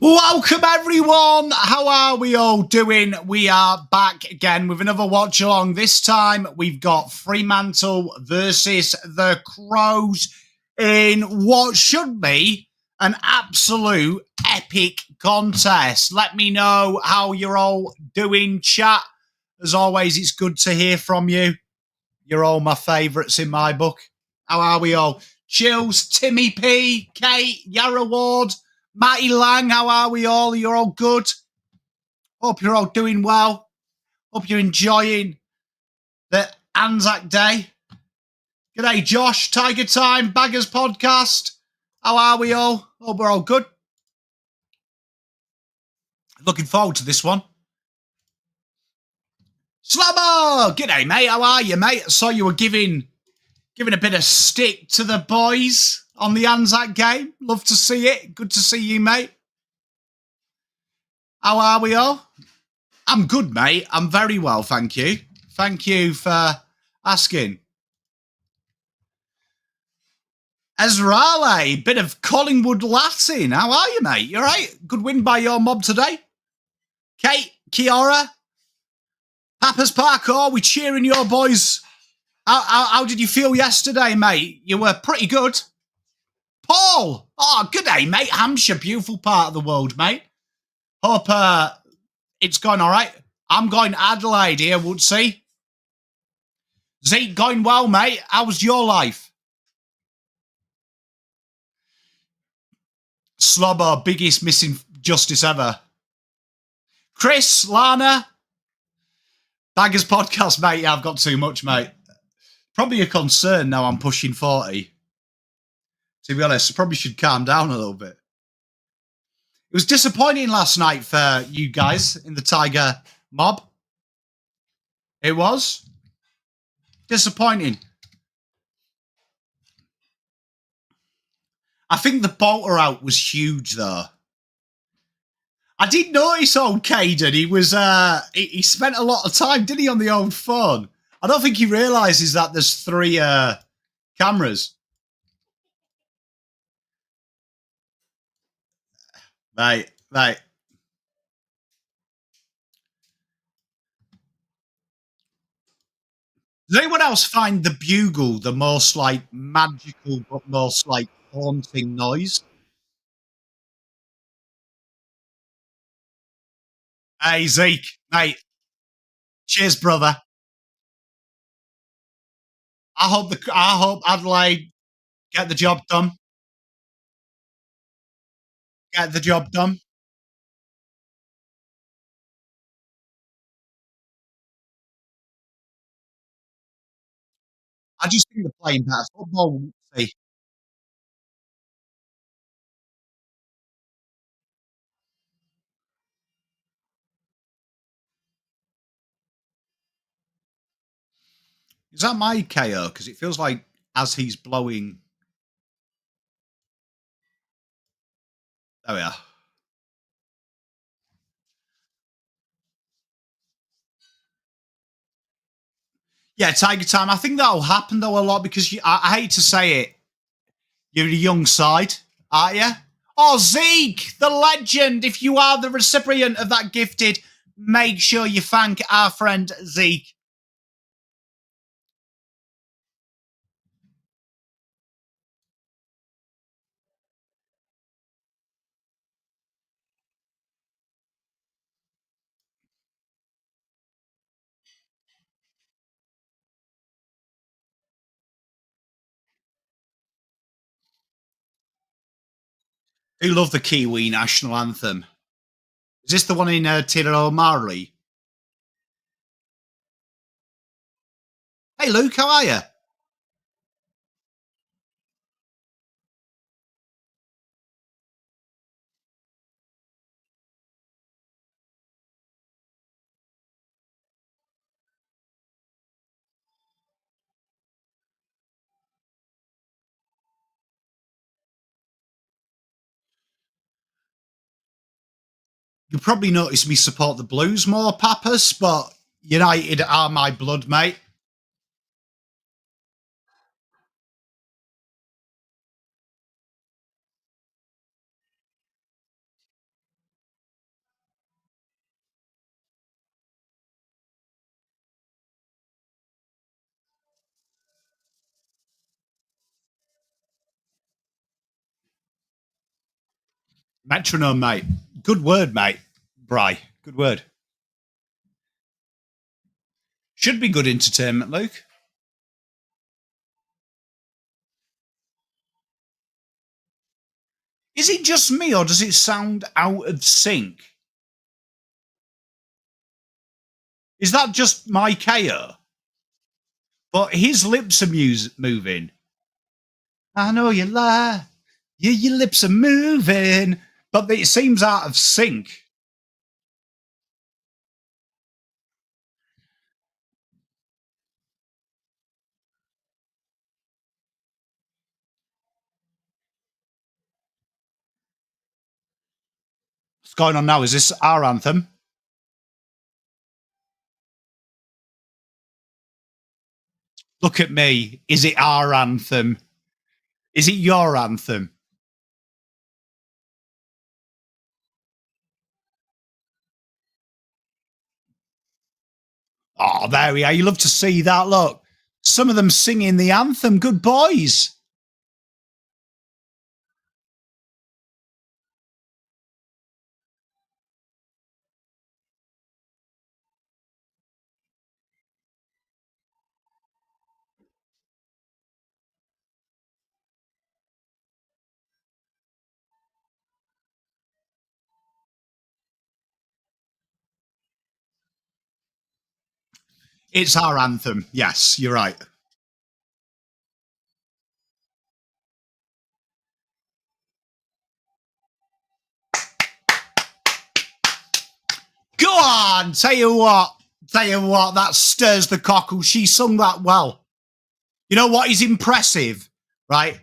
Welcome everyone. How are we all doing? We are back again with another watch along. This time we've got Fremantle versus the Crows in what should be an absolute epic contest. Let me know how you're all doing, chat. As always, it's good to hear from you. You're all my favourites in my book. How are we all? Chills, Timmy P, Kate, Yarra Ward, Matty Lang, how are we all? You're all good? Hope you're all doing well. Hope you're enjoying the Anzac Day. G'day, Josh, Tiger Time, Baggers Podcast. How are we all? Hope we're all good. Looking forward to this one. Slabber! G'day, mate. How are you, mate? I saw you were giving a bit of stick to the boys on the Anzac game. Love to see it. Good to see you, mate. How are we all? I'm good, mate. I'm very well, thank you. Thank you for asking. Ezrale, bit of Collingwood Latin. How are you, mate? You all right? Good win by your mob today. Kate, Kiara, Papa's Parkour, we cheering your boys. How did you feel yesterday, mate? You were pretty good. Paul, oh, good day, mate. Hampshire, beautiful part of the world, mate. Hope it's going all right. I'm going Adelaide here, Woodsy. Zeke, going well, mate. How was your life? Slobber, biggest missing justice ever. Chris, Lana, Baggers Podcast, mate. Yeah, I've got too much, mate. Probably a concern now I'm pushing 40. To be honest, I probably should calm down a little bit. It was disappointing last night for you guys in the Tiger mob. It was disappointing. I think the bolter out was huge, though. I did notice old Caden. He was he spent a lot of time, didn't he, on the old phone? I don't think he realises that there's 3 cameras. Right. Does anyone else find the bugle the most like magical but most like haunting noise? Hey Zeke, mate. Cheers, brother. I hope Adelaide get the job done. Get the job done. I just think they're playing better football. See, is that my KO? Because it feels like as he's blowing. There we are. Yeah, Tiger Time. I think that'll happen though a lot because I hate to say it, you're a young side, aren't you? Oh, Zeke, the legend. If you are the recipient of that gifted, make sure you thank our friend Zeke. Who love the Kiwi national anthem? Is this the one in Tira O'Malley? Hey, Luke, how are you? You probably noticed me support the Blues more, Papas, but United are my blood, mate. Metronome, mate. Good word, mate. Bry. Good word. Should be good entertainment, Luke. Is it just me, or does it sound out of sync? Is that just my KO? But his lips are moving. I know you lie. Yeah, your lips are moving. But it seems out of sync. What's going on now? Is this our anthem? Look at me. Is it our anthem? Is it your anthem? Oh, there we are. You love to see that. Look, some of them singing the anthem. Good boys. It's our anthem. Yes, you're right. Go on. Tell you what, that stirs the cockle. She sung that well. You know what is impressive, right?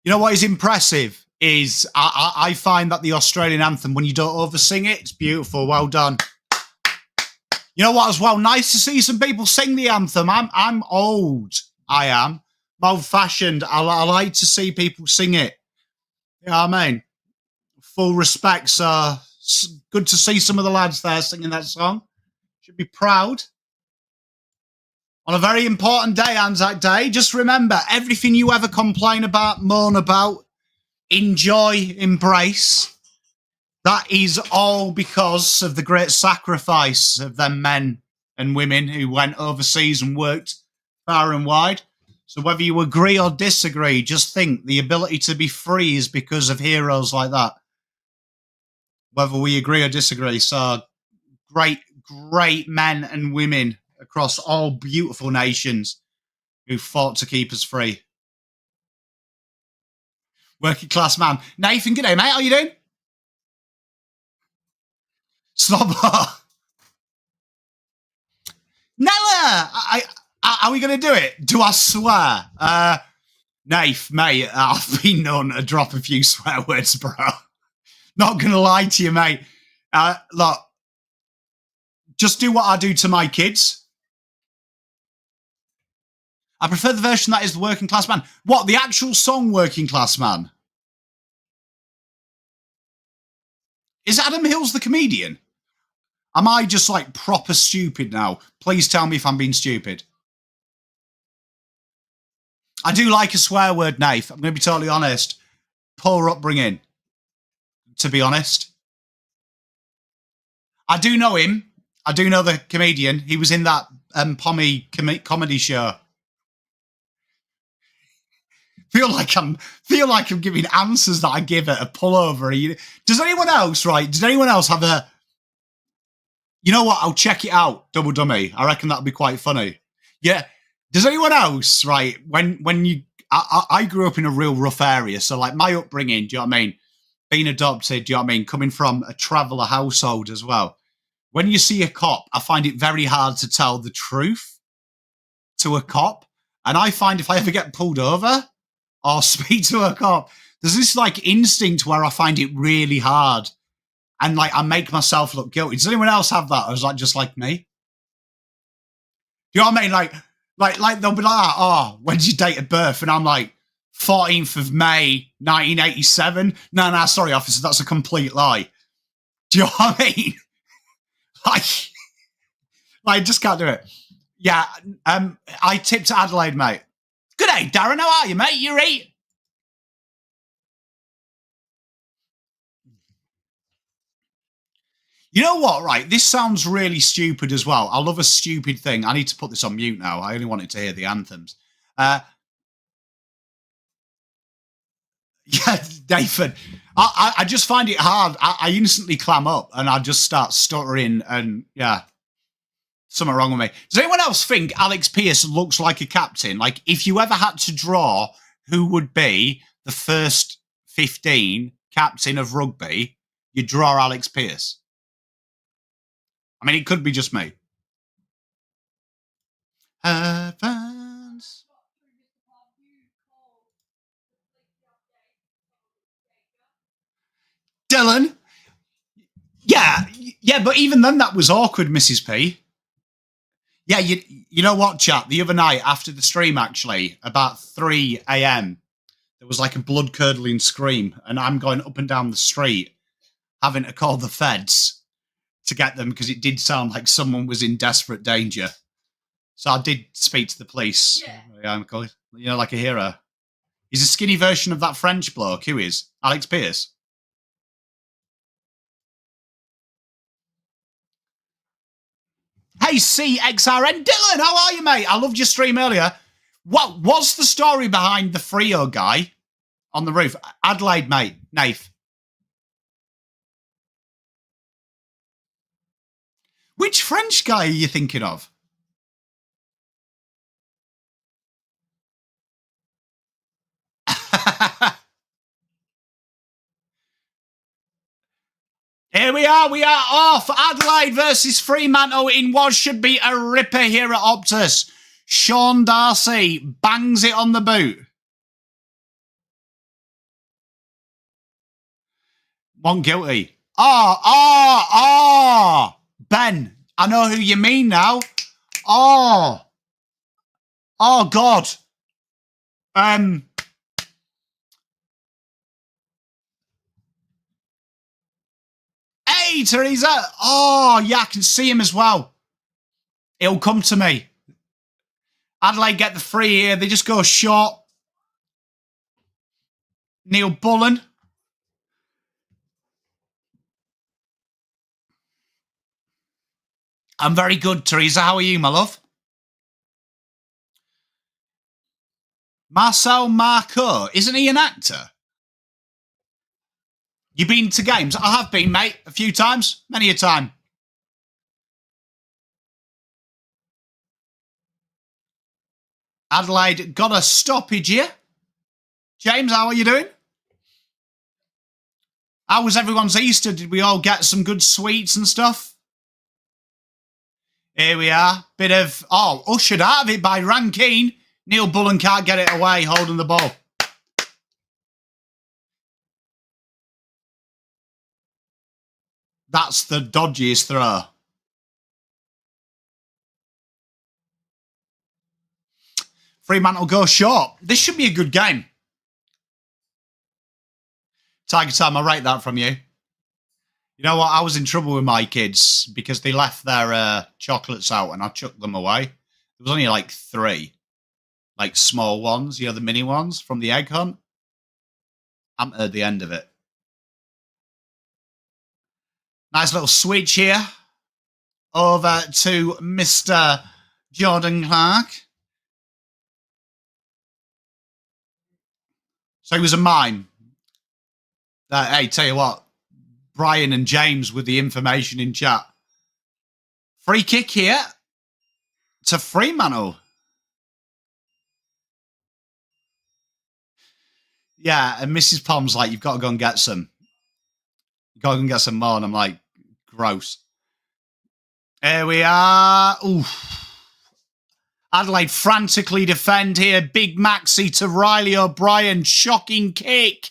You know what is impressive is I find that the Australian anthem, when you don't oversing it, it's beautiful. Well done. You know what as well? Nice to see some people sing the anthem. I'm old. I am. I'm old-fashioned. I like to see people sing it. You know what I mean? Full respect, sir. Good to see some of the lads there singing that song. Should be proud. On a very important day, Anzac Day, just remember, everything you ever complain about, moan about, enjoy, embrace, that is all because of the great sacrifice of them men and women who went overseas and worked far and wide. So whether you agree or disagree, just think the ability to be free is because of heroes like that. Whether we agree or disagree. So great, great men and women across all beautiful nations who fought to keep us free. Working class man. Nathan, g'day, mate. How you doing? Slobber. Nella! Are we going to do it? Do I swear? Nath, mate, I've been known to drop a few swear words, bro. Not going to lie to you, mate. Look, just do what I do to my kids. I prefer the version that is the working class man. What, the actual song Working Class Man? Is Adam Hills the comedian? Am I just like proper stupid now? Please tell me if I'm being stupid. I do like a swear word, Nath. I'm going to be totally honest. Poor upbringing, to be honest. I do know him. I do know the comedian. He was in that Pommy comedy show. Feel like I'm giving answers that I give at a pullover. Does anyone else, right? Does anyone else have a... You know what? I'll check it out, Double Dummy. I reckon that'll be quite funny. Yeah. Does anyone else, right? When you... I grew up in a real rough area. So, like, my upbringing, do you know what I mean? Being adopted, do you know what I mean? Coming from a traveller household as well. When you see a cop, I find it very hard to tell the truth to a cop. And I find if I ever get pulled over or speak to a cop, there's this like instinct where I find it really hard. And like I make myself look guilty. Does anyone else have that? Or is that just like me? Do you know what I mean? Like they'll be like, oh, when's your date of birth? And I'm like, 14th of May, 1987. No, sorry, officer, that's a complete lie. Do you know what I mean? like, I just can't do it. Yeah, I tipped Adelaide, mate. Good day, Darren. How are you, mate? You right? You know what, right? This sounds really stupid as well. I love a stupid thing. I need to put this on mute now. I only wanted to hear the anthems. Yeah, Nathan, I just find it hard. I instantly clam up and I just start stuttering and, yeah, something wrong with me. Does anyone else think Alex Pearce looks like a captain? Like, if you ever had to draw who would be the first 15 captain of rugby, you'd draw Alex Pearce. I mean, it could be just me. Fans. Dylan. Yeah, but even then that was awkward, Mrs. P. Yeah, you know what, chat? The other night after the stream, actually, about 3 a.m., there was like a blood-curdling scream, and I'm going up and down the street having to call the feds to get them because it did sound like someone was in desperate danger. So I did speak to the police. Yeah, you know, like a hero. He's a skinny version of that French bloke. Who is? Alex Pearce. Hey, CXRN. Dylan, how are you, mate? I loved your stream earlier. What was the story behind the Freo guy on the roof? Adelaide, mate. Nath. Which French guy are you thinking of? Here we are off. Adelaide versus Fremantle in what should be a ripper here at Optus. Sean Darcy bangs it on the boot. One guilty. Ben, I know who you mean now. Oh, God. Hey, Teresa. Oh, yeah, I can see him as well. He'll come to me. Adelaide get the free here. They just go short. Neil Bullen. I'm very good, Teresa. How are you, my love? Marcel Marceau. Isn't he an actor? You been to games? I have been, mate. A few times. Many a time. Adelaide got a stoppage here. James, how are you doing? How was everyone's Easter? Did we all get some good sweets and stuff? Here we are. Bit of, ushered out of it by Rankine. Neil Bullen can't get it away, holding the ball. That's the dodgiest throw. Fremantle go short. This should be a good game. Tiger Time, I rate that from you. You know what? I was in trouble with my kids because they left their chocolates out and I chucked them away. There was only like 3. Like small ones, you know, the mini ones from the egg hunt. I haven't heard the end of it. Nice little switch here. Over to Mr. Jordan Clark. So he was a mime. Hey, tell you what. Brian and James with the information in chat. Free kick here to Fremantle. Yeah, and Mrs. Pom's like, you've got to go and get some. You've got to go and get some more. And I'm like, gross. Here we are. Oof. Adelaide frantically defend here. Big Maxi to Riley O'Brien. Shocking kick.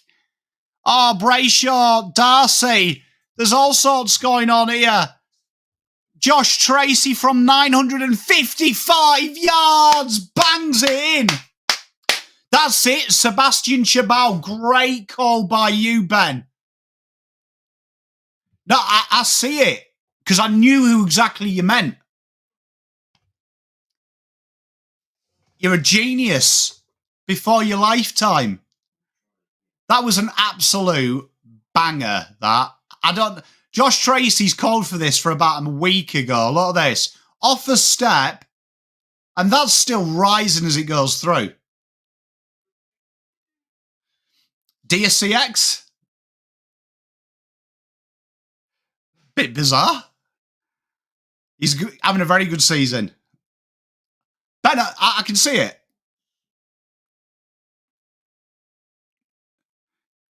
Oh, Brayshaw, Darcy. There's all sorts going on here. Josh Tracy from 955 yards bangs it in. That's it. Sebastian Chabot. Great call by you, Ben. No, I see it because I knew who exactly you meant. You're a genius before your lifetime. That was an absolute banger, that. Josh Tracy's called for this for about a week ago. Look at this. Off the step, and that's still rising as it goes through. DSCX? Bit bizarre. He's having a very good season. Ben, I can see it.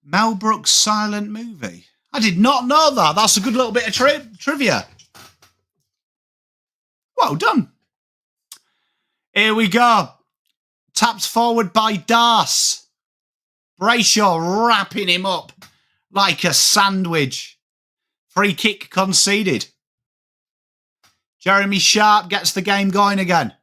Mel Brooks' silent movie. I did not know that. That's a good little bit of trivia. Well done. Here we go. Tapped forward by Das. Brayshaw wrapping him up like a sandwich. Free kick conceded. Jeremy Sharp gets the game going again.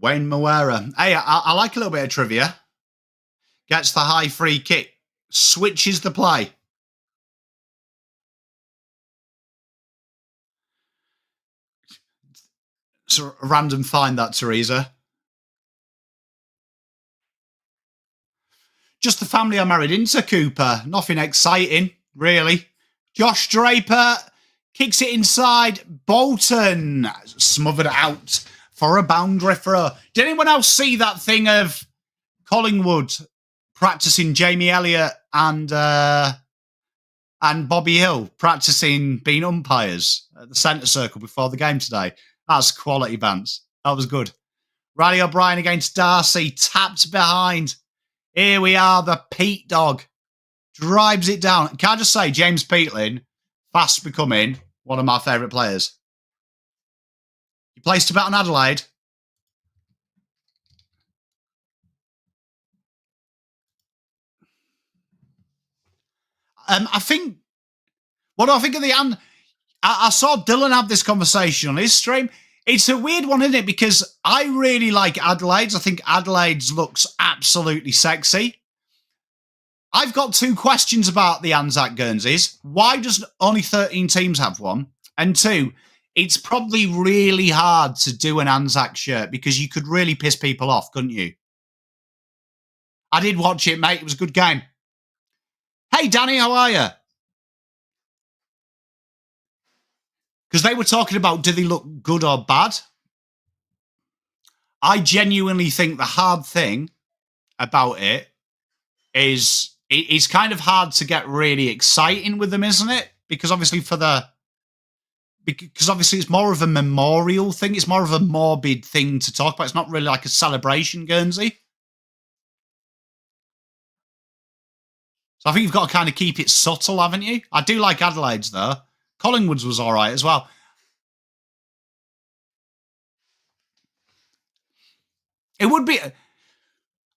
Wayne Moera. Hey, I like a little bit of trivia. Gets the high free kick. Switches the play. It's a random find, that, Teresa. Just the family I married into, Cooper. Nothing exciting, really. Josh Draper kicks it inside. Bolton smothered it out for a boundary throw. Did anyone else see that thing of Collingwood practicing Jamie Elliott and Bobby Hill practicing being umpires at the centre circle before the game today? That's quality, Vance. That was good. Riley O'Brien against Darcy, tapped behind. Here we are, the Pete dog. Drives it down. Can I just say, James Peatling, fast becoming one of my favourite players. He placed a bet on Adelaide. I think, what do I think of the... I saw Dylan have this conversation on his stream. It's a weird one, isn't it? Because I really like Adelaide's. I think Adelaide's looks absolutely sexy. I've got two questions about the Anzac Guernseys. Why does only 13 teams have one? And two, it's probably really hard to do an Anzac shirt because you could really piss people off, couldn't you? I did watch it, mate. It was a good game. Hey, Danny, how are you? Because they were talking about, do they look good or bad? I genuinely think the hard thing about it is it's kind of hard to get really exciting with them, isn't it? Because obviously it's more of a memorial thing. It's more of a morbid thing to talk about. It's not really like a celebration Guernsey. So I think you've got to kind of keep it subtle, haven't you? I do like Adelaide's, though. Collingwood's was all right as well. It would be...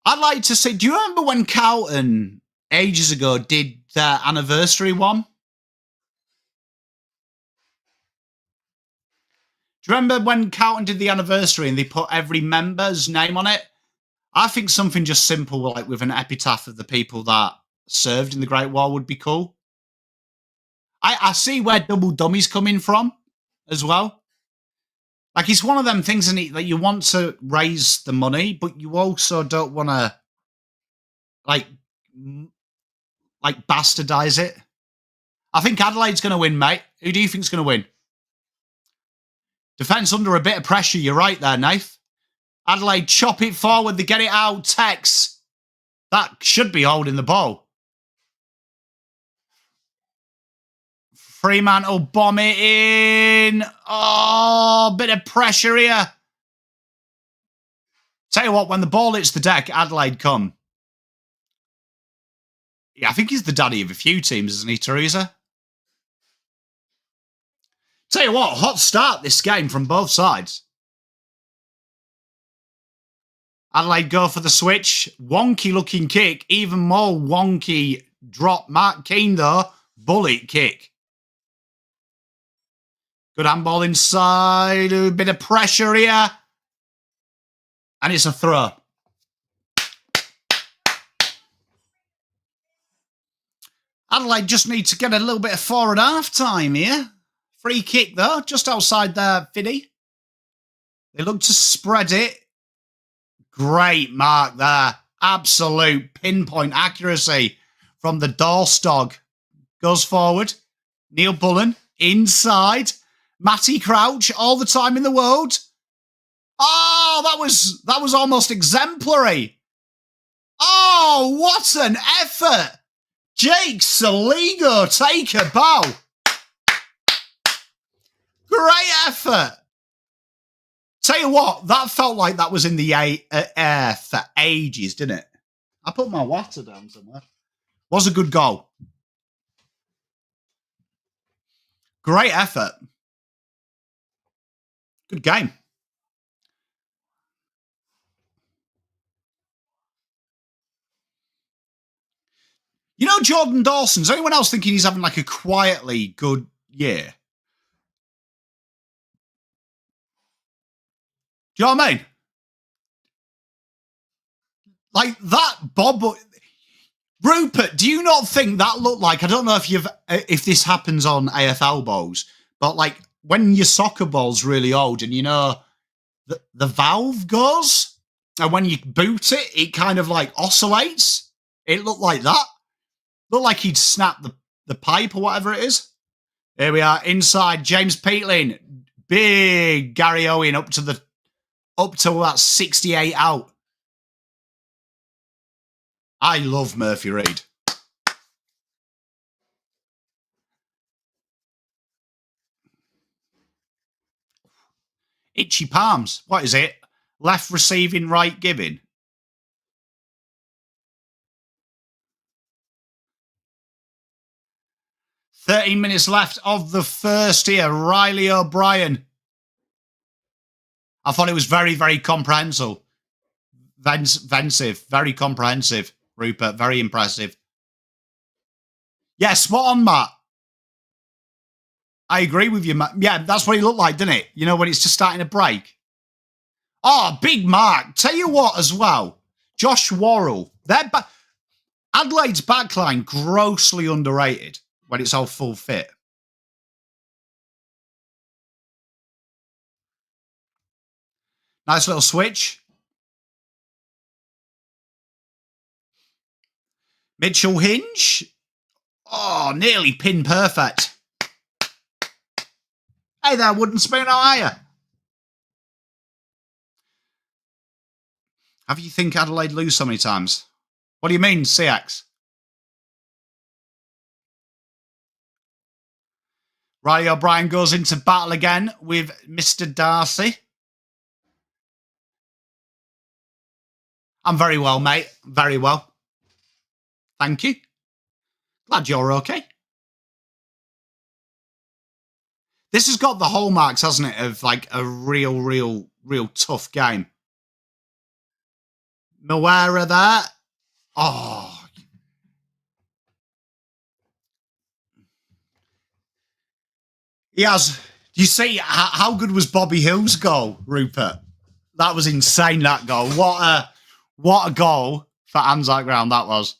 I'd like to say... Do you remember when Carlton, ages ago, did their anniversary one? Do you remember when Carlton did the anniversary and they put every member's name on it? I think something just simple, like with an epitaph of the people that served in the Great War would be cool. I see where Double Dummy's coming from as well. Like, it's one of them things, isn't it, that you want to raise the money, but you also don't want to, like bastardize it. I think Adelaide's going to win, mate. Who do you think's going to win? Defence under a bit of pressure. You're right there, Nath. Adelaide chop it forward. They get it out. Tex. That should be holding the ball. Fremantle bomb it in. Oh, bit of pressure here. Tell you what, when the ball hits the deck, Adelaide come. Yeah, I think he's the daddy of a few teams, isn't he, Teresa? Tell you what, hot start this game from both sides. Adelaide go for the switch. Wonky looking kick. Even more wonky drop. Mark Keane, though. Bullet kick. Good handball inside. A bit of pressure here. And it's a throw. Adelaide just need to get a little bit of forward half time here. Free kick, though, just outside their Footy. They look to spread it. Great mark there. Absolute pinpoint accuracy from the Dorstog. Goes forward. Neil Bullen inside. Matty Crouch all the time in the world. Oh, that was almost exemplary. Oh, what an effort. Jake Saligo, take a bow. Great effort. Tell you what, that felt like that was in the air for ages, didn't it? I put my water down somewhere. Was a good goal. Great effort. Good game. You know, Jordan Dawson, is anyone else thinking he's having like a quietly good year? Do you know what I mean? Like that Bob... Rupert, do you not think that looked like... I don't know if this happens on AFL balls, but like when your soccer ball's really old and you know the valve goes, and when you boot it, it kind of like oscillates. It looked like that. Looked like he'd snapped the pipe or whatever it is. Here we are inside. James Peatling, big Gary Owen up to about 68 out. I love Murphy Reid. Itchy palms. What is it? Left receiving, right giving. "13 minutes left of the first here. Riley O'Brien. I thought it was very, very comprehensive. Very comprehensive, Rupert. Very impressive. Yeah, spot on, Matt. I agree with you, Matt. Yeah, that's what he looked like, didn't it? You know, when it's just starting to break. Oh, big mark. Tell you what, as well, Josh Worrell. Adelaide's backline, grossly underrated when it's all full fit. Nice little switch. Mitchell Hinge. Oh, nearly pin perfect. Hey there, wooden spoon, how are you? Have you think Adelaide lose so many times? What do you mean, CX? Riley O'Brien goes into battle again with Mr. Darcy. I'm very well, mate. Very well. Thank you. Glad you're okay. This has got the hallmarks, hasn't it, of like a real tough game. Moira there. Oh. He has. You see, how good was Bobby Hill's goal, Rupert? That was insane, that goal. What a goal for Anzac Ground that was.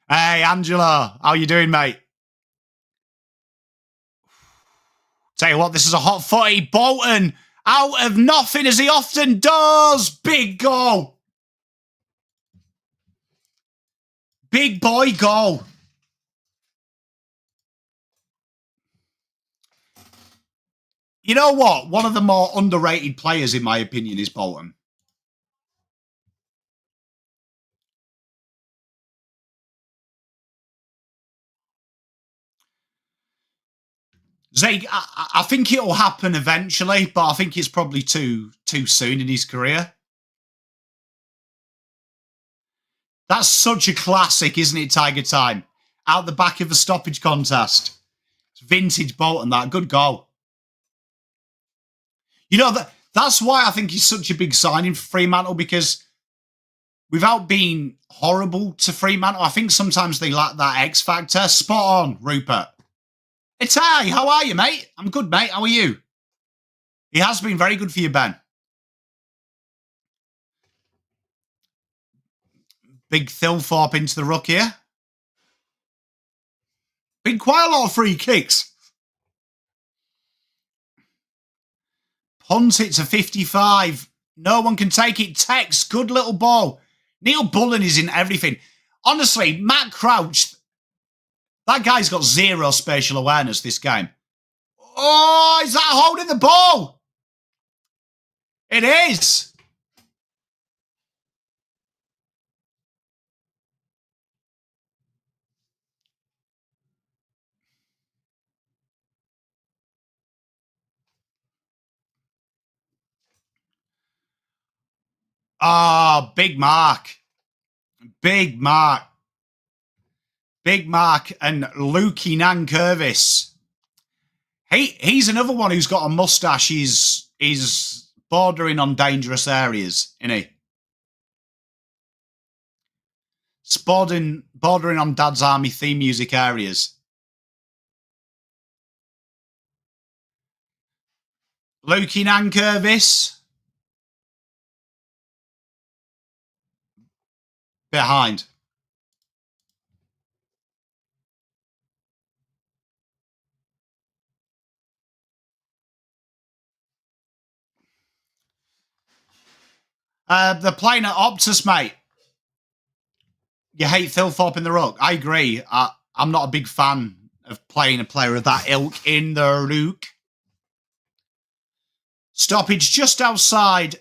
Hey, Angelo. How you doing, mate? Tell you what, this is a hot footy. Bolton out of nothing, as he often does. Big goal. Big boy goal. You know what? One of the more underrated players, in my opinion, is Bolton. Zeke, I think it'll happen eventually, but I think it's probably too soon in his career. That's such a classic, isn't it, Tiger Time? Out the back of a stoppage contest. It's vintage Bolton, that. Good goal. You know, that's why I think he's such a big signing for Fremantle, because without being horrible to Fremantle, I think sometimes they lack that X factor. Spot on, Rupert. It's Ty. How are you, mate? I'm good, mate. How are you? He has been very good for you, Ben. Big Thilthorpe into the ruck here. Been quite a lot of free kicks. Hunt it to 55. No one can take it. Tex, good little ball. Neil Bullen is in everything. Honestly, Matt Crouch, that guy's got zero spatial awareness this game. Oh, is that holding the ball? It is. Oh, big mark. Big mark. Big mark and Lukey Nankervis. He's another one who's got a mustache. He's bordering on dangerous areas, isn't he? It's bordering on Dad's Army theme music areas. Lukey Nankervis. Behind. They're playing at Optus, mate. You hate Thilthorpe in the ruck. I agree. I'm not a big fan of playing a player of that ilk in the ruck. Stoppage just outside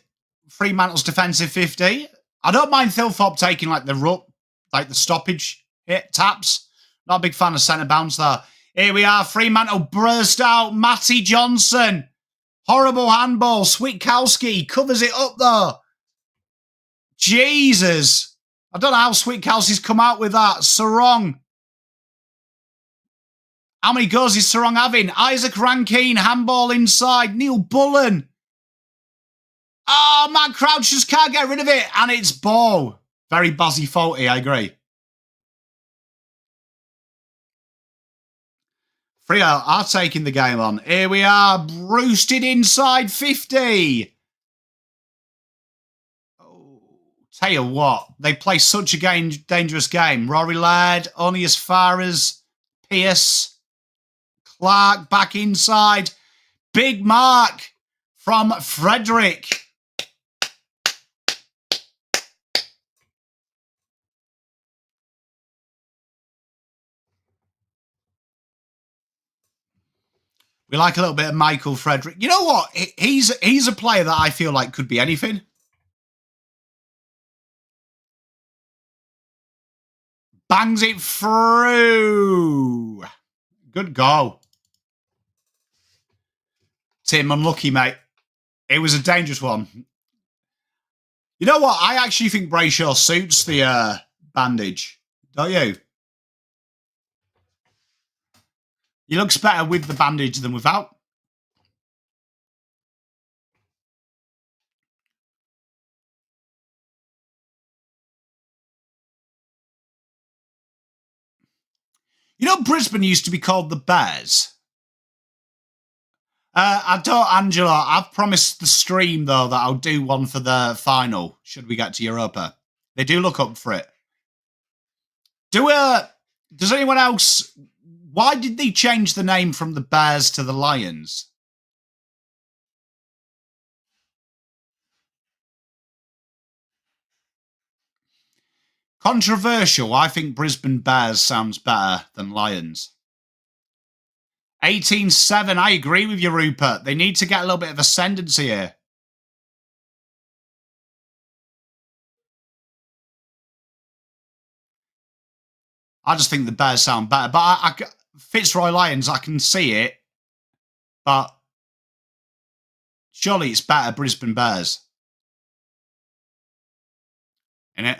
Fremantle's defensive 50. I don't mind Thilthorpe taking like the ruck, like the stoppage hit taps. Not a big fan of centre bounce there. Here we are. Fremantle burst out. Matty Johnson. Horrible handball. Switkowski covers it up though. Jesus. I don't know how Switkowski's come out with that. Sarong. How many goals is Sarong having? Isaac Rankine, handball inside. Neil Bullen. Oh, Matt Crouch just can't get rid of it. And it's ball. Very buzzy faulty, I agree. Freo are taking the game on. Here we are. Roosted inside 50. Tell you what, they play such a dangerous game. Rory Laird only as far as Pearce. Clark back inside. Big mark from Frederick. We like a little bit of Michael Frederick. You know what? He's a player that I feel like could be anything. Bangs it through. Good goal. Tim, unlucky, mate. It was a dangerous one. You know what? I actually think Brayshaw suits the bandage. Don't you? He looks better with the bandage than without. You know, Brisbane used to be called the Bears. I don't, Angela. I've promised the stream, though, that I'll do one for the final, should we get to Europa. They do look up for it. Does anyone else... Why did they change the name from the Bears to the Lions? Controversial. I think Brisbane Bears sounds better than Lions. 18-7. I agree with you, Rupert. They need to get a little bit of ascendancy here. I just think the Bears sound better. But Fitzroy Lions, I can see it. But surely it's better Brisbane Bears. Innit?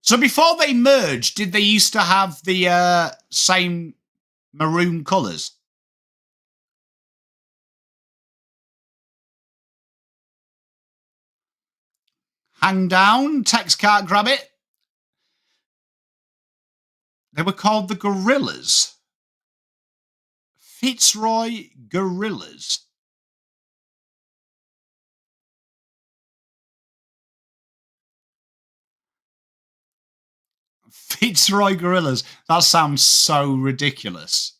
So before they merged, did they used to have the same maroon colours? Hang down. Tex can't grab it. They were called the Gorillas. Fitzroy Gorillas. Fitzroy Gorillas. That sounds so ridiculous.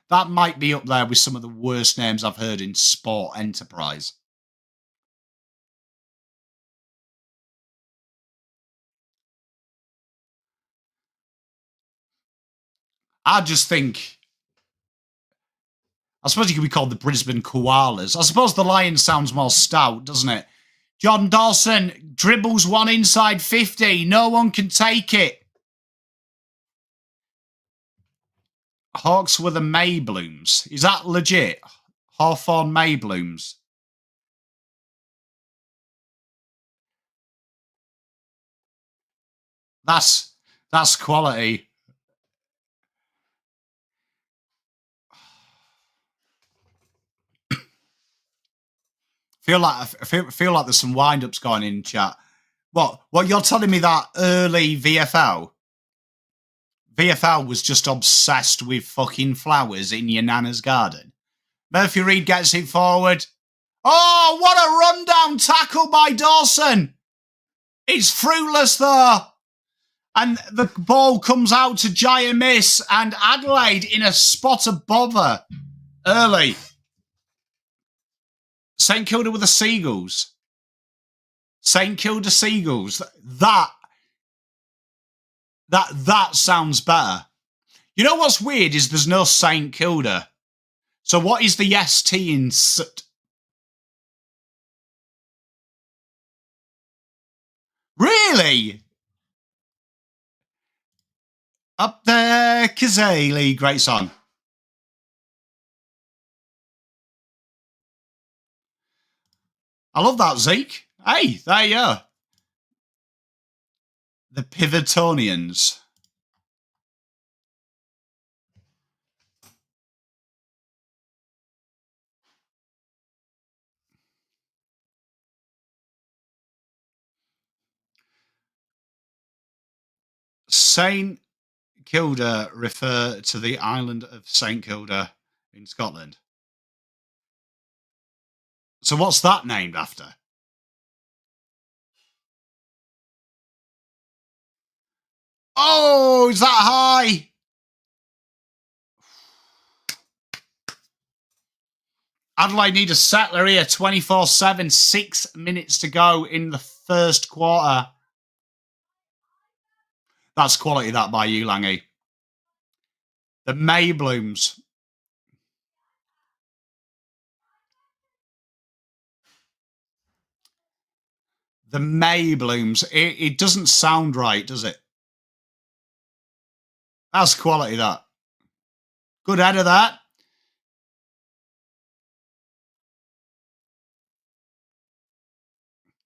That might be up there with some of the worst names I've heard in sport enterprise. I just think, I suppose you could be called the Brisbane Koalas. I suppose the Lions sounds more stout, doesn't it? John Dawson dribbles one inside 50. No one can take it. Hawks were the Mayblooms. Is that legit? Hawthorn Mayblooms. That's quality. Feel like there's some wind ups going in chat. What you're telling me that early VFL was just obsessed with fucking flowers in your nana's garden? Murphy Reed gets it forward. Oh, what a rundown tackle by Dawson. It's fruitless though. And the ball comes out to Jaya miss, and Adelaide in a spot of bother early. St Kilda with the Seagulls. St Kilda Seagulls. That sounds better. You know what's weird is there's no St Kilda. So what is the ST in St? Really? Up there, Kazali. Great song. I love that, Zeke. Hey, there you are. The Pivotonians. St Kilda refer to the island of St Kilda in Scotland. So what's that named after? Oh, is that high? Adelaide need a settler here, 24-7, 6 minutes to go in the first quarter. That's quality, that, by you, Langy. The Mayblooms. The Mayblooms. It doesn't sound right, does it? That's quality, that. Good head of that.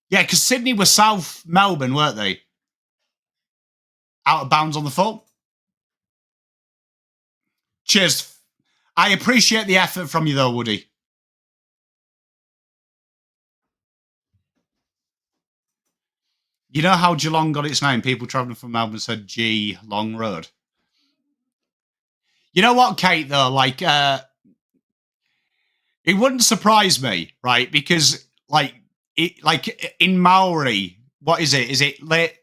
Yeah, because Sydney were South Melbourne, weren't they? Out of bounds on the foot. Cheers. I appreciate the effort from you, though, Woody. You know how Geelong got its name? People travelling from Melbourne said G Long Road. You know what, Kate, though? Like, it wouldn't surprise me, right? Because, like in Maori, what is it? Is it late?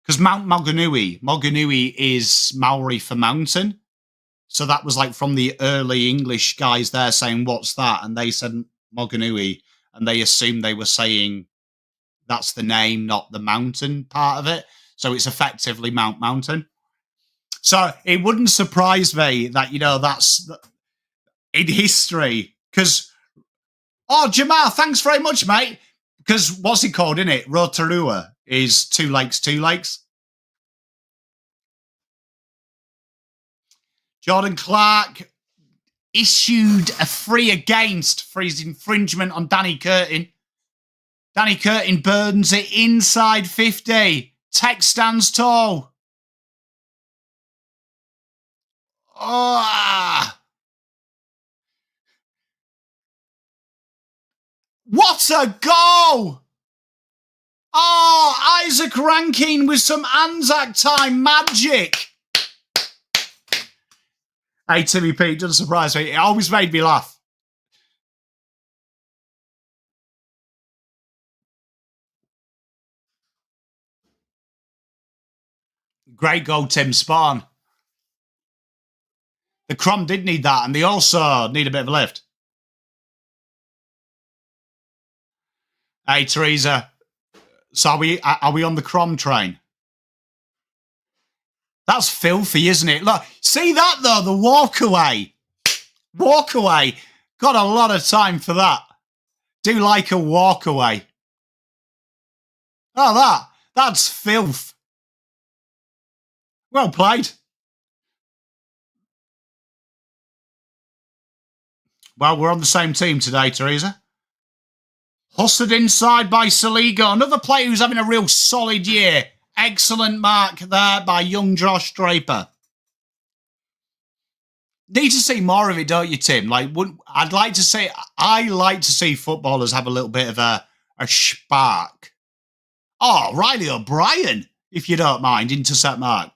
Because Mount Moganui is Maori for mountain. So that was like from the early English guys there saying, what's that? And they said Moganui. And they assumed they were saying that's the name, not the mountain part of it. So it's effectively Mount Mountain. So it wouldn't surprise me that, that's in history. Because, Jamal, thanks very much, mate. Because what's it called, innit? Rotorua is two lakes. Jordan Clark issued a free against for his infringement on Danny Curtin. Danny Curtin burdens it inside 50. Tech stands tall. Oh, what a goal! Oh, Isaac Rankin with some Anzac time magic. Hey, Timmy Pete, doesn't surprise me. It always made me laugh. Great goal, Tim Spahn. The Crom did need that, and they also need a bit of a lift. Hey, Teresa. So are we on the Crom train? That's filthy, isn't it? Look, see that, though? The walk away. Walk away. Got a lot of time for that. Do like a walk away. Oh, that's filth. Well played. Well, we're on the same team today, Teresa. Hustled inside by Saligo. Another player who's having a real solid year. Excellent mark there by young Josh Draper. Need to see more of it, don't you, Tim? Like, I like to see footballers have a little bit of a spark. Oh, Riley O'Brien, if you don't mind, intercept mark.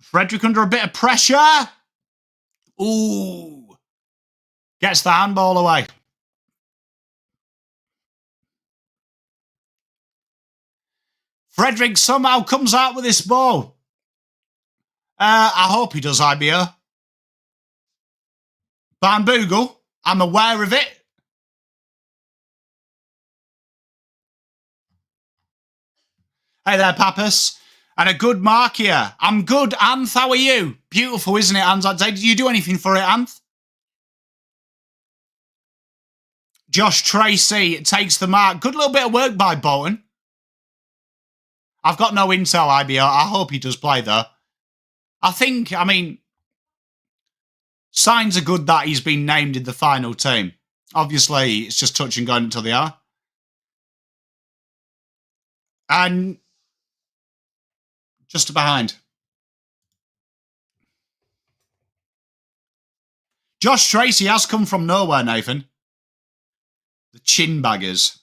Frederick under a bit of pressure. Ooh. Gets the handball away. Frederick somehow comes out with this ball. I hope he does, IBO. Bambugle, I'm aware of it. Hey there, Pappas. And a good mark here. I'm good, Anth. How are you? Beautiful, isn't it, Anth? Did you do anything for it, Anth? Josh Tracy takes the mark. Good little bit of work by Bolton. I've got no intel, IBO. I hope he does play, though. I mean, signs are good that he's been named in the final team. Obviously, it's just touch and going until they are. And just behind. Josh Tracy has come from nowhere, Nathan. The chin baggers.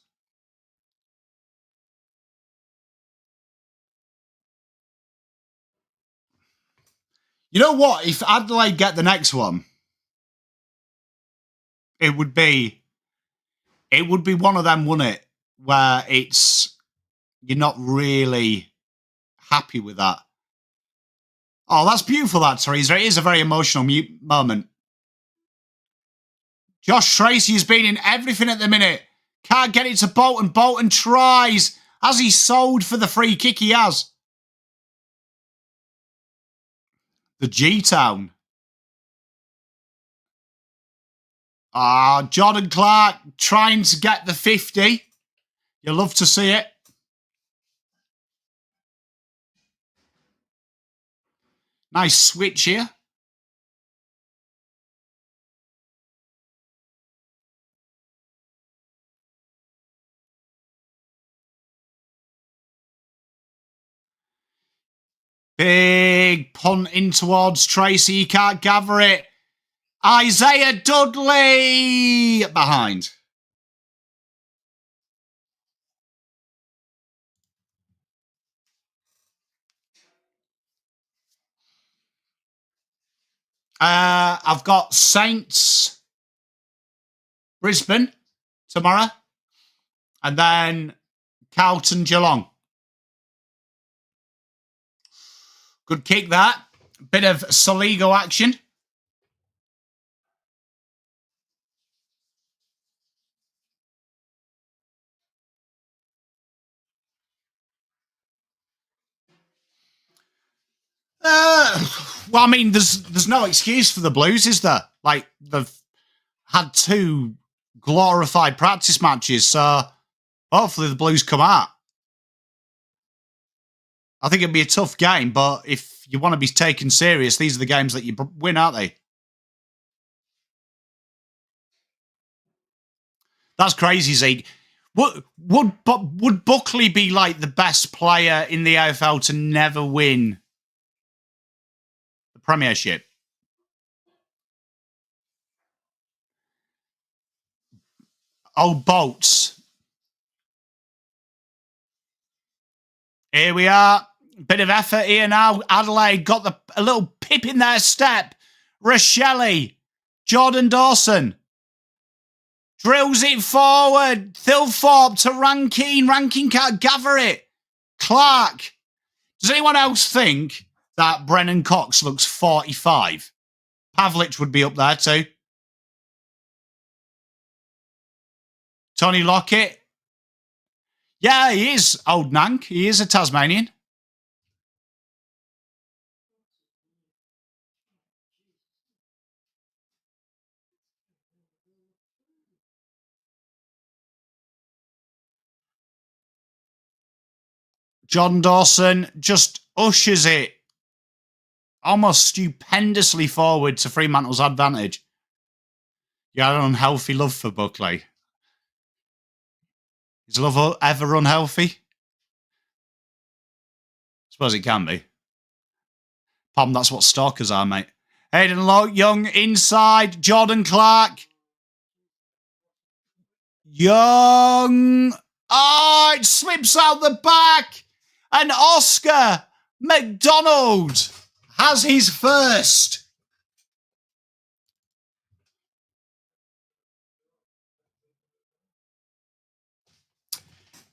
You know what? If Adelaide get the next one, it would be one of them, wouldn't it? Where you're not really happy with that. Oh, that's beautiful, that, Teresa. It is a very emotional moment. Josh Tracy has been in everything at the minute. Can't get it to Bolton. Bolton tries. Has he sold for the free kick? He has. The G-Town. Jordan Clark trying to get the 50. You'll love to see it. Nice switch here. Big punt in towards Tracy. He can't gather it. Isaiah Dudley behind. I've got Saints, Brisbane tomorrow, and then Carlton, Geelong. Good kick that. Bit of Saligo action. Well, I mean, there's no excuse for the Blues, is there? Like, they've had 2 glorified practice matches, so hopefully the Blues come out. I think it'd be a tough game, but if you want to be taken serious, these are the games that you win, aren't they? That's crazy, Zeke. Would Buckley be like the best player in the AFL to never win the Premiership? Oh, Bolts. Here we are. Bit of effort here now. Adelaide got a little pip in their step. Rochelle. Jordan Dawson. Drills it forward. Thilthorpe to Rankin. Rankin can't gather it. Clark. Does anyone else think that Brennan Cox looks 45? Pavlich would be up there too. Tony Lockett. Yeah, he is old Nank. He is a Tasmanian. John Dawson just ushers it almost stupendously forward to Fremantle's advantage. You had an unhealthy love for Buckley. Is love ever unhealthy? I suppose it can be. Pom, that's what stalkers are, mate. Hayden Young inside. Jordan Clark. Young. Oh, it slips out the back. And Oscar McDonald has his first.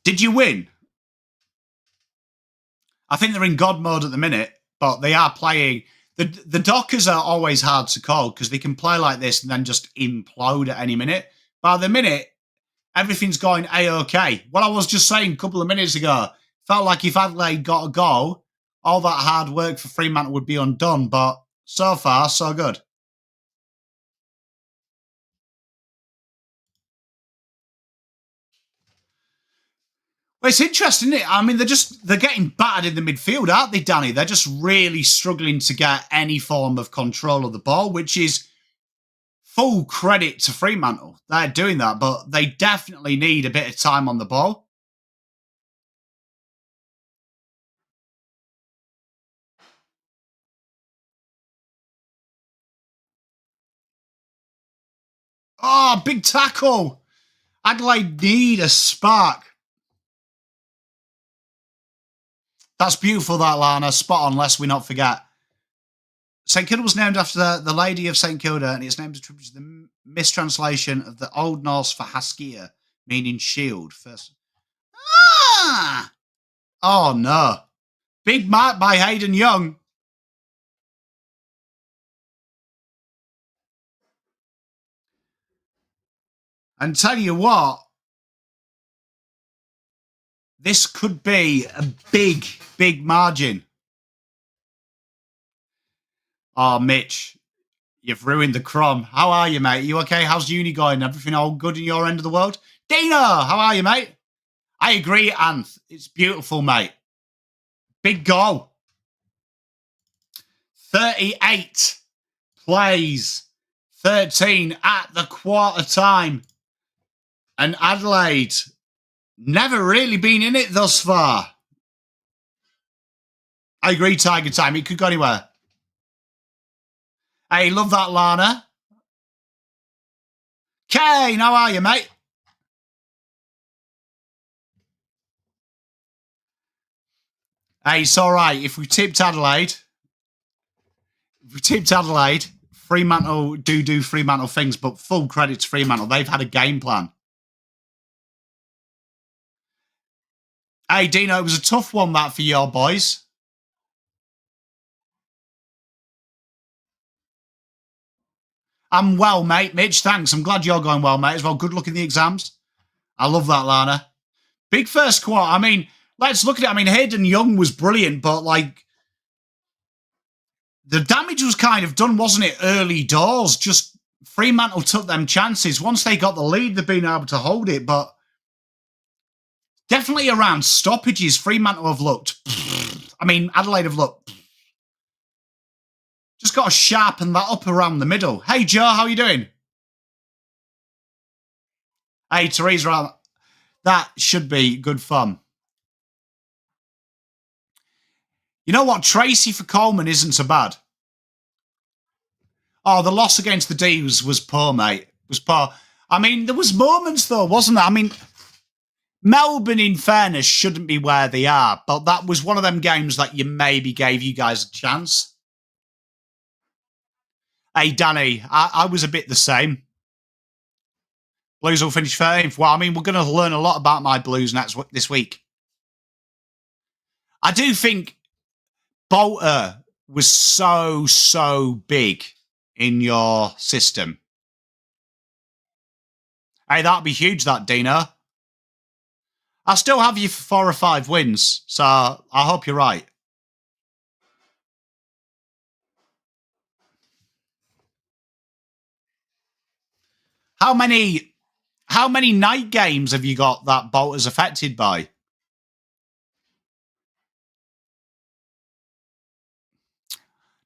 Did you win? I think they're in God mode at the minute, but they are playing. The Dockers are always hard to call because they can play like this and then just implode at any minute. But at the minute, everything's going A-OK. What I was just saying a couple of minutes ago, felt like if Adelaide got a goal, all that hard work for Fremantle would be undone. But so far, so good. Well, it's interesting, isn't it? I mean, they're getting battered in the midfield, aren't they, Danny? They're just really struggling to get any form of control of the ball, which is full credit to Fremantle. They're doing that, but they definitely need a bit of time on the ball. Oh, big tackle. Adelaide need a spark. That's beautiful, that, Lana. Spot on, lest we not forget. St Kilda was named after the Lady of St Kilda, and its name is attributed to the mistranslation of the Old Norse for Haskia, meaning shield. First. Ah! Oh, no. Big mark by Hayden Young. And tell you what, this could be a big, big margin. Oh, Mitch, you've ruined the crom. How are you, mate? You okay? How's uni going? Everything all good in your end of the world? Dino, how are you, mate? I agree, Anth. It's beautiful, mate. Big goal. 38 plays. 13 at the quarter time. And Adelaide never really been in it thus far. I agree, Tiger Time. It could go anywhere. Hey, love that, Lana. Kane, how are you, mate? Hey, it's all right. If we tipped Adelaide, Fremantle do Fremantle things, but full credit to Fremantle. They've had a game plan. Hey, Dino, it was a tough one, that, for your boys. I'm well, mate. Mitch, thanks. I'm glad you're going well, mate, as well. Good luck in the exams. I love that, Lana. Big first quarter. I mean, let's look at it. I mean, Hayden Young was brilliant, but, like, the damage was kind of done, wasn't it, early doors? Just Fremantle took them chances. Once they got the lead, they've been able to hold it, but definitely around stoppages, Fremantle have looked... I mean, Adelaide have looked... Just got to sharpen that up around the middle. Hey, Joe, how are you doing? Hey, Teresa, that should be good fun. You know what? Tracy for Coleman isn't so bad. Oh, the loss against the D's was poor, mate. Was poor. I mean, there was moments, though, wasn't there? I mean, Melbourne, in fairness, shouldn't be where they are, but that was one of them games that you maybe gave you guys a chance. Hey, Danny, I was a bit the same. Blues will finish 13th. Well, I mean, we're going to learn a lot about my Blues this week. I do think Bolter was so big in your system. Hey, that'd be huge, that, Dino. I still have you for 4 or 5 wins, so I hope you're right. How many night games have you got that Bolter's affected by?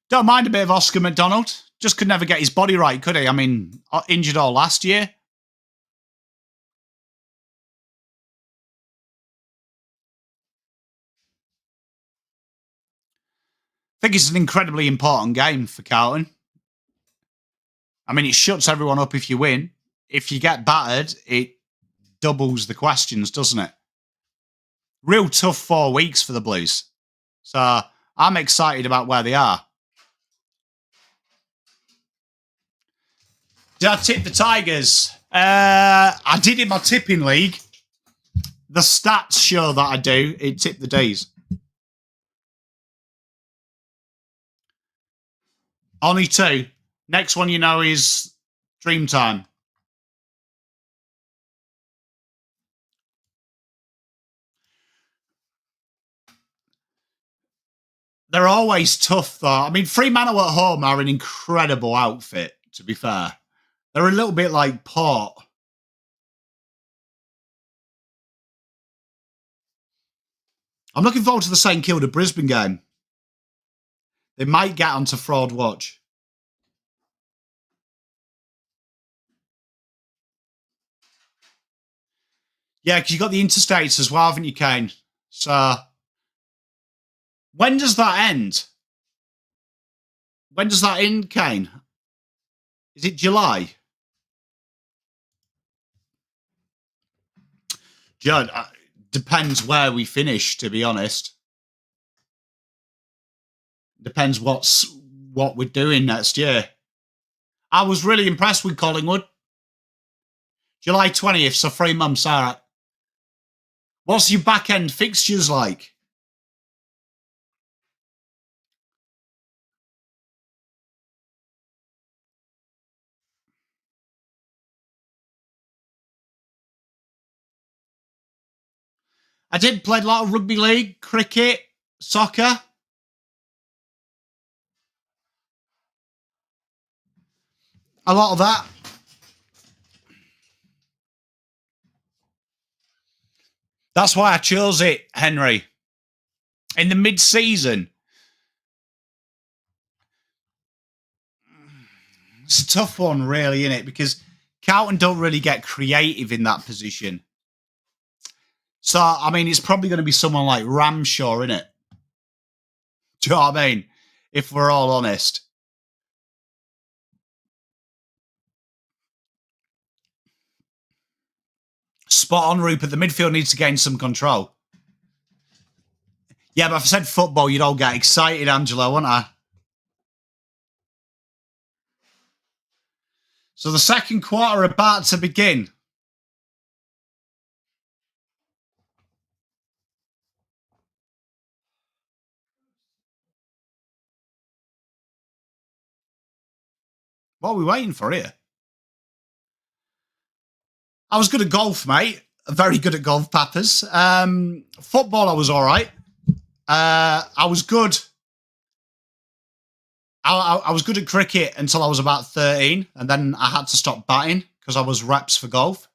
Don't mind a bit of Oscar McDonald. Just could never get his body right, could he? I mean, injured all last year. I think it's an incredibly important game for Carlton. I mean, it shuts everyone up if you win. If you get battered, it doubles the questions, doesn't it? Real tough 4 weeks for the Blues. So I'm excited about where they are. Did I tip the Tigers? I did in my tipping league. The stats show that I do. It tipped the D's. Only 2. Next one you know is Dreamtime. They're always tough, though. I mean, Fremantle at home are an incredible outfit, to be fair. They're a little bit like Port. I'm looking forward to the St Kilda Brisbane game. They might get onto Fraud Watch. Yeah, because you've got the interstates as well, haven't you, Kane? So, when does that end? When does that end, Kane? Is it July? Judd, depends where we finish, to be honest. Depends what we're doing next year. I was really impressed with Collingwood. July 20th, so 3 months, all right. What's your back-end fixtures like? I did play a lot of rugby league, cricket, soccer. A lot of that. That's why I chose it, Henry. In the mid-season. It's a tough one, really, isn't it? Because Carlton don't really get creative in that position. So, I mean, it's probably going to be someone like Ramshaw, isn't it? Do you know what I mean? If we're all honest. Spot on, Rupert. The midfield needs to gain some control. Yeah, but if I said football, you'd all get excited, Angelo, wouldn't I? So the second quarter about to begin. What are we waiting for here? I was good at golf, mate. Very good at golf, Pappers. Football, I was all right. I was good. I was good at cricket until I was about 13, and then I had to stop batting because I was reps for golf.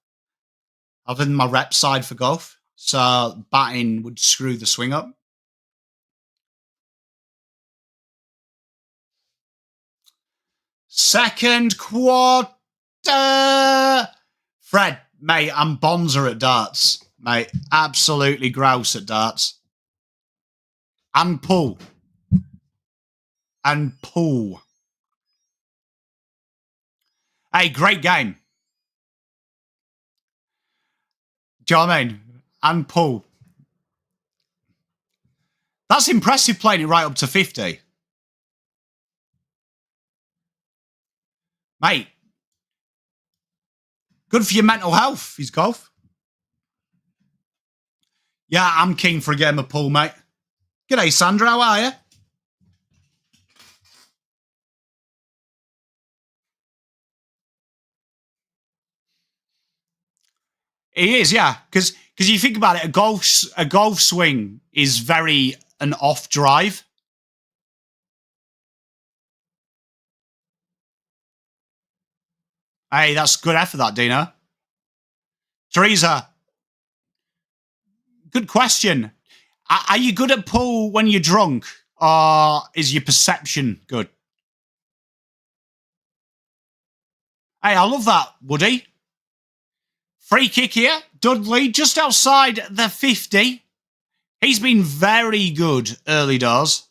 I was in my rep side for golf, so batting would screw the swing up. Second quarter. Fred, mate, I'm bonzer at darts. Mate, absolutely grouse at darts. And pull. And pull. Hey, great game. Do you know what I mean? And pull. That's impressive playing it right up to 50. Mate, Good for your mental health, is golf. Yeah, I'm keen for a game of pool, mate. G'day, Sandra. How are you? He is, yeah. Because you think about it, a golf swing is very an off drive. Hey, that's good effort, that, Dino. Teresa, good question. Are you good at pool when you're drunk, or is your perception good? Hey, I love that, Woody. Free kick here. Dudley, just outside the 50. He's been very good early doors.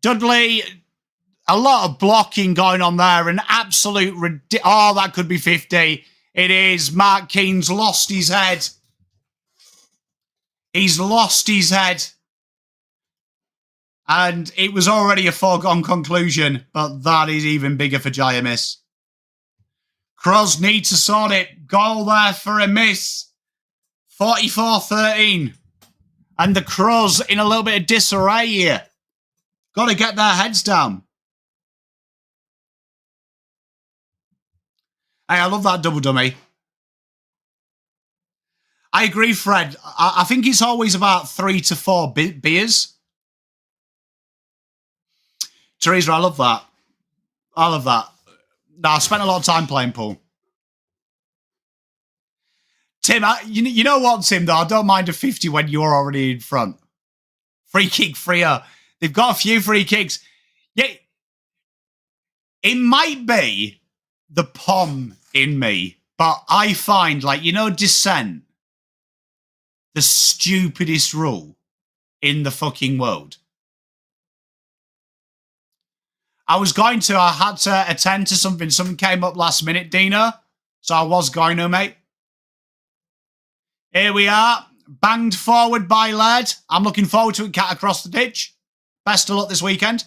Dudley, a lot of blocking going on there. An absolute... Oh, that could be 50. It is. Mark Keane's lost his head. He's lost his head. And it was already a foregone conclusion, but that is even bigger for Jaya Miss. Cross needs to sort it. Goal there for a miss. 44-13. And the Crows in a little bit of disarray here. Got to get their heads down. Hey, I love that double dummy. I agree, Fred. I think it's always about 3 to 4 beers. Teresa, I love that. I love that. No, I spent a lot of time playing pool. Tim, you know what, Tim, though? I don't mind a 50 when you're already in front. Free kick, freer. They've got a few free kicks. Yeah, it might be the Pom in me, but I find, like, you know, dissent, the stupidest rule in the fucking world. I had to attend to something. Something came up last minute, Dino. So I was going to, mate. Here we are. Banged forward by Laird. I'm looking forward to it. Cat across the ditch. Best of luck this weekend.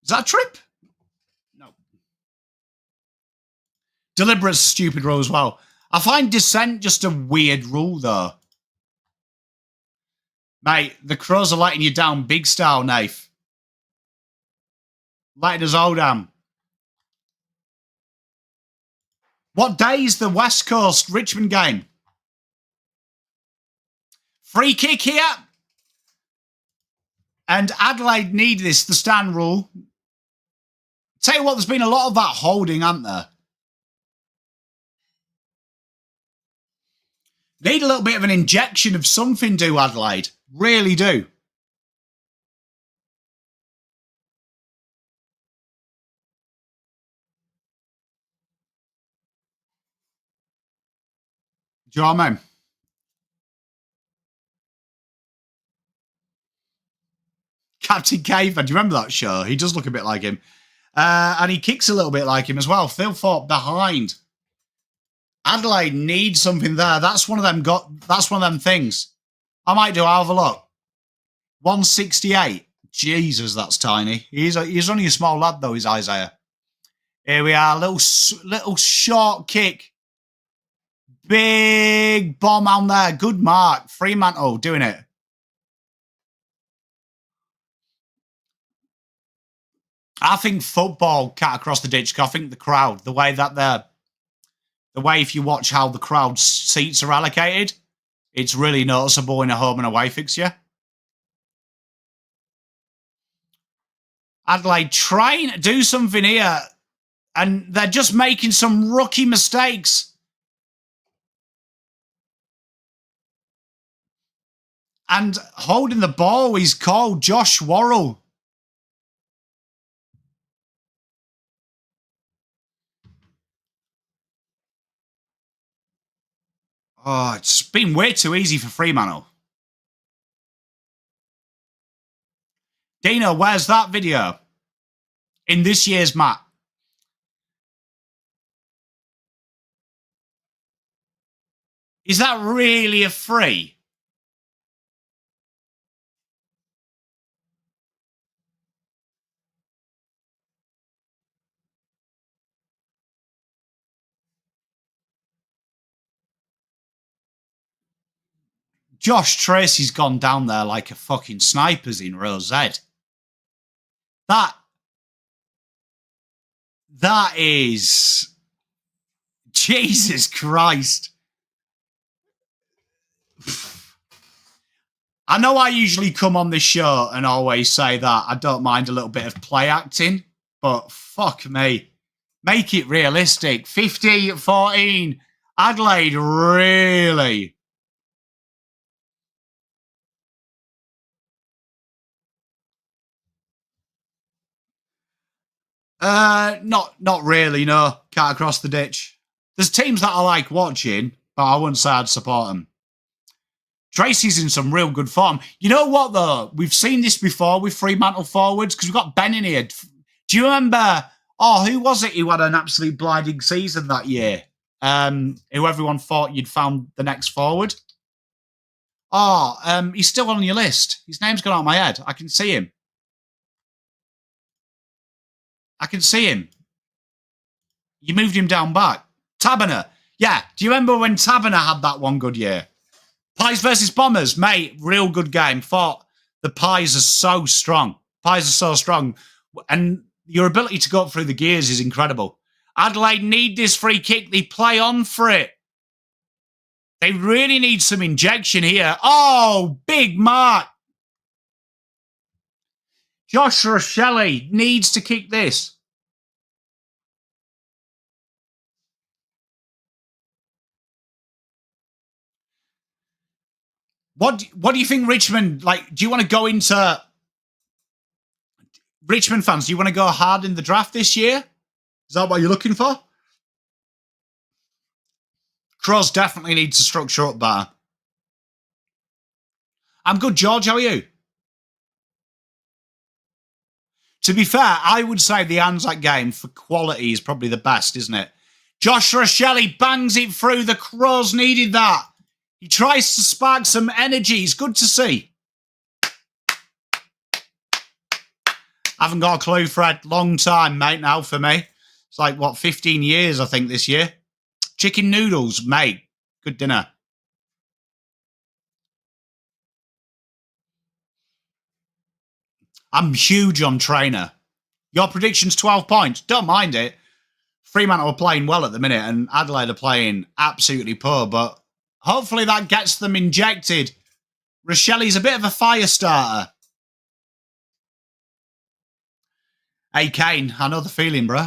Is that a trip? No. Deliberate stupid rule as well. I find dissent just a weird rule, though. Mate, the Crows are letting you down big style, Nath. Letting us all down. What day is the West Coast Richmond game? Free kick here. And Adelaide need this, the stand rule. Tell you what, there's been a lot of that holding, hasn't there? Need a little bit of an injection of something, do Adelaide. Really do. Do you know what I mean? Captain Caveman, do you remember that show? He does look a bit like him. And he kicks a little bit like him as well. Phil Thorpe behind. Adelaide needs something there. That's one of them things. I might do. I'll have a look. 168. Jesus, that's tiny. He's only a small lad, though, is Isaiah. Here we are. Little short kick. Big bomb on there. Good mark. Fremantle doing it. I think football cat across the ditch. I think the crowd, the way if you watch how the crowd's seats are allocated, it's really noticeable in a home and away fixture. Adelaide trying to do something here, and they're just making some rookie mistakes. And holding the ball is called Josh Worrell. Oh, it's been way too easy for Fremantle. Dino, where's that video? In this year's map. Is that really a free? Josh Tracy's gone down there like a fucking sniper's in row Z. That is... Jesus Christ. I know I usually come on this show and always say that I don't mind a little bit of play acting, but fuck me. Make it realistic. 50-14. Adelaide, really? Not really, no. Can't across the ditch. There's teams that I like watching, but I wouldn't say I'd support them. Tracy's in some real good form. You know what, though? We've seen this before with Fremantle forwards, because we've got Ben in here. Do you remember... Oh, who was it who had an absolute blinding season that year? Who everyone thought you'd found the next forward? Oh, he's still on your list. His name's gone out of my head. I can see him. You moved him down back. Taberner. Yeah. Do you remember when Taberner had that one good year? Pies versus Bombers. Mate, real good game. Thought the Pies are so strong. And your ability to go up through the gears is incredible. Adelaide need this free kick. They play on for it. They really need some injection here. Oh, big mark. Josh Rochelle needs to kick this. What do you think, Richmond? Like, do you want to go into... Richmond fans, do you want to go hard in the draft this year? Is that what you're looking for? Crows definitely need to structure up better. I'm good, George. How are you? To be fair, I would say the Anzac game for quality is probably the best, isn't it? Josh Rochelle bangs it through. The Crows needed that. He tries to spark some energy. It's good to see. I haven't got a clue, Fred. Long time, mate, now for me. It's like, 15 years, I think, this year. Chicken noodles, mate. Good dinner. I'm huge on Trainer. Your prediction's 12 points. Don't mind it. Fremantle are playing well at the minute, and Adelaide are playing absolutely poor, but hopefully that gets them injected. Rochelle's a bit of a fire starter. Hey, Kane, I know the feeling, bro.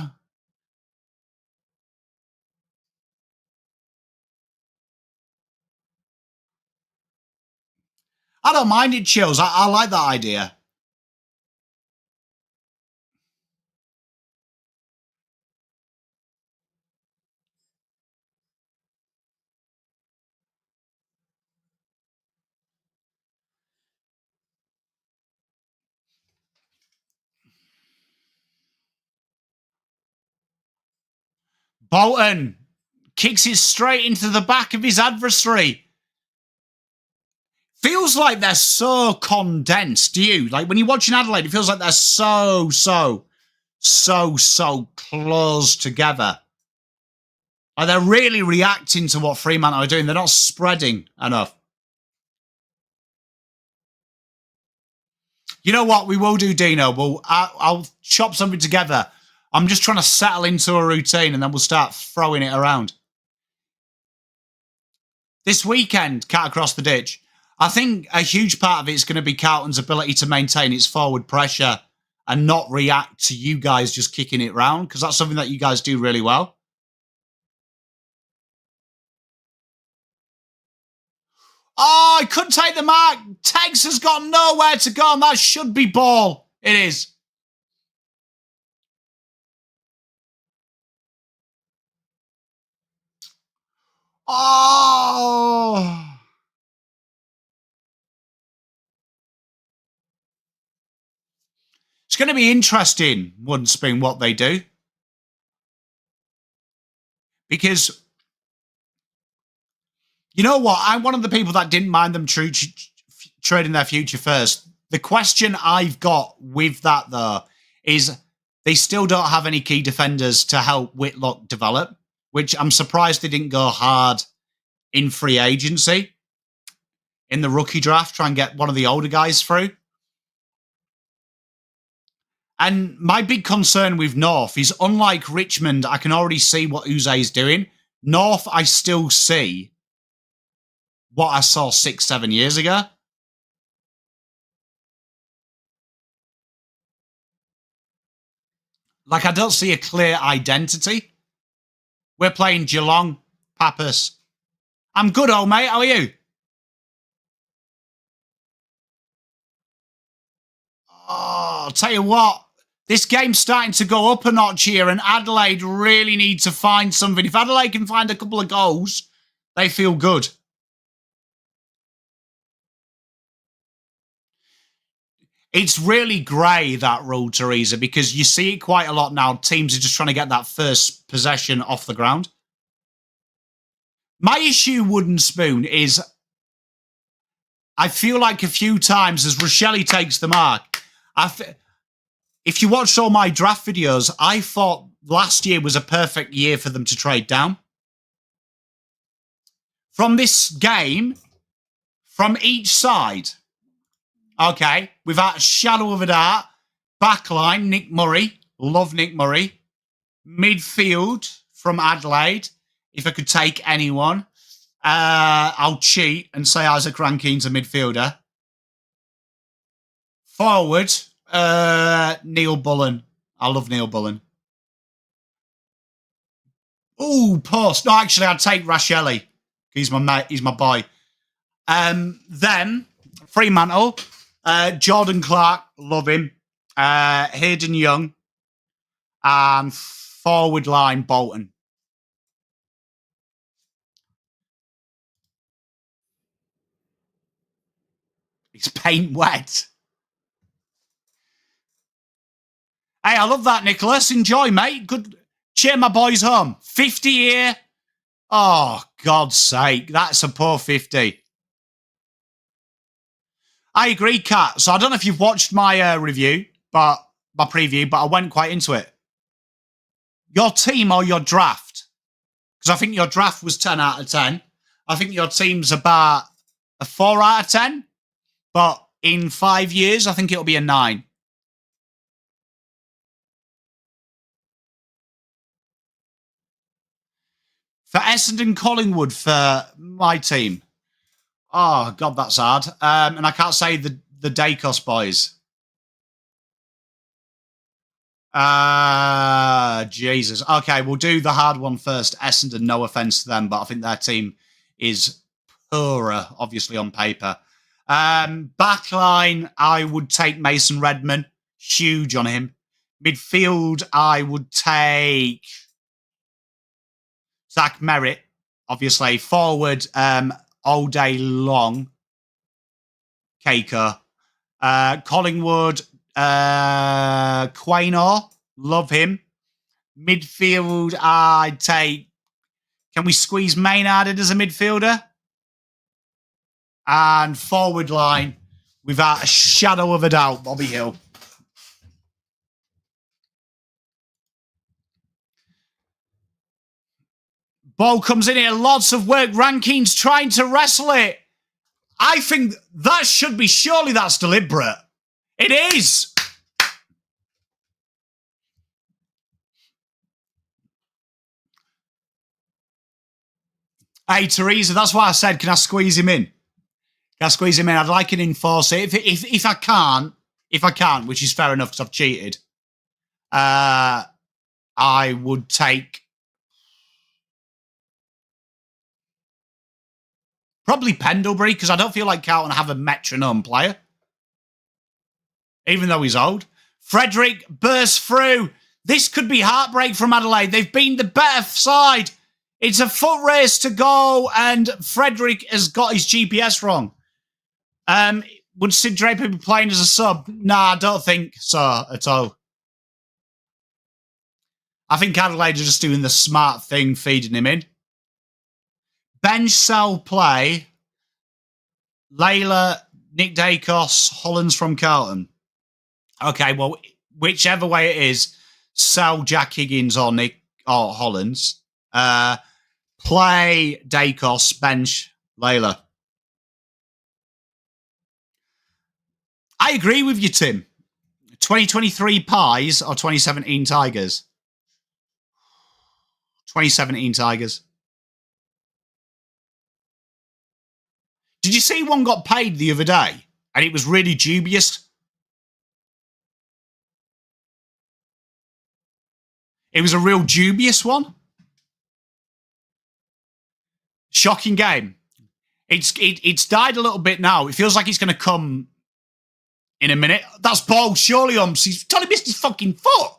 I don't mind it, Chills. I like that idea. Bolton kicks it straight into the back of his adversary. Feels like they're so condensed, do you? Like when you're watching Adelaide, it feels like they're so close together. Like they're really reacting to what Fremantle are doing. They're not spreading enough. You know what we will do, Dino? I'll chop something together. I'm just trying to settle into a routine and then we'll start throwing it around. This weekend, cat across the ditch. I think a huge part of it is going to be Carlton's ability to maintain its forward pressure and not react to you guys just kicking it round, because that's something that you guys do really well. Oh, I couldn't take the mark. Tex has got nowhere to go, and that should be ball. It is. Oh. It's going to be interesting, Wooden Spoon, what they do. Because, you know what? I'm one of the people that didn't mind them trading their future first. The question I've got with that, though, is they still don't have any key defenders to help Whitlock develop, which I'm surprised they didn't go hard in free agency. in the rookie draft, try and get one of the older guys through. And my big concern with North is, unlike Richmond, I can already see what Uze is doing. North, I still see what I saw 6-7 years ago. Like, I don't see a clear identity. We're playing Geelong, Pappas. I'm good, old mate. How are you? Oh, I'll tell you what. This game's starting to go up a notch here, and Adelaide really need to find something. If Adelaide can find a couple of goals, they feel good. It's really grey, that rule, Teresa, because you see it quite a lot now. Teams are just trying to get that first possession off the ground. My issue, Wooden Spoon, is I feel like a few times as Rochelle takes the mark, if you watched all my draft videos, I thought last year was a perfect year for them to trade down. From this game, from each side, okay, without a shadow of a doubt, backline, Nick Murray, love Nick Murray. Midfield from Adelaide, if I could take anyone, I'll cheat and say Isaac Rankine's a midfielder. Forward, Neil Bullen. I love Neil Bullen. Ooh, post. No, actually, I'd take Rashelli. He's my mate. He's my boy. Then, Fremantle. Jordan Clark. Love him. Hayden Young. And forward line, Bolton. It's paint wet. Hey, I love that, Nicholas. Enjoy, mate. Good. Cheer my boys home. 50 here. Oh, God's sake. That's a poor 50. I agree, Kat. So I don't know if you've watched my review, but my preview, but I went quite into it. Your team or your draft? Because I think your draft was 10 out of 10. I think your team's about a 4 out of 10. But in 5 years, I think it'll be a 9. For Essendon Collingwood, for my team. Oh, God, that's hard. And I can't say the Dacos boys. Jesus. Okay, we'll do the hard one first. Essendon, no offence to them, but I think their team is poorer, obviously, on paper. Backline, I would take Mason Redman. Huge on him. Midfield, I would take Zach Merritt, obviously. Forward, all day long. Keiko. Collingwood, Quaynor. Love him. Midfield, I'd take... Can we squeeze Maynard in as a midfielder? And forward line, without a shadow of a doubt, Bobby Hill. Ball comes in here, lots of work. Rankine's trying to wrestle it. I think that should be, surely that's deliberate. It is. Hey, Teresa, that's why I said, can I squeeze him in? Can I squeeze him in? I'd like an enforcer. If I can't, which is fair enough because I've cheated, I would take probably Pendlebury, because I don't feel like Carlton have a metronome player, even though he's old. Frederick bursts through. This could be heartbreak from Adelaide. They've been the better side. It's a foot race to go, and Frederick has got his GPS wrong. Would Sid Draper be playing as a sub? Nah, I don't think so at all. I think Adelaide are just doing the smart thing, feeding him in. Bench, sell, play. Layla, Nick Dacos, Hollands from Carlton. Okay, well, whichever way it is, sell Jack Higgins or Hollands. Play Dacos, bench Layla. I agree with you, Tim. 2023 Pies or 2017 Tigers? 2017 Tigers. Did you see one got paid the other day? And it was really dubious. It was a real dubious one. Shocking game. It's died a little bit now. It feels like it's going to come in a minute. That's ball, surely, He's totally missed his fucking foot.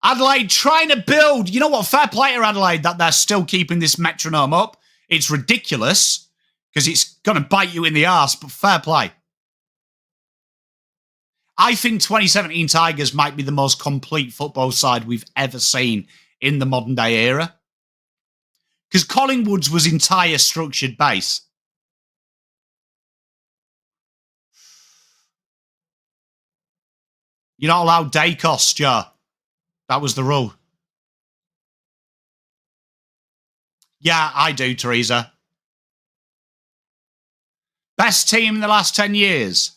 Adelaide trying to build. You know what? Fair play to Adelaide that they're still keeping this metronome up. It's ridiculous because it's going to bite you in the arse, but fair play. I think 2017 Tigers might be the most complete football side we've ever seen in the modern day era. Because Collingwood's was entire structured base. You're not allowed day costs, Joe. That was the rule. Yeah, I do, Teresa. Best team in the last 10 years.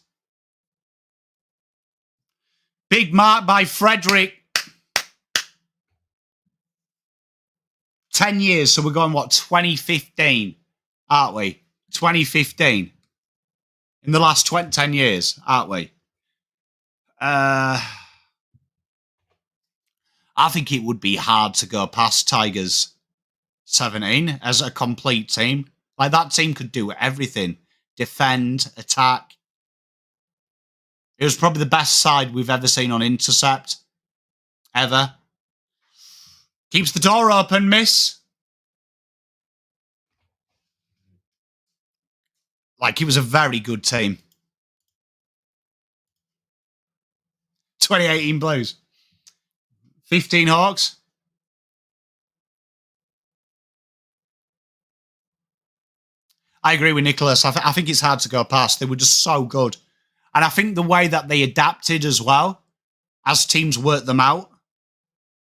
Big mark by Frederick. 10 years, so we're going, what, 2015, aren't we? 2015. In the last 10 years, aren't we? I think it would be hard to go past Tigers 17 as a complete team. Like, that team could do everything. Defend, attack. It was probably the best side we've ever seen on intercept. Ever. Keeps the door open, miss. Like, it was a very good team. 2018 Blues. 15 Hawks. I agree with Nicholas. I think it's hard to go past. They were just so good. And I think the way that they adapted as well, as teams worked them out.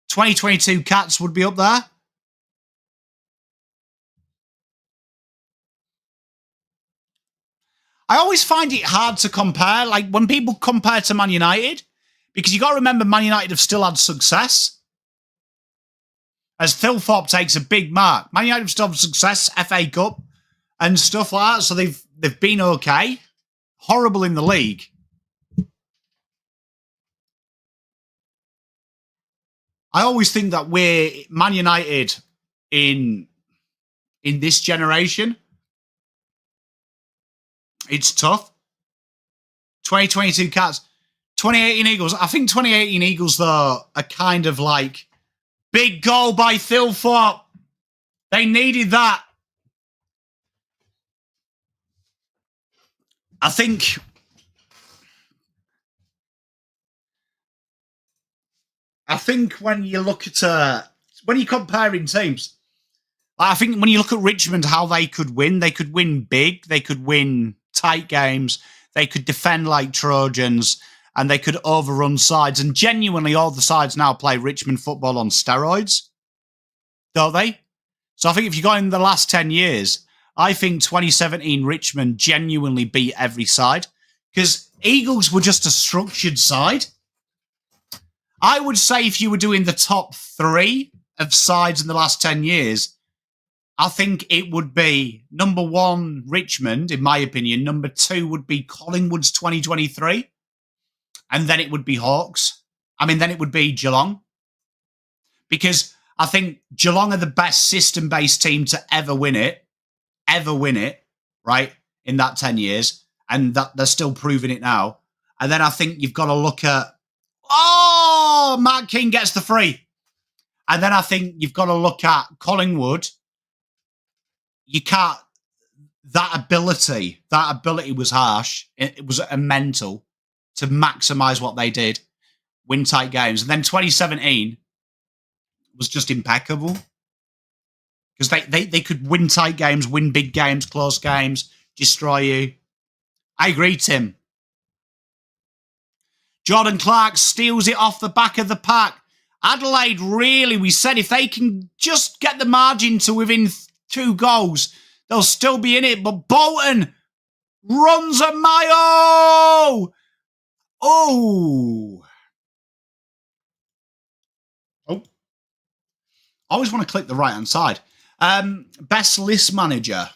2022 Cats would be up there. I always find it hard to compare. Like, when people compare to Man United, because you got to remember Man United have still had success. As Thilthorpe takes a big mark. Man United have still had success, FA Cup and stuff like that. So they've been okay. Horrible in the league. I always think that we're Man United in this generation. It's tough. 2022 Cats. 2018 Eagles. I think 2018 Eagles, though, are kind of like big goal by Thilthorpe. They needed that. I think when you look at when you're comparing teams, I think when you look at Richmond, how they could win big, they could win tight games, they could defend like Trojans, and they could overrun sides. And genuinely, all the sides now play Richmond football on steroids, don't they? So I think if you go in the last 10 years, I think 2017 Richmond genuinely beat every side because Eagles were just a structured side. I would say if you were doing the top 3 of sides in the last 10 years, I think it would be number 1, Richmond, in my opinion. Number 2 would be Collingwood's 2023. And then it would be Hawks. Then it would be Geelong. Because I think Geelong are the best system-based team to ever win it, right, in that 10 years. And that they're still proving it now. And then I think you've got to look at, Matt King gets the free. And then I think you've got to look at Collingwood. You can't, that ability was harsh. It was a mental to maximise what they did, win tight games. And then 2017 was just impeccable. Because they could win tight games, win big games, close games, destroy you. I agree, Tim. Jordan Clark steals it off the back of the pack. Adelaide, really, we said if they can just get the margin to within 2 goals, they'll still be in it. But Bolton, Runs a mile. Oh. Oh. I always want to click the right-hand side. Best list manager.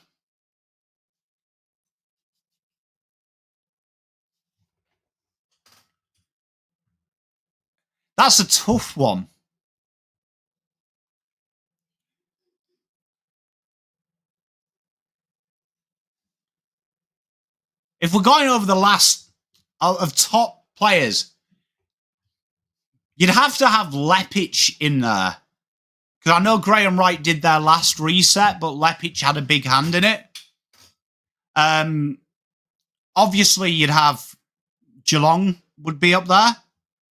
That's a tough one. If we're going over the last of top players, you'd have to have Lepic in there. Because I know Graham Wright did their last reset, but Lepic had a big hand in it. Obviously, you'd have Geelong would be up there.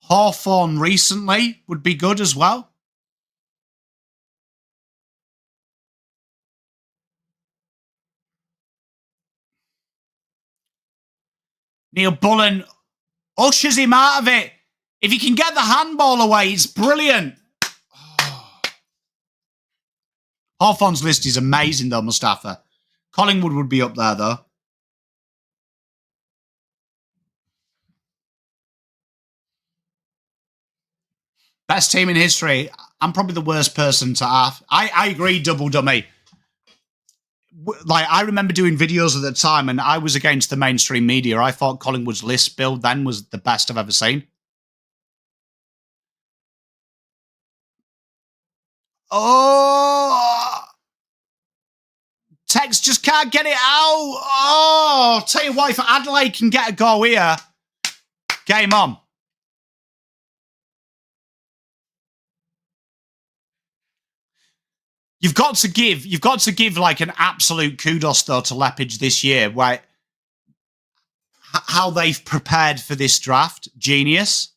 Hawthorn recently would be good as well. Neil Bullen ushers him out of it. If he can get the handball away, it's brilliant. Oh. Hawthorn's list is amazing, though, Mustafa. Collingwood would be up there, though. Best team in history. I'm probably the worst person to have. I agree, Double Dummy. Like, I remember doing videos at the time, and I was against the mainstream media. I thought Collingwood's list build then was the best I've ever seen. Oh! Tex just can't get it out. Oh! Tell you what, if Adelaide can get a goal here, game on. You've got to give like an absolute kudos though to Lepic this year, where how they've prepared for this draft. Genius.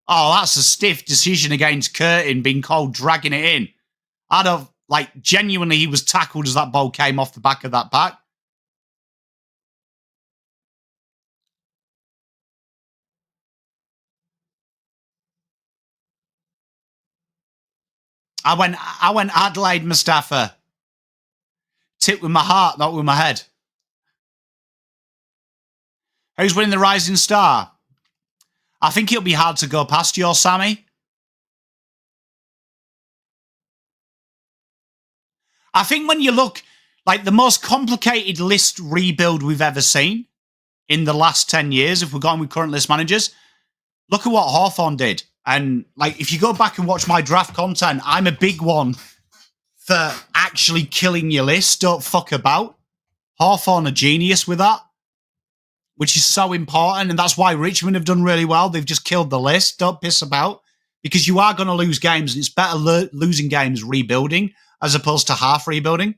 Oh, that's a stiff decision against Curtin, being called dragging it in. I'd have, like, genuinely, he was tackled as that ball came off the back of that pack. I went Adelaide, Mustafa. Tip with my heart, not with my head. Who's winning the Rising Star? I think it'll be hard to go past your Sammy. I think when you look, like, the most complicated list rebuild we've ever seen in the last 10 years, if we're going with current list managers, look at what Hawthorn did. And, like, if you go back and watch my draft content, I'm a big one for actually killing your list. Don't fuck about. Hawthorn are genius with that, which is so important. And that's why Richmond have done really well. They've just killed the list. Don't piss about, because you are going to lose games. And it's better losing games rebuilding as opposed to half rebuilding.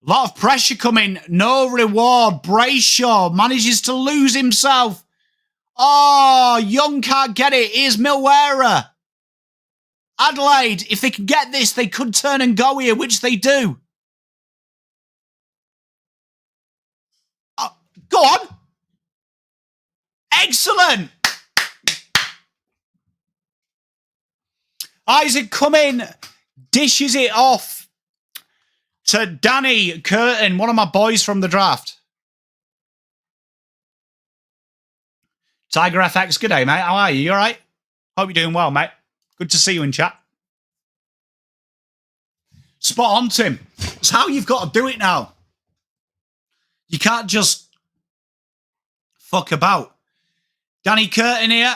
A lot of pressure coming. No reward. Brayshaw manages to lose himself. Oh, Young can't get it. Here's Milwera. Adelaide, if they can get this, they could turn and go here, which they do. Go on. Excellent. Isaac Cumming dishes it off to Danny Curtin, one of my boys from the draft. Tiger FX, good day, mate. How are you? You all right? Hope you're doing well, mate. Good to see you in chat. Spot on, Tim. It's how you've got to do it now. You can't just fuck about. Danny Curtin here.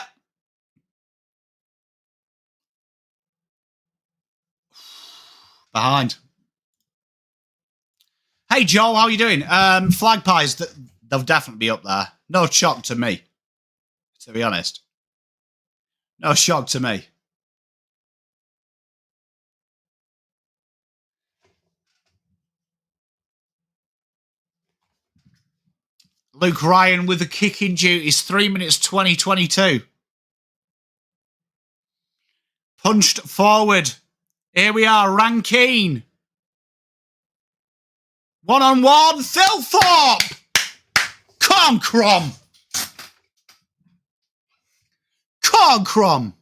Behind. Hey, Joel, how are you doing? Flag pies, they'll definitely be up there. No shock to me, to be honest. No shock to me. Luke Ryan with the kicking duties, 3 minutes 20-22. Punched forward. Here we are, Rankine. One-on-one, Thilthorpe. Come on, Crom. Come on, Crom.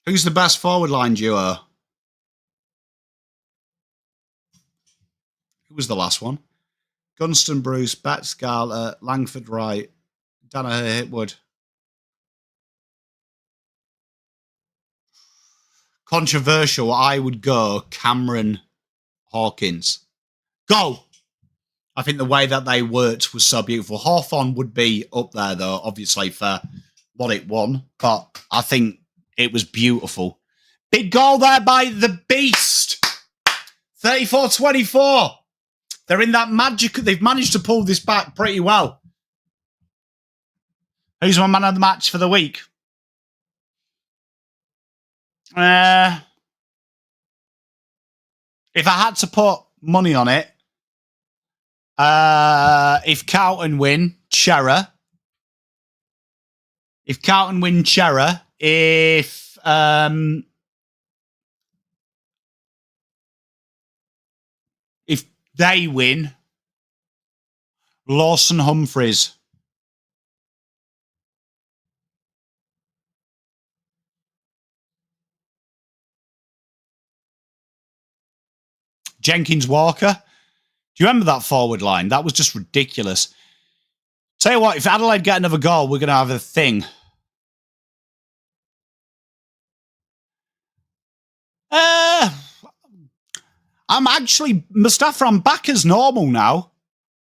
Who's the best forward line duo? Who was the last one? Gunston Bruce, Bet Scarlett, Langford Wright, Danaher Hitwood. Controversial, I would go Cameron Hawkins. Go! I think the way that they worked was so beautiful. Hawthorn would be up there, though, obviously, for what it won. But I think it was beautiful. Big goal there by the Beast. 34-24. They're in that magic. They've managed to pull this back pretty well. Who's my man of the match for the week? If I had to put money on it, if Carlton win, Chera. If Carlton win, Chera. If they win, Lawson Humphreys. Jenkins Walker. Do you remember that forward line? That was just ridiculous. Tell you what, if Adelaide get another goal, we're going to have a thing. I'm actually, Mustafa, I'm back as normal now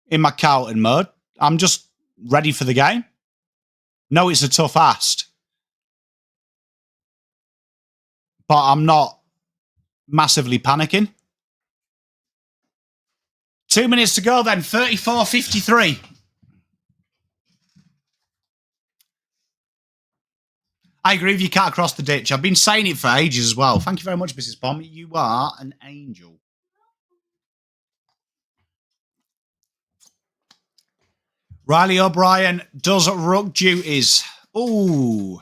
in my Carlton mode. I'm just ready for the game. No, it's a tough ask, but I'm not massively panicking. 2 minutes to go then, 34-53. I agree with you, can't cross the ditch. I've been saying it for ages as well. Thank you very much, Mrs. Pommy. You are an angel. Riley O'Brien does ruck duties. Ooh.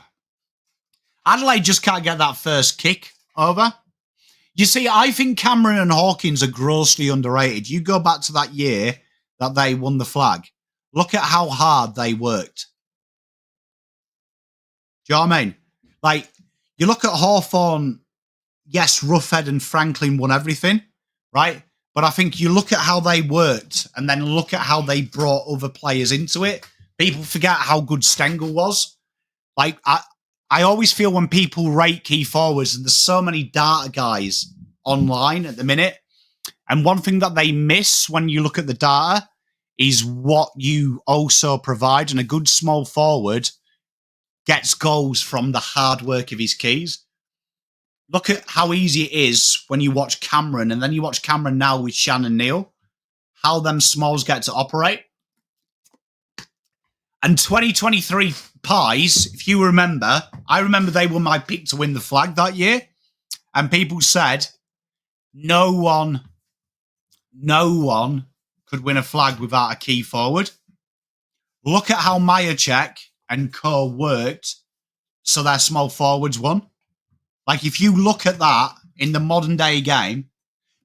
Adelaide just can't get that first kick over. You see, I think Cameron and Hawkins are grossly underrated. You go back to that year that they won the flag. Look at how hard they worked. Do you know what I mean? Like, you look at Hawthorn, yes, Roughhead and Franklin won everything, right? But I think you look at how they worked and then look at how they brought other players into it. People forget how good Stengel was. Like, I always feel when people rate key forwards, and there's so many data guys online at the minute, and one thing that they miss when you look at the data is what you also provide. And a good small forward gets goals from the hard work of his keys. Look at how easy it is when you watch Cameron, and then you watch Cameron now with Shannon Neal, how them smalls get to operate. And 2023 Pies, if you remember, I remember they were my pick to win the flag that year. And people said no one could win a flag without a key forward. Look at how Majacek and co worked so their small forwards won. Like, if you look at that in the modern day game,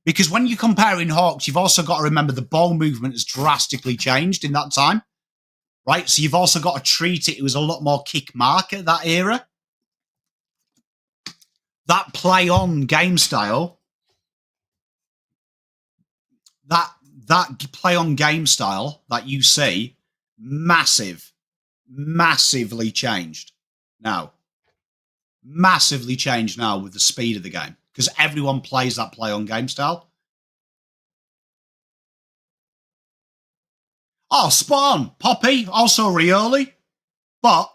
because when you're comparing Hawks, you've also got to remember the ball movement has drastically changed in that time, right? So you've also got to treat it was a lot more kick mark at that era. That play on game style, that play on game style that you see, massively changed now. Massively changed now with the speed of the game because everyone plays that play on game style. Oh, spot on. Poppy, also Rioli. But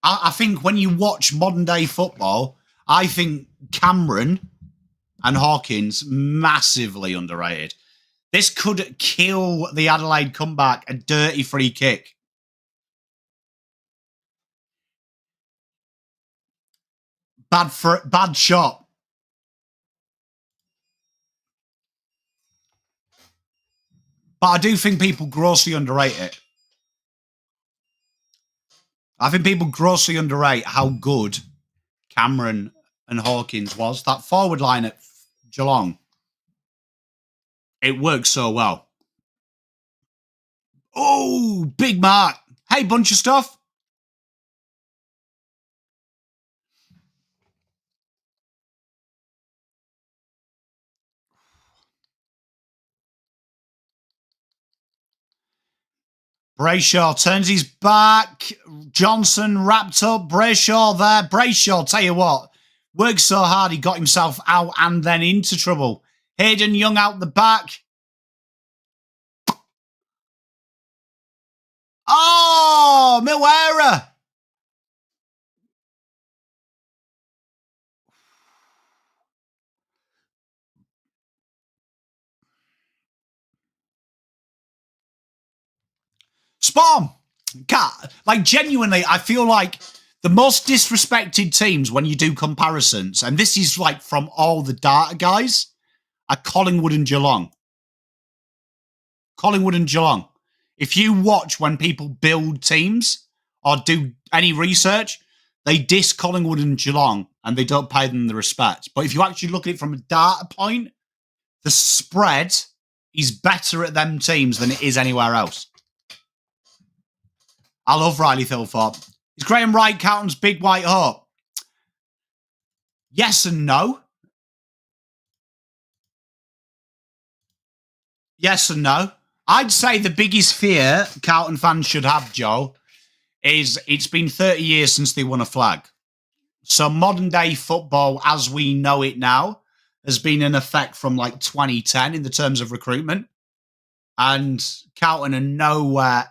I think when you watch modern day football, I think Cameron and Hawkins massively underrated. This could kill the Adelaide comeback, a dirty free kick. Bad shot. But I do think people grossly underrate it. I think people grossly underrate how good Cameron and Hawkins was. That forward line at Geelong, it worked so well. Oh, big mark. Hey, bunch of stuff. Brayshaw turns his back. Johnson wrapped up. Brayshaw there. Brayshaw, tell you what, worked so hard he got himself out and then into trouble. Hayden Young out the back. Oh, Milwera. Spawn. Like, genuinely, I feel like the most disrespected teams when you do comparisons, and this is like from all the data guys, are Collingwood and Geelong. Collingwood and Geelong. If you watch when people build teams or do any research, they diss Collingwood and Geelong and they don't pay them the respect. But if you actually look at it from a data point, the spread is better at them teams than it is anywhere else. I love Riley Thilthorpe. Is Graham Wright Carlton's big white hope? Yes and no. Yes and no. I'd say the biggest fear Carlton fans should have, Joe, is it's been 30 years since they won a flag. So modern day football, as we know it now, has been in effect from like 2010 in the terms of recruitment. And Carlton are nowhere.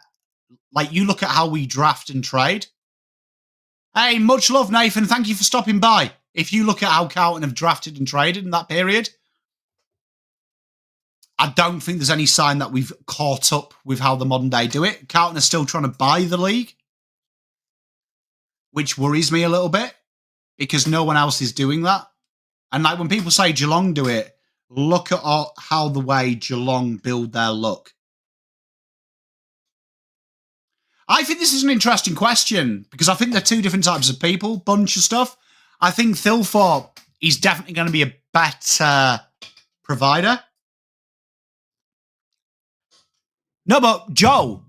Like, you look at how we draft and trade. Hey, much love, Nathan. Thank you for stopping by. If you look at how Carlton have drafted and traded in that period, I don't think there's any sign that we've caught up with how the modern day do it. Carlton are still trying to buy the league, which worries me a little bit because no one else is doing that. And like when people say Geelong do it, look at how the way Geelong build their look. I think this is an interesting question because I think they're two different types of people, bunch of stuff. I think Thilthorpe is definitely going to be a better provider. No, but Joe,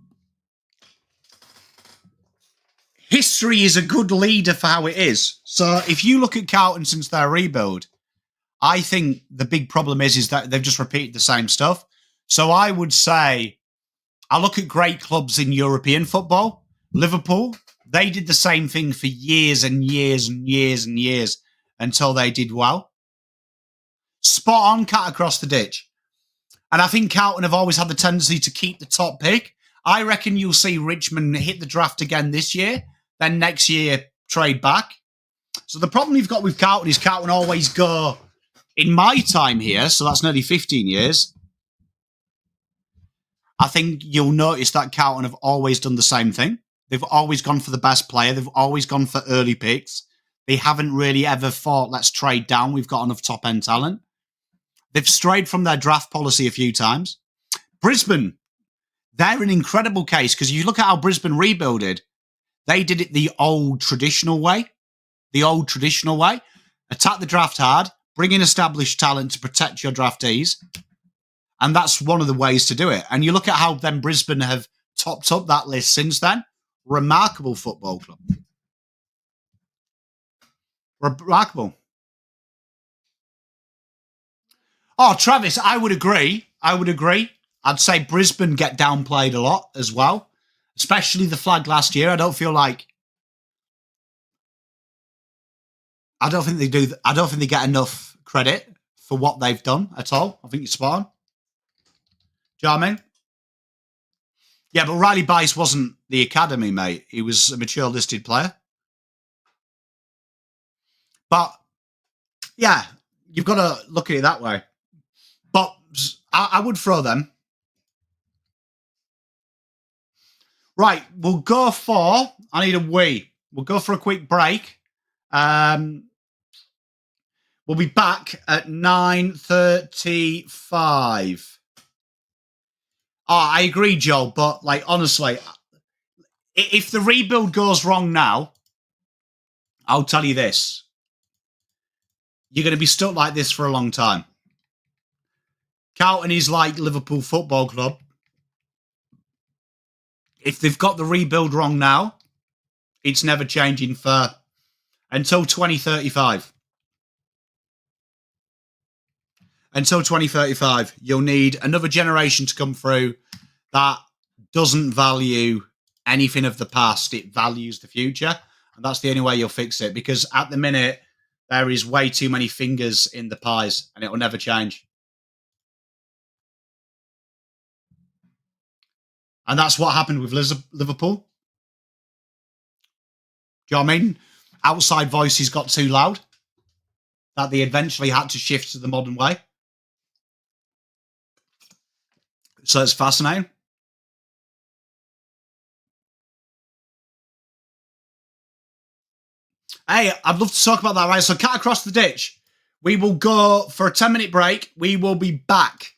history is a good leader for how it is. So if you look at Carlton since their rebuild, I think the big problem is that they've just repeated the same stuff. So I would say, I look at great clubs in European football. Liverpool, they did the same thing for years and years and years and years until they did well. Spot on, cat across the ditch. And I think Carlton have always had the tendency to keep the top pick. I reckon you'll see Richmond hit the draft again this year, then next year trade back. So the problem you've got with Carlton is Carlton always go, in my time here, so that's nearly 15 years, I think you'll notice that Carlton have always done the same thing. They've always gone for the best player. They've always gone for early picks. They haven't really ever thought, let's trade down. We've got enough top-end talent. They've strayed from their draft policy a few times. Brisbane, they're an incredible case because you look at how Brisbane rebuilded. They did it the old traditional way. The old traditional way. Attack the draft hard. Bring in established talent to protect your draftees. And that's one of the ways to do it. And you look at how then Brisbane have topped up that list since then. Remarkable football club. Remarkable. Oh, Travis, I would agree. I'd say Brisbane get downplayed a lot as well, especially the flag last year. I don't think they do. I don't think they get enough credit for what they've done at all. I think it's spot on. Do you know what I mean? Yeah, but Riley Bice wasn't the academy, mate. He was a mature listed player. But, yeah, you've got to look at it that way. But I would throw them. Right, we'll go for... I need a wee. We'll go for a quick break. We'll be back at 9:35. Oh, I agree, Joe, but, like, honestly, if the rebuild goes wrong now, I'll tell you this. You're going to be stuck like this for a long time. Carlton is like Liverpool Football Club. If they've got the rebuild wrong now, it's never changing for until 2035. Until 2035, you'll need another generation to come through that doesn't value anything of the past. It values the future. And that's the only way you'll fix it, because at the minute, there is way too many fingers in the pies and it will never change. And that's what happened with Liverpool. Do you know what I mean? Outside voices got too loud that they eventually had to shift to the modern way. So it's fascinating. Hey, I'd love to talk about that, right? So cut across the ditch. We will go for a 10-minute break. We will be back.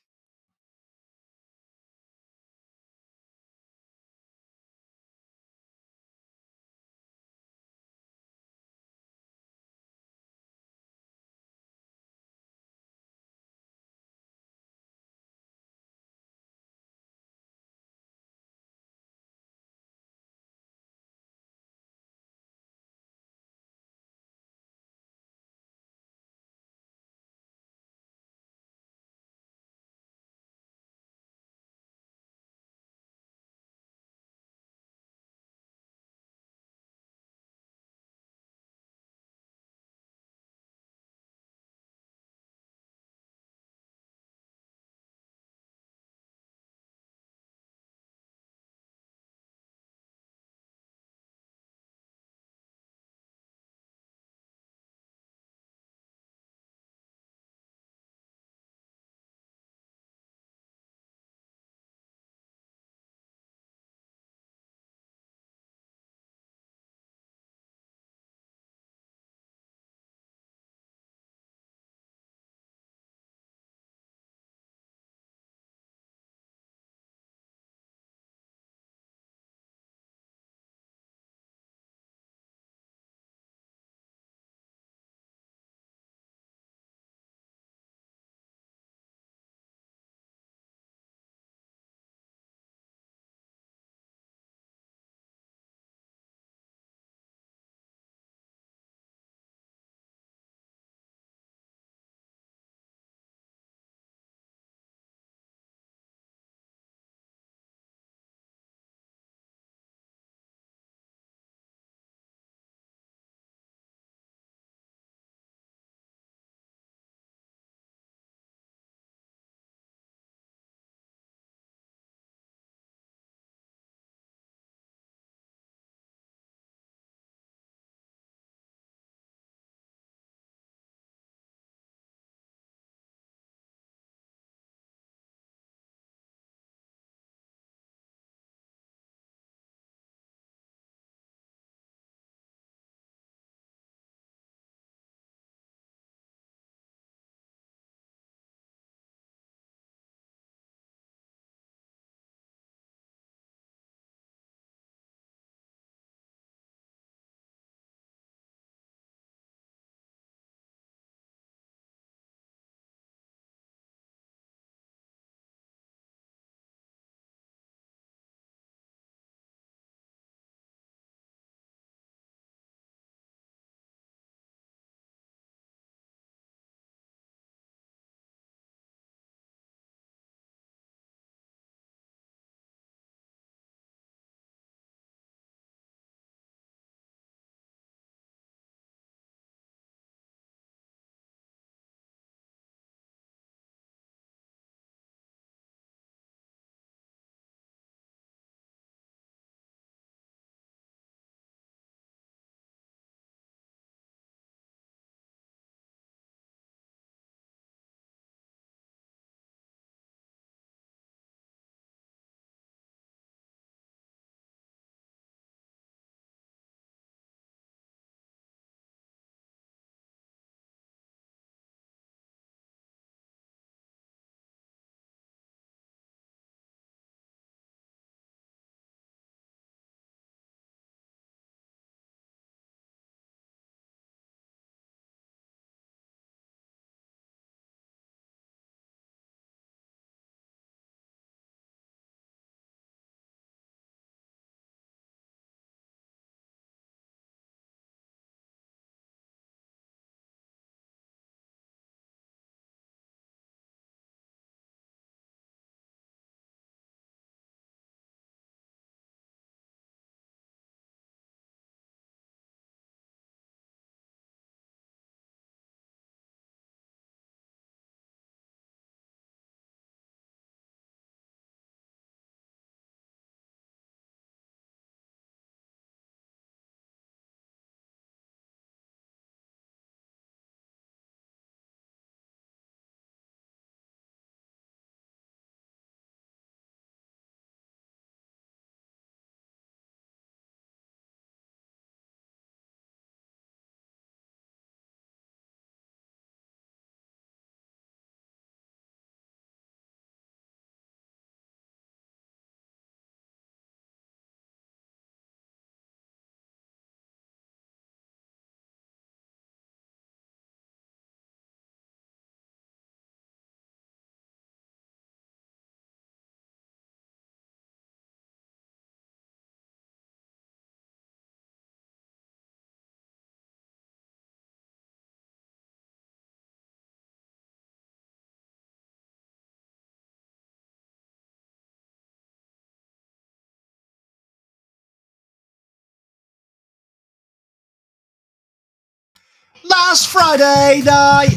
Last Friday night.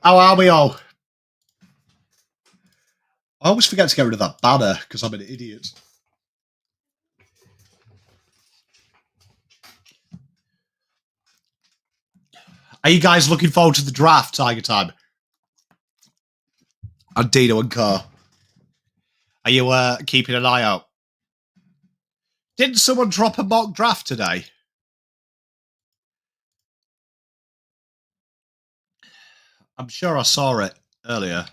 How are we all? I always forget to get rid of that banner because I'm an idiot. Are you guys looking forward to the draft, Tiger Time? And Dino and Co. Are you keeping an eye out? Didn't someone drop a mock draft today? I'm sure I saw it earlier.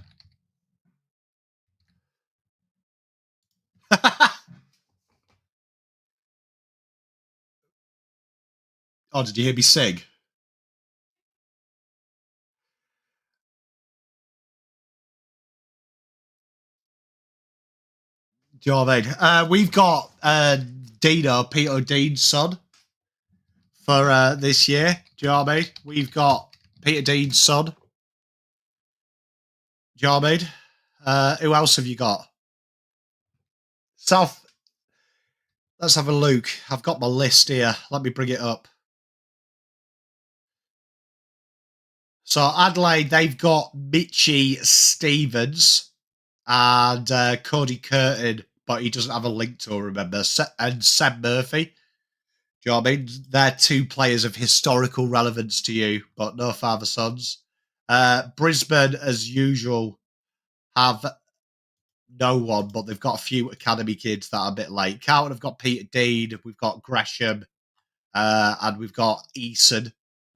Oh, did you hear me sing? Do you know what I mean? We've got Dino, Peter Dean's son, for this year. Do you know what I mean? We've got Peter Dean's son. Do you know what I mean? Who else have you got? South. Let's have a look. I've got my list here. Let me bring it up. So Adelaide, they've got Mitchie Stevens and Cody Curtin, but he doesn't have a link to, remember, and Seb Murphy. Do you know what I mean? They're two players of historical relevance to you, but no father sons. Brisbane, as usual, have no one, but they've got a few academy kids that are a bit late. Carlton have got Peter Dean, we've got Gresham, and we've got Eason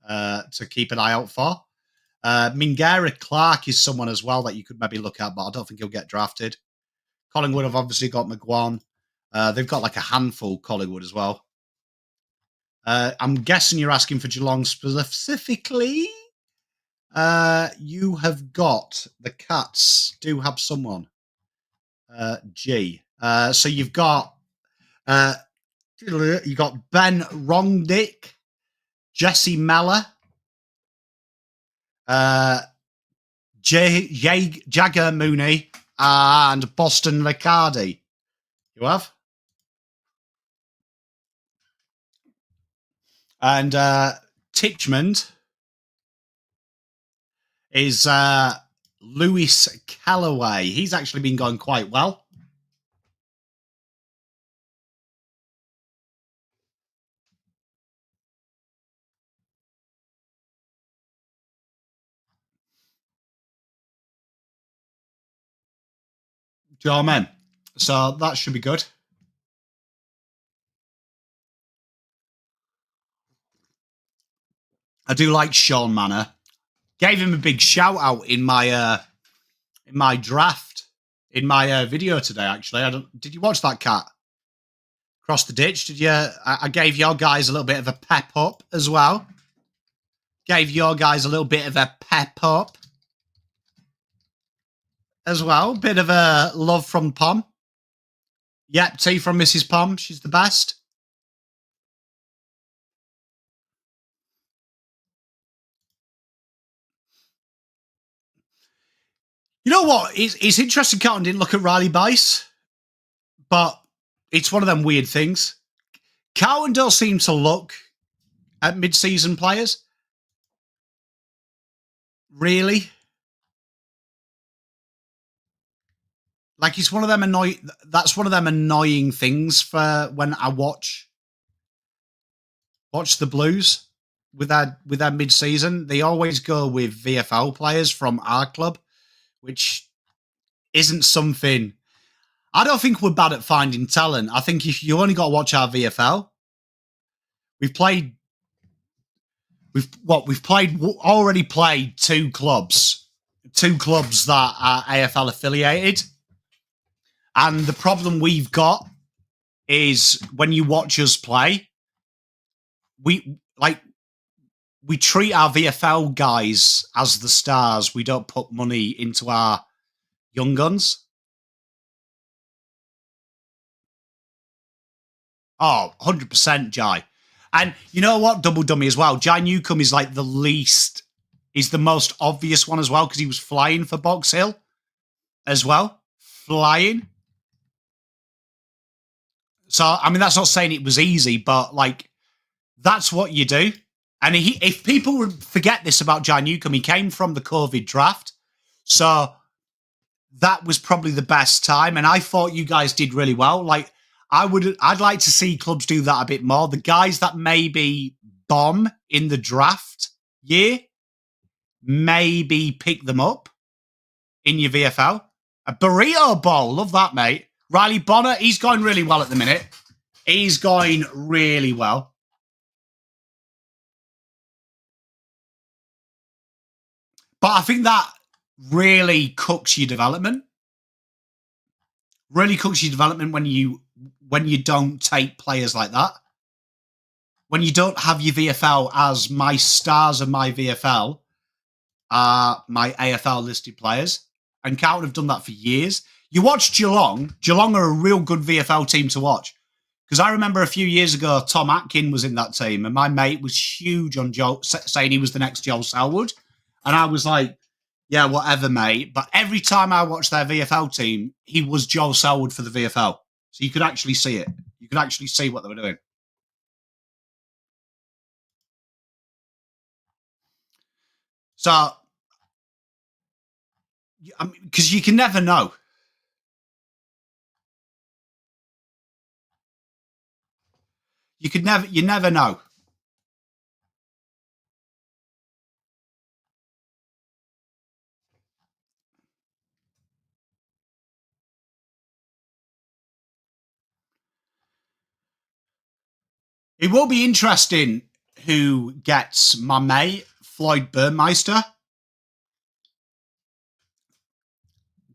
to keep an eye out for. Mingera Clark is someone as well that you could maybe look at, but I don't think he'll get drafted. Collingwood have obviously got McGuan. They've got like a handful, Collingwood as well. I'm guessing you're asking for Geelong specifically. You have got the Cats do have someone. G. So you've got Ben Rongdick, Jesse Meller, Jagger Mooney, and Boston Riccardi. You have? And Titchmond is Lewis Callaway. He's actually been going quite well. Do you know what I mean? So that should be good. I do like Sean Manor. Gave him a big shout out in my draft, in my video today. Actually, did you watch that, Cat? Cross the ditch? Did you? I gave your guys a little bit of a pep up as well. Gave your guys a little bit of a pep up as well. Bit of a love from Pom. Yep, tea from Mrs. Pom. She's the best. You know what? It's interesting Carlton didn't look at Riley Bice, but it's one of them weird things. Carlton don't seem to look at mid-season players. Really? Like, it's one of them that's one of them annoying things for when I watch the Blues with their mid-season. They always go with VFL players from our club, which isn't something. I don't think we're bad at finding talent. I think if you only got to watch our VFL, we've already played two clubs that are AFL affiliated. And the problem we've got is when you watch us play, we treat our VFL guys as the stars. We don't put money into our young guns. Oh, 100% Jai. And you know what? Double dummy as well. Jai Newcombe is like he's the most obvious one as well because he was flying for Box Hill as well. Flying. So, I mean, that's not saying it was easy, but like, that's what you do. And if people forget this about Jai Newcombe, he came from the COVID draft. So that was probably the best time. And I thought you guys did really well. Like, I'd like to see clubs do that a bit more. The guys that maybe bomb in the draft year, maybe pick them up in your VFL. A burrito bowl. Love that, mate. Riley Bonner, he's going really well at the minute. He's going really well. But I think that really cooks your development. Really cooks your development when you don't take players like that. When you don't have your VFL as my stars of my VFL are my AFL listed players. And Carlton have done that for years. You watch Geelong. Geelong are a real good VFL team to watch. Because I remember a few years ago, Tom Atkin was in that team, and my mate was huge on Joel, saying he was the next Joel Selwood. And I was like, yeah, whatever, mate. But every time I watched their VFL team, he was Joel Selwood for the VFL. So you could actually see it. You could actually see what they were doing. So, because you can never know. You never know. It will be interesting who gets my mate, Floyd Burmeister.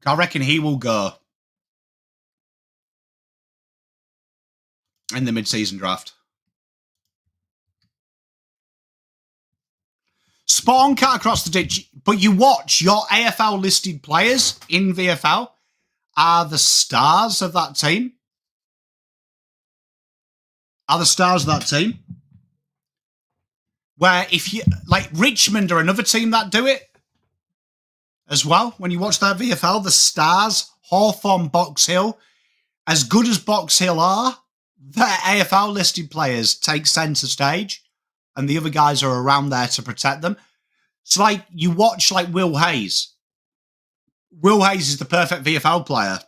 I reckon he will go in the mid-season draft. Spawn cut across the ditch, but you watch your AFL listed players in VFL are the stars of that team. Are the stars of that team. Where if you, like Richmond are another team that do it as well. When you watch their VFL, the stars, Hawthorn, Box Hill, as good as Box Hill are, their AFL listed players take centre stage and the other guys are around there to protect them. It's like you watch like Will Hayes. Will Hayes is the perfect VFL player.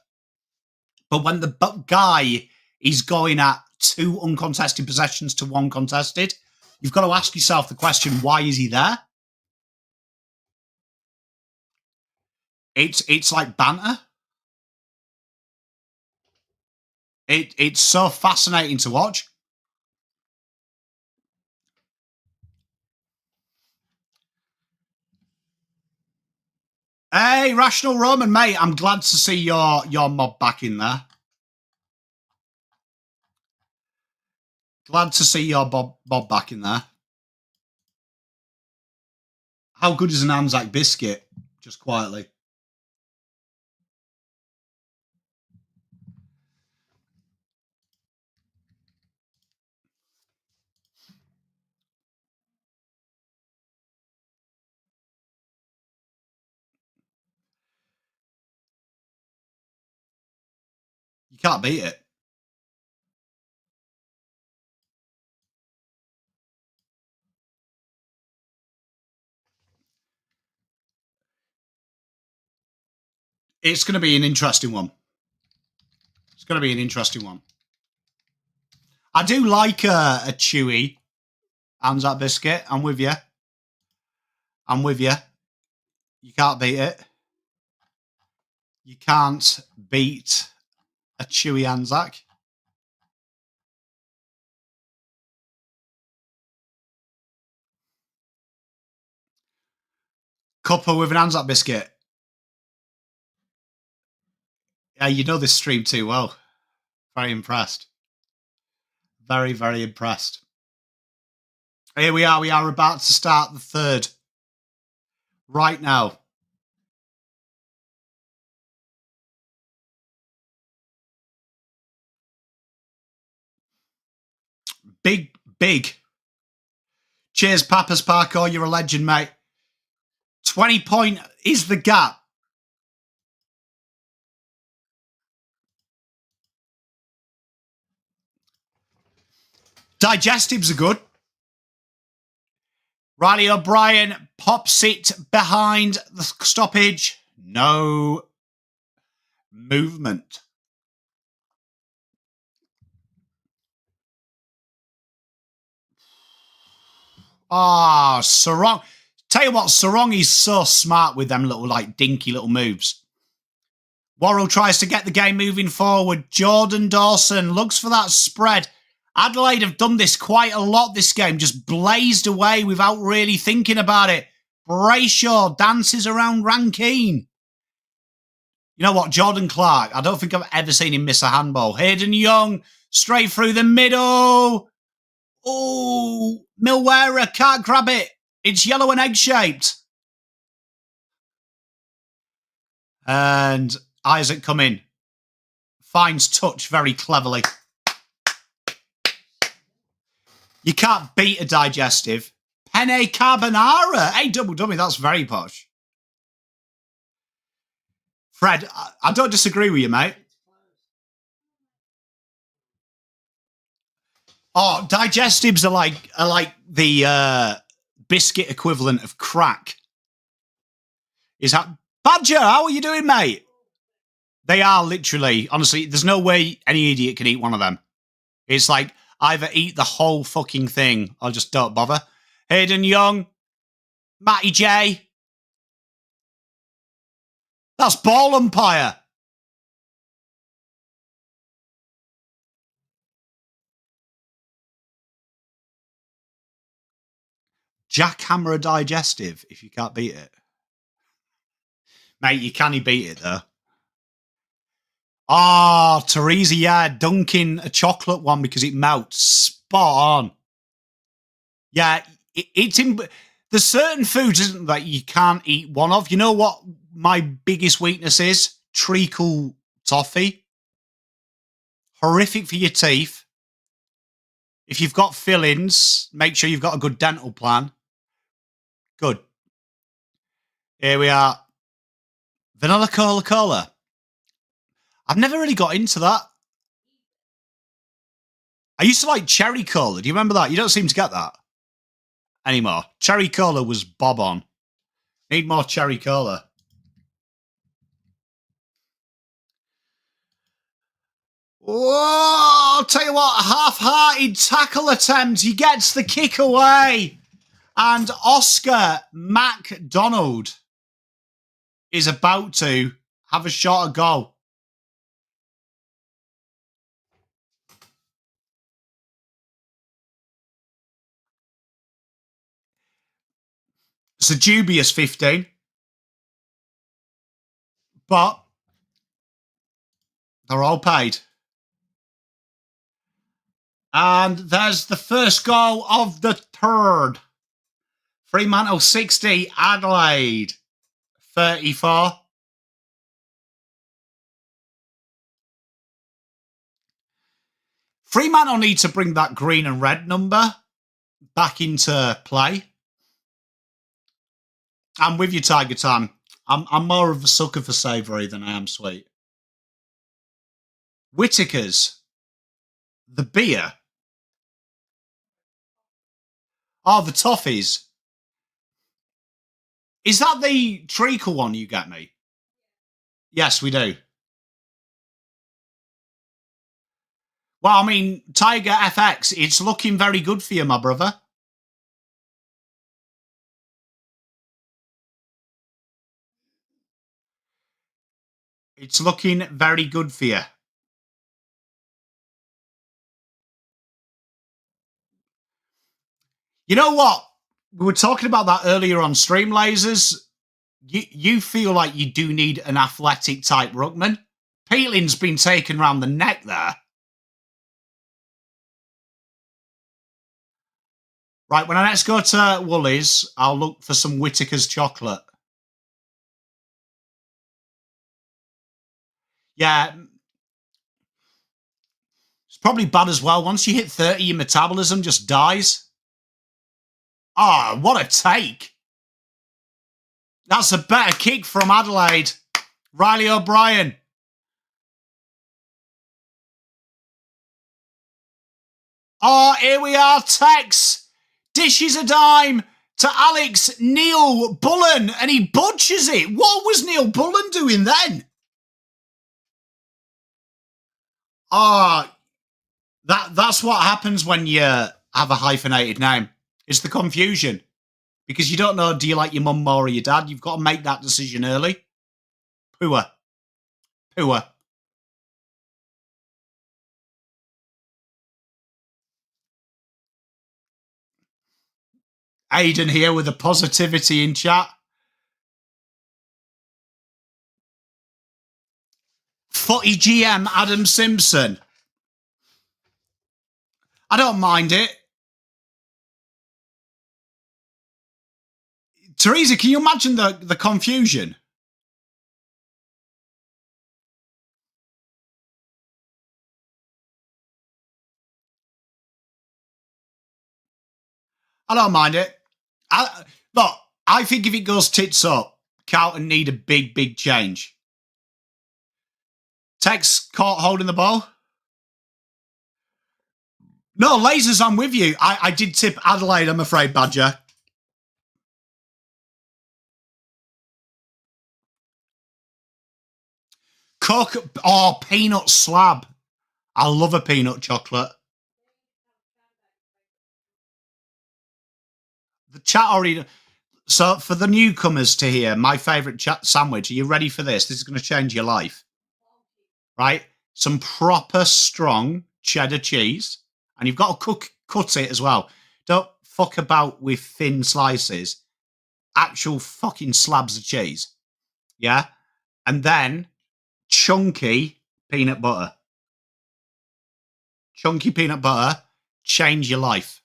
But when the guy is going at 2 uncontested possessions to 1 contested, you've got to ask yourself the question, why is he there? It's like banter. It's so fascinating to watch. Hey, Rational Roman, mate, I'm glad to see your mob back in there. Glad to see your Bob back in there. How good is an Anzac biscuit? Just quietly. You can't beat it. It's going to be an interesting one. It's going to be an interesting one. I do like a chewy Anzac biscuit. I'm with you. I'm with you. You can't beat it. You can't beat a chewy Anzac. Cuppa with an Anzac biscuit. Yeah, you know this stream too well. Very impressed. Very, very impressed. Here we are. We are about to start the third. Right now. Big, big. Cheers, Papas Parkour. You're a legend, mate. 20 point is the gap. Digestives are good. Riley O'Brien pops it behind the stoppage. No movement. Ah, Sarong. Tell you what, Sarong is so smart with them little, dinky little moves. Worrell tries to get the game moving forward. Jordan Dawson looks for that spread. Adelaide have done this quite a lot this game, just blazed away without really thinking about it. Brayshaw dances around Rankine. You know what, Jordan Clark, I don't think I've ever seen him miss a handball. Hayden Young, straight through the middle. Oh, Milwera can't grab it. It's yellow and egg-shaped. And Isaac come in. Finds touch very cleverly. You can't beat a digestive. Penne carbonara. Hey, double dummy, that's very posh. Fred, I don't disagree with you, mate. Oh, digestives are like the biscuit equivalent of crack. Is that Badger? How are you doing, mate? They are literally, honestly, there's no way any idiot can eat one of them. It's like either eat the whole fucking thing or just don't bother. Hayden Young, Matty J. That's ball umpire. Jackhammer a digestive if you can't beat it. Mate, you can't beat it though. Oh, Teresa, yeah, dunking a chocolate one because it melts. Spot on. Yeah, it's in. There's certain foods, isn't that you can't eat one of. You know what my biggest weakness is? Treacle toffee. Horrific for your teeth. If you've got fillings, make sure you've got a good dental plan. Good. Here we are. Vanilla Cola. I've never really got into that. I used to like cherry cola. Do you remember that? You don't seem to get that anymore. Cherry cola was bob on. Need more cherry cola. Oh, I'll tell you what, half-hearted tackle attempt. He gets the kick away. And Oscar MacDonald is about to have a shot at goal. It's a dubious 15. But they're all paid. And there's the first goal of the third. Fremantle 60, Adelaide 34. Fremantle need to bring that green and red number back into play. I'm with you, Tiger Tan. I'm more of a sucker for savoury than I am sweet. Whittaker's. The beer. Oh, the toffees. Is that the treacle one you get me? Yes, we do. Well, I mean, Tiger FX, it's looking very good for you, my brother. It's looking very good for you. You know what? We were talking about that earlier on Stream Lasers. You feel like you do need an athletic type ruckman. Peeling's been taken round the neck there. Right, when I next go to Woolies, I'll look for some Whittaker's chocolate. Yeah. It's probably bad as well. Once you hit 30, your metabolism just dies. Ah, oh, what a take. That's a better kick from Adelaide. Riley O'Brien. Oh, here we are. Tex dishes a dime to Alex Neil Bullen, and he butchers it. What was Neil Bullen doing then? That's what happens when you have a hyphenated name. It's the confusion. Because you don't know, do you like your mum more or your dad? You've got to make that decision early. Poor. Aidan here with the positivity in chat. Footy GM Adam Simpson. I don't mind it. Teresa, can you imagine the confusion? I don't mind it. Look, I think if it goes tits up, Carlton need a big change. Tex caught holding the ball. No, Lasers, I'm with you. I did tip Adelaide, I'm afraid, Badger. Cook, peanut slab. I love a peanut chocolate. The chat already... So, for the newcomers to hear, my favourite sandwich, are you ready for this? This is going to change your life. Right? Some proper strong cheddar cheese. And you've got to cut it as well. Don't fuck about with thin slices. Actual fucking slabs of cheese. Yeah? And then chunky peanut butter. Chunky peanut butter. Change your life.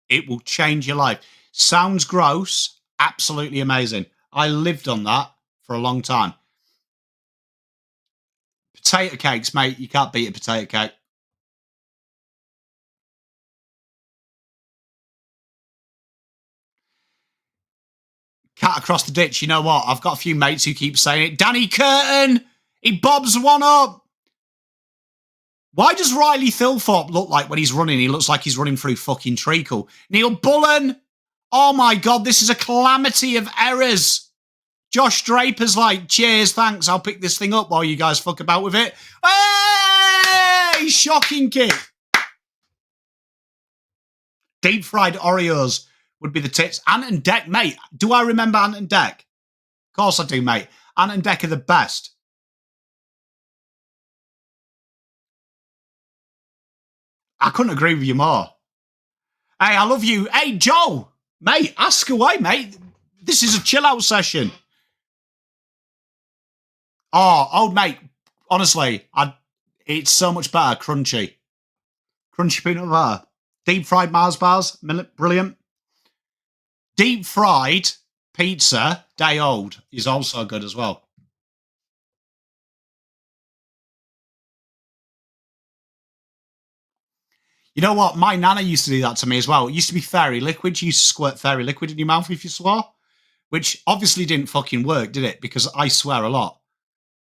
It will change your life. Sounds gross. Absolutely amazing. I lived on that for a long time. Potato cakes, mate. You can't beat a potato cake. Cat across the ditch. You know what? I've got a few mates who keep saying it. Danny Curtin. He bobs one up. Why does Riley Thilthorpe look like when he's running? He looks like he's running through fucking treacle. Neil Bullen. Oh my God, this is a calamity of errors. Josh Draper's like, cheers, thanks. I'll pick this thing up while you guys fuck about with it. Hey! Shocking kick. Deep fried Oreos would be the tits. Ant and Deck, mate. Do I remember Ant and Deck? Of course I do, mate. Ant and Deck are the best. I couldn't agree with you more. Hey, I love you. Hey, Joe. Mate, ask away, mate. This is a chill-out session. Oh, old mate. Honestly, it's so much better. Crunchy. Crunchy peanut butter. Deep fried Mars bars. Brilliant. Deep fried pizza, day old, is also good as well. You know what? My nana used to do that to me as well. It used to be fairy liquid. You used to squirt fairy liquid in your mouth if you swore, which obviously didn't fucking work, did it? Because I swear a lot.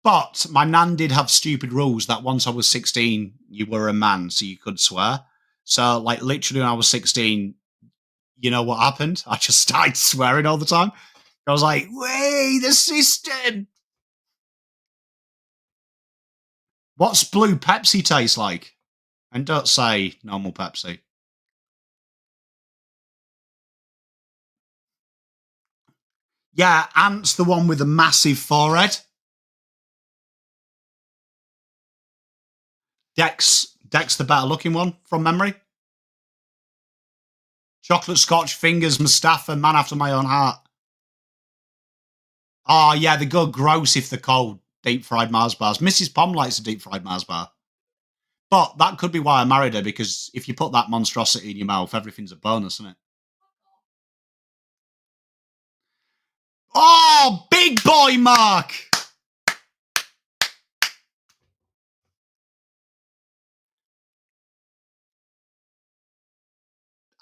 But my nan did have stupid rules that once I was 16, you were a man, so you could swear. So, like, literally when I was 16, you know what happened? I just started swearing all the time. I was like, "Way the system." What's blue Pepsi taste like? And don't say normal Pepsi. Yeah, Ant's the one with the massive forehead. Dex the better looking one from memory. Chocolate Scotch Fingers Mustafa, man after my own heart. Oh, yeah, they go gross if they're cold. Deep fried Mars bars. Mrs. Pom likes a deep fried Mars bar. But that could be why I married her, because if you put that monstrosity in your mouth, everything's a bonus, isn't it? Oh, big boy, Mark!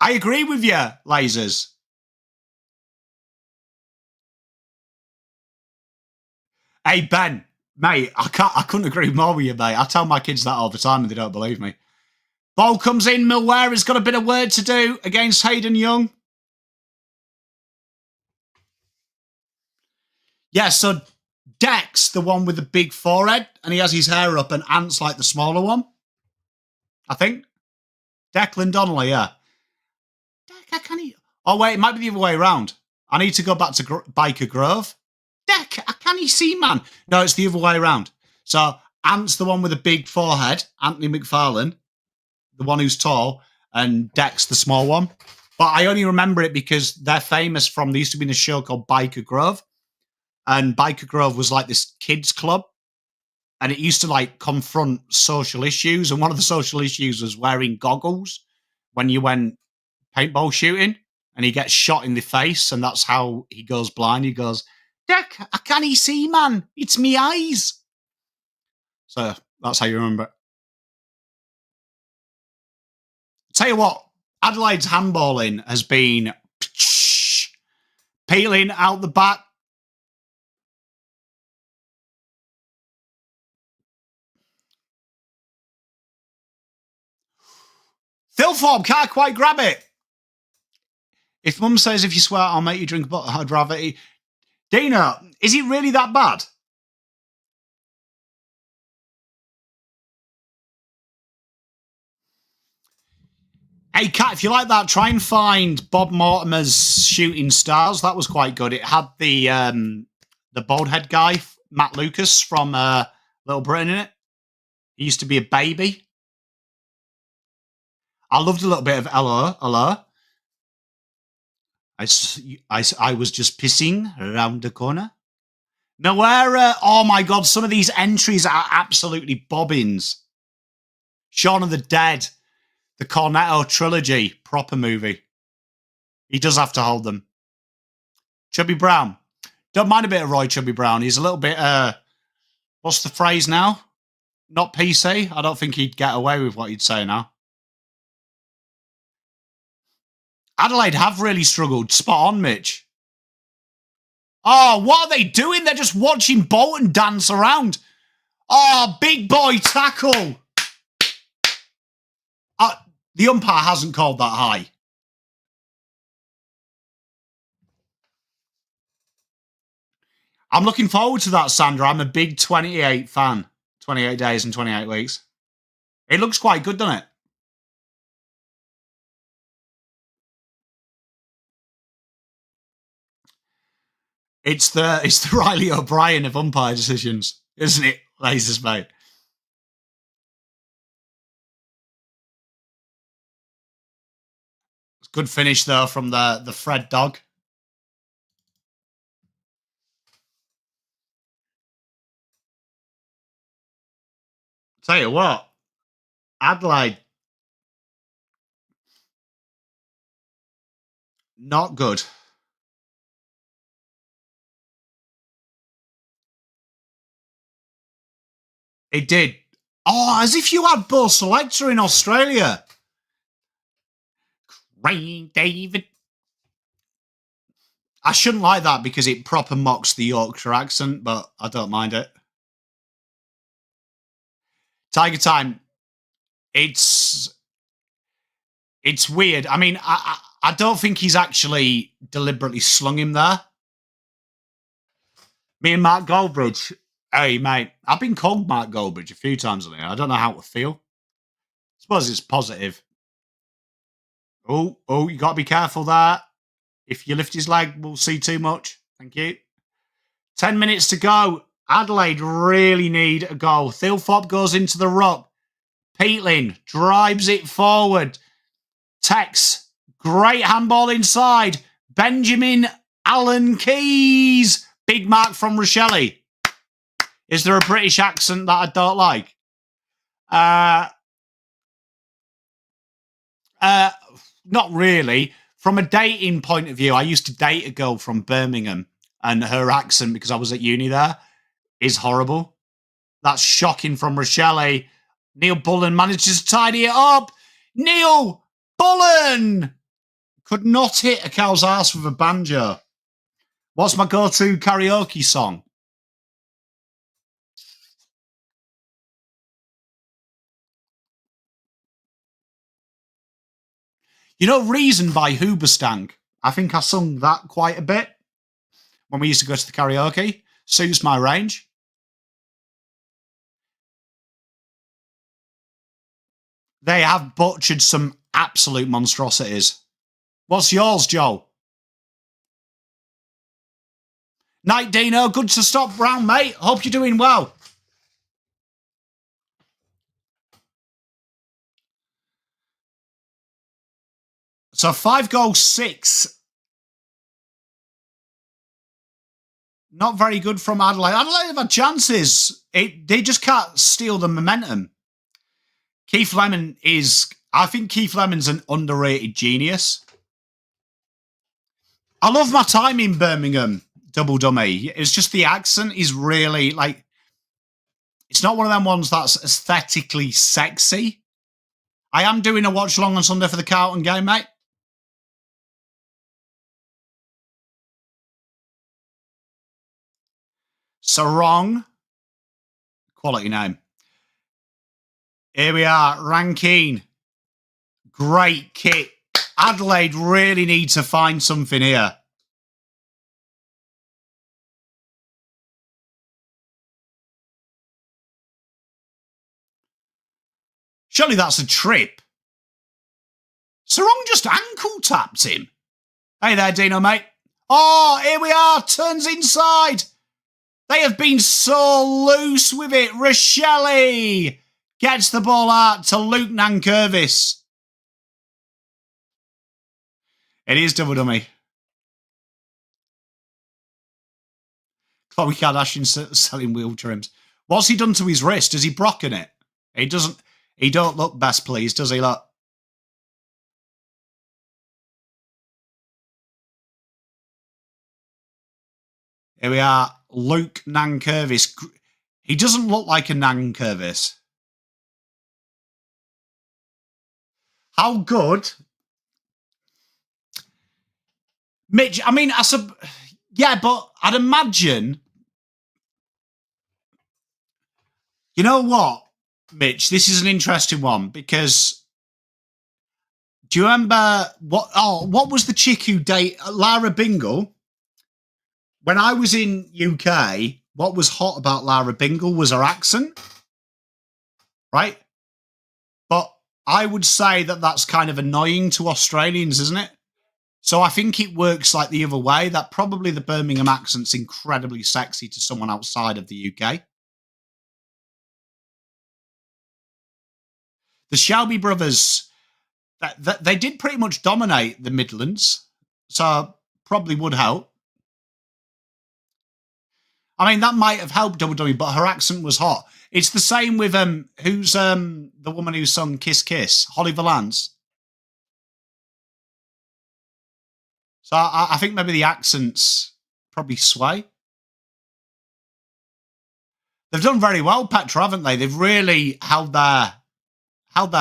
I agree with you, Lasers. Hey, Ben, mate, I couldn't agree more with you, mate. I tell my kids that all the time and they don't believe me. Ball comes in, Milware has got a bit of work to do against Hayden Young. Yeah, so Dex, the one with the big forehead, and he has his hair up, and Ant's like the smaller one. I think. Declan Donnelly, yeah. Deck, can he? Oh, wait, it might be the other way around. I need to go back to Biker Grove. Deck, can he see, man? No, it's the other way around. So Ant's the one with the big forehead, Anthony McFarlane, the one who's tall, and Dex the small one. But I only remember it because they're famous from, there used to be a show called Biker Grove. And Biker Grove was like this kids club. And it used to like confront social issues. And one of the social issues was wearing goggles when you went paintball shooting. And he gets shot in the face. And that's how he goes blind. He goes, Deck, I can't see, man. It's me eyes. So that's how you remember it. Tell you what, Adelaide's handballing has been peeling out the back. Thilthorpe can't quite grab it. If Mum says if you swear I'll make you drink, but I'd rather eat. Dana, is it really that bad? Hey, Kat, if you like that, try and find Bob Mortimer's Shooting Stars. That was quite good. It had the bald head guy, Matt Lucas from Little Britain in it. He used to be a baby. I loved a little bit of hello. I was just pissing around the corner. Nowhere. Oh my God, some of these entries are absolutely bobbins. Shaun of the Dead, the Cornetto trilogy, proper movie. He does have to hold them. Chubby Brown. Don't mind a bit of Roy Chubby Brown. He's a little bit, what's the phrase now? Not PC. I don't think he'd get away with what he'd say now. Adelaide have really struggled. Spot on, Mitch. Oh, what are they doing? They're just watching Bolton dance around. Oh, big boy tackle. The umpire hasn't called that high. I'm looking forward to that, Sandra. I'm a big 28 fan. 28 days and 28 weeks. It looks quite good, doesn't it? It's the Riley O'Brien of umpire decisions, isn't it, Lasers, mate? Good finish, though, from the Fred dog. Tell you what, Adelaide, not good. It did. Oh, as if you had Bo Selector in Australia. Rain David. I shouldn't like that because it proper mocks the Yorkshire accent, but I don't mind it. Tiger Time. It's weird. I mean, I don't think he's actually deliberately slung him there. Me and Mark Goldbridge. Hey, mate, I've been called Mark Goldbridge a few times on here. I don't know how to feel. I suppose it's positive. Oh, you got to be careful there. If you lift his leg, we'll see too much. Thank you. 10 minutes to go. Adelaide really need a goal. Thilthorpe goes into the ruck. Peatling drives it forward. Tex, great handball inside. Benjamin Allen Keys. Big mark from Rochelle. Is there a British accent that I don't like? Not really. From a dating point of view, I used to date a girl from Birmingham, and her accent, because I was at uni there, is horrible. That's shocking from Rochelle. Neil Bullen manages to tidy it up. Neil Bullen could not hit a cow's ass with a banjo. What's my go-to karaoke song? You know, Reason by Hoobastank. I think I sung that quite a bit. when we used to go to the karaoke. Suits my range. They have butchered some absolute monstrosities. What's yours, Joe? Night, Dino. Good to stop round, mate. Hope you're doing well. So 5 goals, 6. Not very good from Adelaide. Adelaide have had chances. They just can't steal the momentum. Keith Lemon I think Keith Lemon's an underrated genius. I love my time in Birmingham, Double Dummy. It's just the accent is really, like, it's not one of them ones that's aesthetically sexy. I am doing a watch along on Sunday for the Carlton game, mate. Sarong. Quality name. Here we are, Rankine. Great kit. Adelaide really need to find something here. Surely that's a trip. Sarong just ankle tapped him. Hey there, Dino, mate. Oh, here we are. Turns inside. They have been so loose with it. Rochelle gets the ball out to Luke Nankervis. It is Double Dummy. Khloe Kardashian selling wheel trims. What's he done to his wrist? Has he broken it? He don't look best pleased, does he, look? Here we are, Luke Nankervis. He doesn't look like a Nankervis. How good? Mitch, I mean, yeah, but I'd imagine... You know what, Mitch? This is an interesting one because... Do you remember what was the chick who dated Lara Bingle? When I was in UK, what was hot about Lara Bingle was her accent, right? But I would say that that's kind of annoying to Australians, isn't it? So I think it works like the other way, that probably the Birmingham accent's incredibly sexy to someone outside of the UK. The Shelby brothers, they did pretty much dominate the Midlands, so probably would help. I mean, that might have helped Double Dummy, but her accent was hot. It's the same with who's the woman who sung Kiss Kiss? Holly Valance. So I think maybe the accents probably sway. They've done very well, Petra, haven't they? They've really held their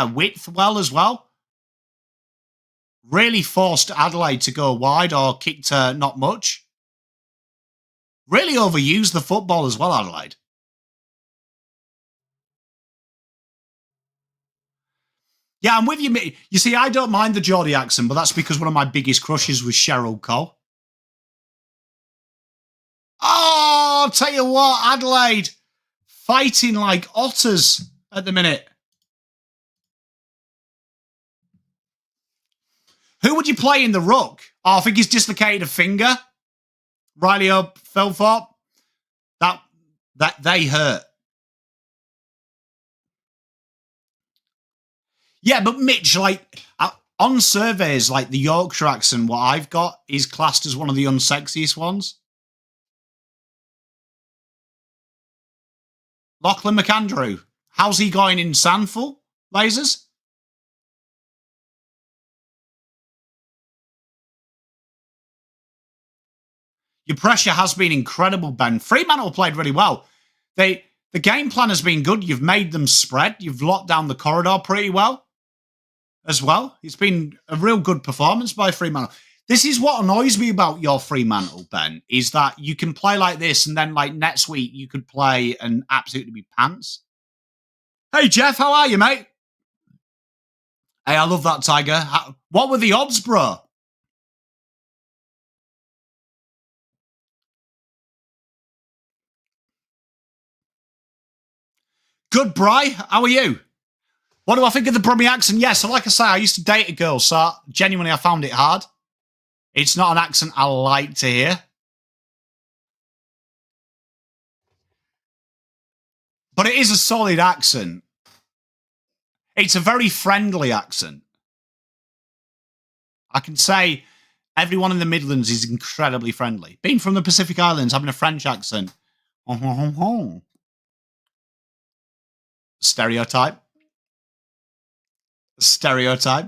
width well as well. Really forced Adelaide to go wide or kicked her not much. Really overused the football as well, Adelaide. Yeah, I'm with you. You see, I don't mind the Geordie accent, but that's because one of my biggest crushes was Cheryl Cole. Oh, I'll tell you what, Adelaide fighting like otters at the minute. Who would you play in the ruck? Oh, I think he's dislocated a finger. Riley Philthorpe. That they hurt. Yeah, but Mitch, like on surveys, like the Yorkshire accent, what I've got is classed as one of the unsexiest ones. Lachlan McAndrew. How's he going in Sandful? Lasers? Your pressure has been incredible, Ben. Fremantle played really well. The game plan has been good. You've made them spread. You've locked down the corridor pretty well as well. It's been a real good performance by Fremantle. This is what annoys me about your Fremantle, Ben, is that you can play like this and then like next week you could play and absolutely be pants. Hey, Jeff, how are you, mate? Hey, I love that, Tiger. What were the odds, bro? Good, Bri. How are you? What do I think of the Brummie accent? Yeah, so like I say, I used to date a girl, so genuinely I found it hard. It's not an accent I like to hear. But it is a solid accent. It's a very friendly accent. I can say everyone in the Midlands is incredibly friendly. Being from the Pacific Islands, having a French accent. Stereotype. Stereotype.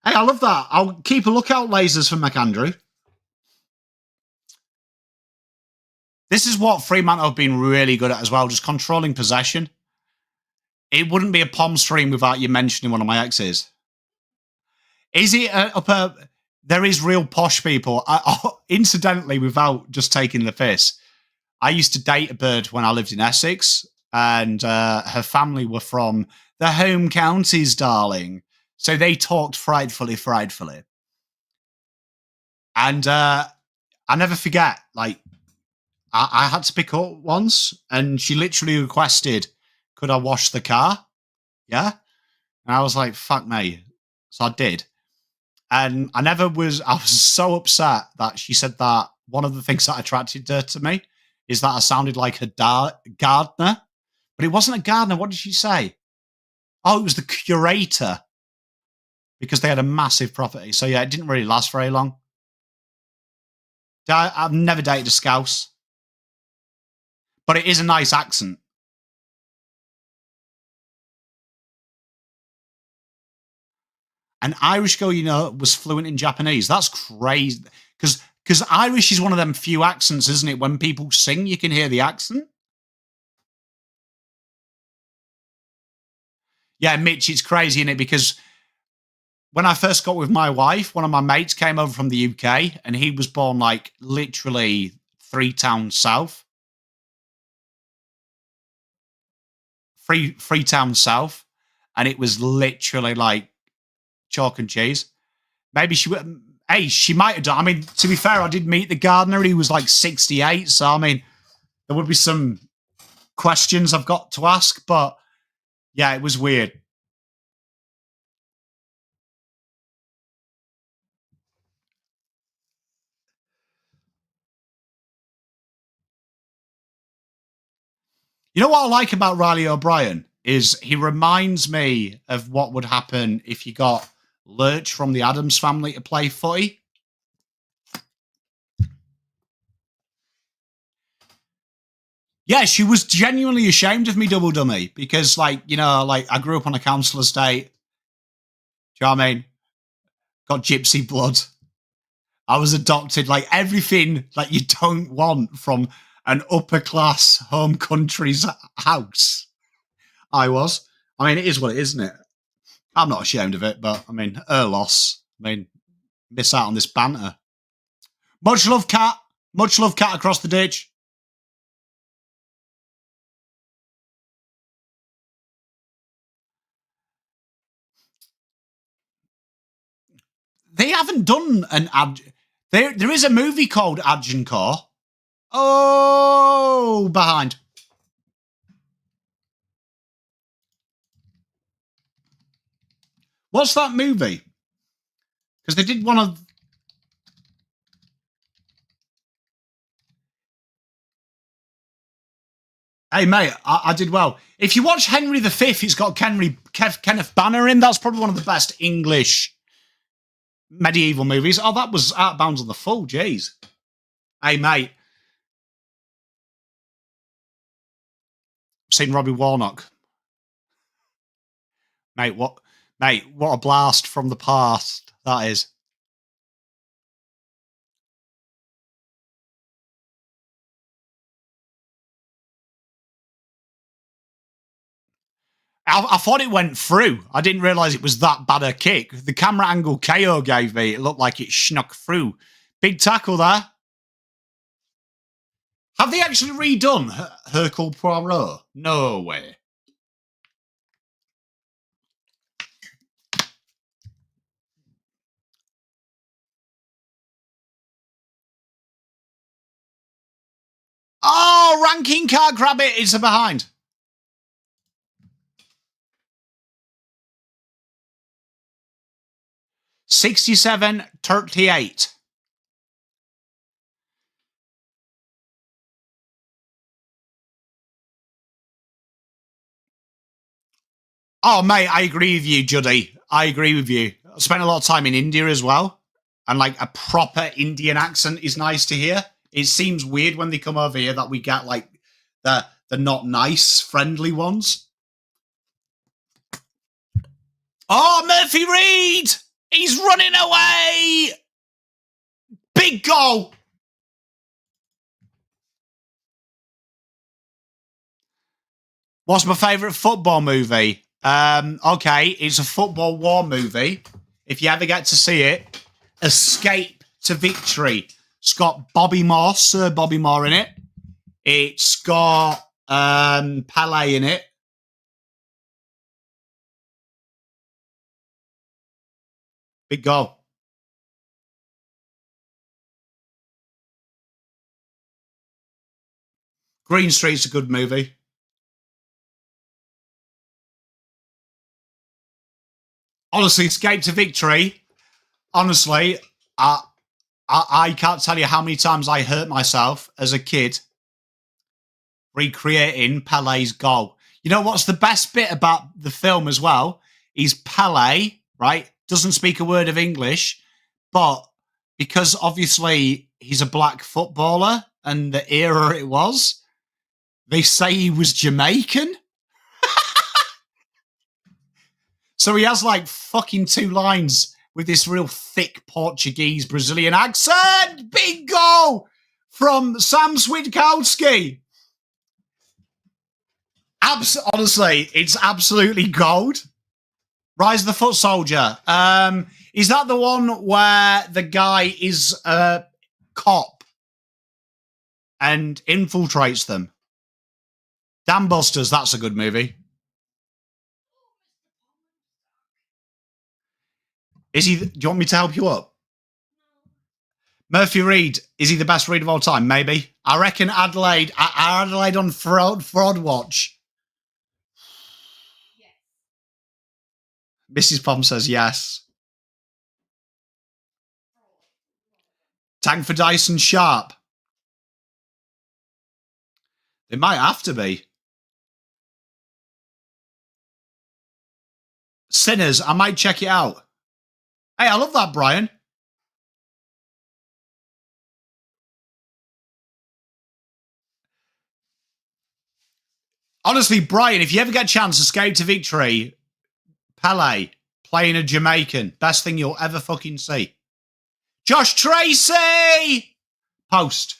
Hey, I love that. I'll keep a lookout, lasers, for McAndrew. This is what Fremantle have been really good at as well, just controlling possession. It wouldn't be a Pom stream without you mentioning one of my exes. Is it there is real posh people. Incidentally, without just taking the piss, I used to date a bird when I lived in Essex, and her family were from the home counties, darling. So they talked frightfully. And I never forget, like, I had to pick up once, and she literally requested, could I wash the car? Yeah. And I was like, fuck me. So I did. And I was so upset that she said that one of the things that attracted her to me is that I sounded like a gardener. But it wasn't a gardener. What did she say? Oh, it was the curator. Because they had a massive property. So yeah, it didn't really last very long. I've never dated a Scouse. But it is a nice accent. An Irish girl, was fluent in Japanese. That's crazy. Because Irish is one of them few accents, isn't it? When people sing, you can hear the accent. Yeah, Mitch, it's crazy, innit? Because when I first got with my wife, one of my mates came over from the UK, and he was born, like, literally 3 towns south. Three towns south. And it was literally, like, chalk and cheese. Maybe she might have done. I mean, to be fair, I did meet the gardener. He was like 68. So, I mean, there would be some questions I've got to ask. But yeah, it was weird. You know what I like about Riley O'Brien is he reminds me of what would happen if you got Lurch from the Addams Family to play footy. Yeah, she was genuinely ashamed of me, Double Dummy, because, like, I grew up on a council estate. Do you know what I mean? Got gypsy blood. I was adopted, like everything that you don't want from an upper class home country's house. I was. I mean, it is what it is, isn't it? I'm not ashamed of it, but I mean, her loss. I mean, miss out on this banter. Much love, Cat. Much love, Cat across the ditch. They haven't done an ad. There is a movie called Agincourt. Oh, behind. What's that movie? Because they did one of. Hey, mate, I did well. If you watch Henry V, it's got Kenneth Banner in. That's probably one of the best English medieval movies. Oh, that was Out of Bounds on the Full. Jeez. Hey, mate. Seen Robbie Warnock. Mate, what a blast from the past that is. I thought it went through. I didn't realise it was that bad a kick. The camera angle KO gave me, it looked like it snuck through. Big tackle there. Have they actually redone Hercule Poirot? No way. Oh, more ranking card, grab it. It's a behind. $67.38. Oh, mate, I agree with you, Juddy. I agree with you. I spent a lot of time in India as well. And like a proper Indian accent is nice to hear. It seems weird when they come over here that we get like the not nice, friendly ones. Oh, Murphy Reed! He's running away! Big goal! What's my favourite football movie? Okay, it's a football war movie. If you ever get to see it, Escape to Victory. It's got Bobby Moore, Sir Bobby Moore in it. It's got Pele in it. Big goal. Green Street's a good movie. Honestly, Escape to Victory. Honestly, I can't tell you how many times I hurt myself as a kid recreating Pele's goal. You know what's the best bit about the film as well? Is Pele, right? Doesn't speak a word of English, but because obviously he's a black footballer and the era it was, they say he was Jamaican. So he has like fucking 2 lines with this real thick Portuguese Brazilian accent. Big goal from Sam Switkowski. Honestly, it's absolutely gold. Rise of the Foot Soldier. Is that the one where the guy is a cop and infiltrates them? Dam Busters, that's a good movie. Is he? Do you want me to help you up? Murphy Reed, is he the best read of all time? Maybe. I reckon Adelaide. Adelaide on fraud watch. Mrs. Pom says yes. Tank for Dyson Sharp. They might have to be. Sinners, I might check it out. Hey, I love that, Brian. Honestly, Brian, if you ever get a chance to Escape to Victory, Pele playing a Jamaican, best thing you'll ever fucking see. Josh Tracy! Post.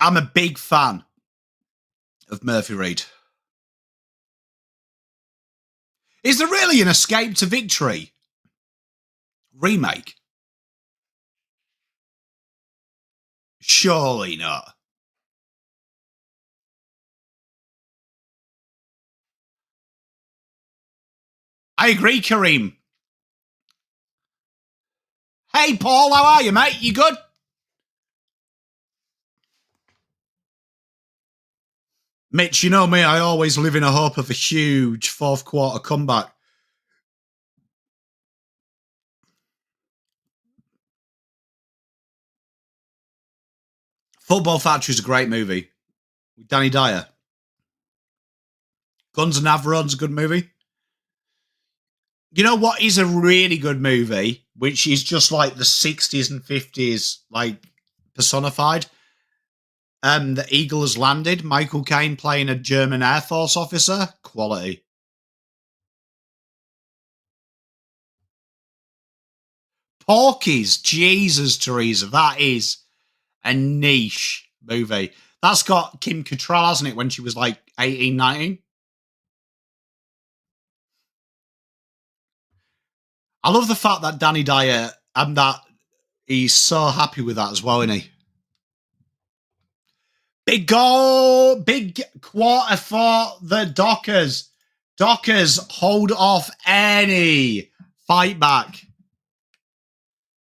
I'm a big fan of Murphy Reed. Is there really an Escape to Victory remake? Surely not. I agree, Kareem. Hey, Paul, how are you, mate? You good? Mitch, you know me, I always live in a hope of a huge 4th quarter comeback. Football Factory is a great movie with Danny Dyer. Guns and Navarrone's a good movie. You know what is a really good movie, which is just like the 60s and 50s, like personified? The Eagle Has Landed. Michael Caine playing a German Air Force officer. Quality. Porky's. Jesus, Teresa. That is a niche movie. That's got Kim Cattrall, hasn't it, when she was like 18, 19? I love the fact that Danny Dyer, and that he's so happy with that as well, isn't he? Big goal, big quarter for the Dockers. Dockers hold off any fight back.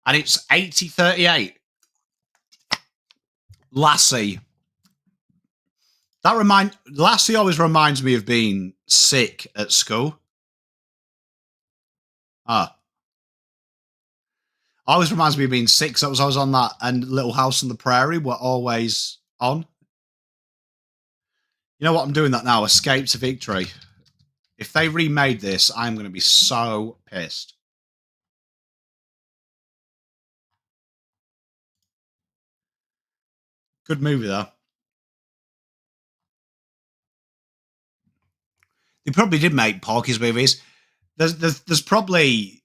And it's 80-38. Lassie. Lassie always reminds me of being sick at school. Always reminds me of being sick. So I was on that, and Little House on the Prairie were always on. You know what? I'm doing that now. Escape to Victory. If they remade this, I'm going to be so pissed. Good movie, though. They probably did make Porky's movies. There's probably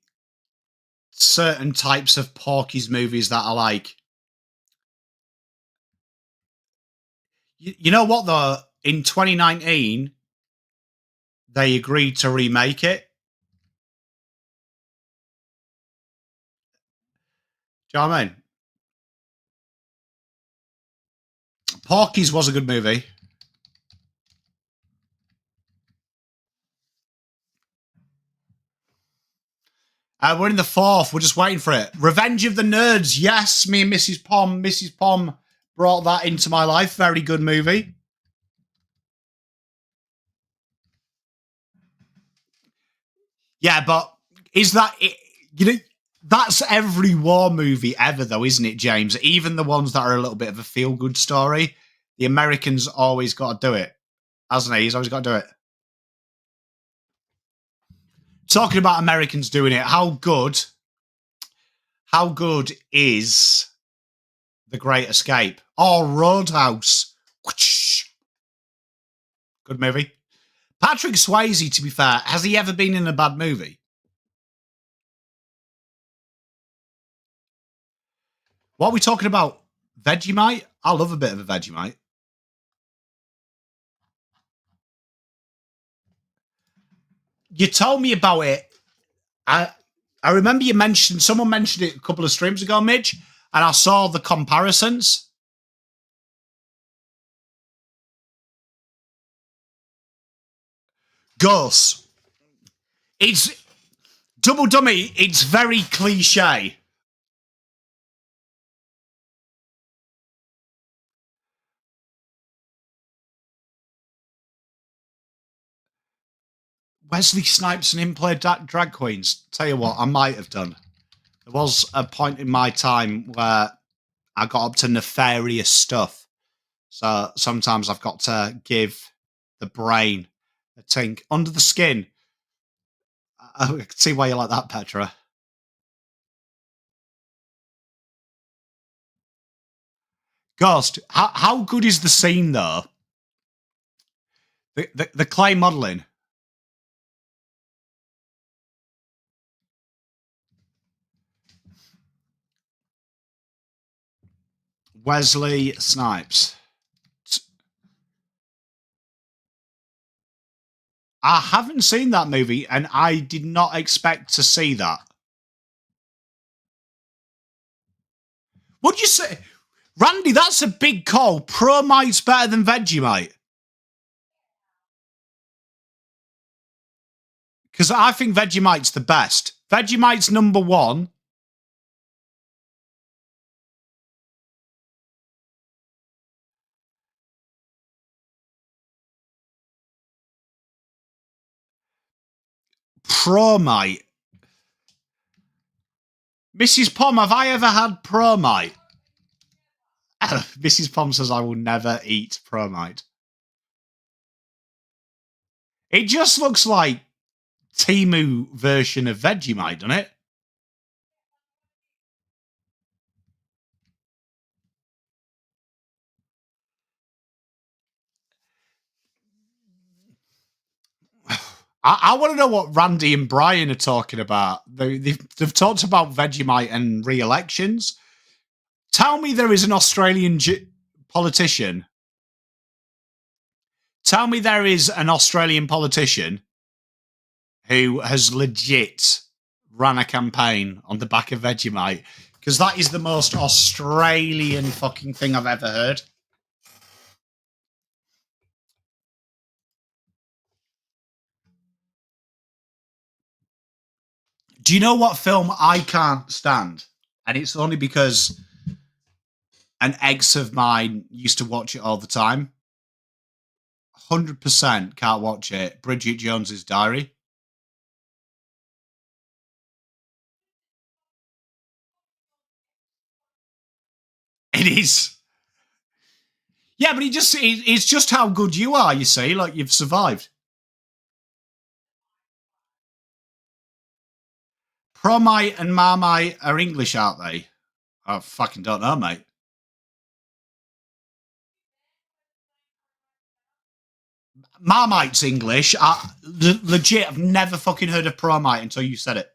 certain types of Porky's movies that are like... You know what, though? In 2019, they agreed to remake it. Do you know what I mean? Porky's was a good movie. We're in the fourth. We're just waiting for it. Revenge of the Nerds. Yes, me and Mrs. Pom. Mrs. Pom brought that into my life. Very good movie. Yeah, but is that... You know, that's every war movie ever, though, isn't it, James? Even the ones that are a little bit of a feel-good story. The Americans always got to do it, hasn't he? He's always got to do it. Talking about Americans doing it, how good is The Great Escape? Oh, Roadhouse. Good movie. Patrick Swayze, to be fair, has he ever been in a bad movie? What are we talking about? Vegemite? I love a bit of a Vegemite. You told me about it. I remember someone mentioned it a couple of streams ago, Midge, and I saw the comparisons. Gus. It's Double Dummy. It's very cliche. Wesley Snipes and him play drag queens. Tell you what, I might have done. There was a point in my time where I got up to nefarious stuff. So sometimes I've got to give the brain a tink under the skin. I can see why you like that, Petra. Ghost, how good is the scene, though? The clay modelling. Wesley Snipes. I haven't seen that movie, and I did not expect to see that. What'd you say? Randy, that's a big call. Promite's better than Vegemite. Because I think Vegemite's the best. Vegemite's number one. Promite. Mrs. Pom, have I ever had Promite? Mrs. Pom says I will never eat Promite. It just looks like Temu version of Vegemite, doesn't it? I want to know what Randy and Brian are talking about. They've talked about Vegemite and re-elections. Tell me there is an Australian politician. Tell me there is an Australian politician who has legit ran a campaign on the back of Vegemite, because that is the most Australian fucking thing I've ever heard. Do you know what film I can't stand? And it's only because an ex of mine used to watch it all the time. 100% can't watch it. Bridget Jones's Diary. It is. Yeah, but it's just how good you are, you see. Like, you've survived. Promite and Marmite are English, aren't they? I fucking don't know, mate. Marmite's English. Legit, I've never fucking heard of Promite until you said it.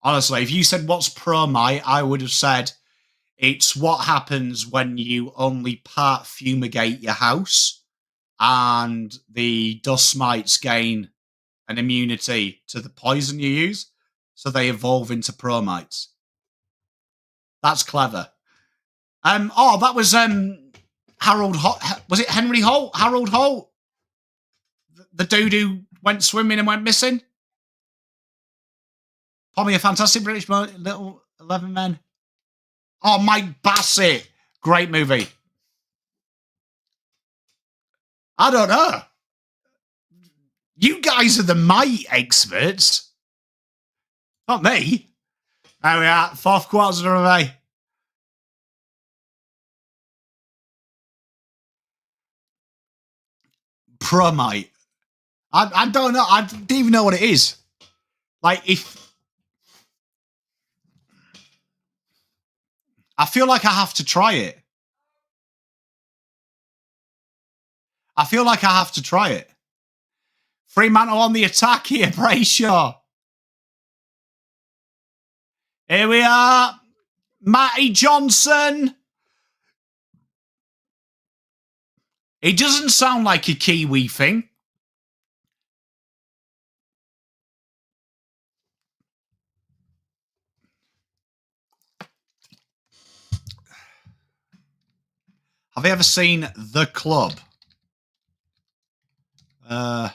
Honestly, if you said what's Promite, I would have said it's what happens when you only part fumigate your house and the dust mites gain an immunity to the poison you use, so they evolve into Promites. That's clever. That was Harold Holt. Was it Henry Holt? Harold Holt? The dude who went swimming and went missing? Pommy, a fantastic British little 11 men. Oh, Mike Bassett. Great movie. I don't know. You guys are the mite experts. Not me. There we are. Fourth quarter of the way. Promite. I don't know. I don't even know what it is. Like, if I feel like I have to try it. I feel like I have to try it. Fremantle on the attack here, Brayshaw. Here we are. Matty Johnson. It doesn't sound like a Kiwi thing. Have you ever seen The Club? No,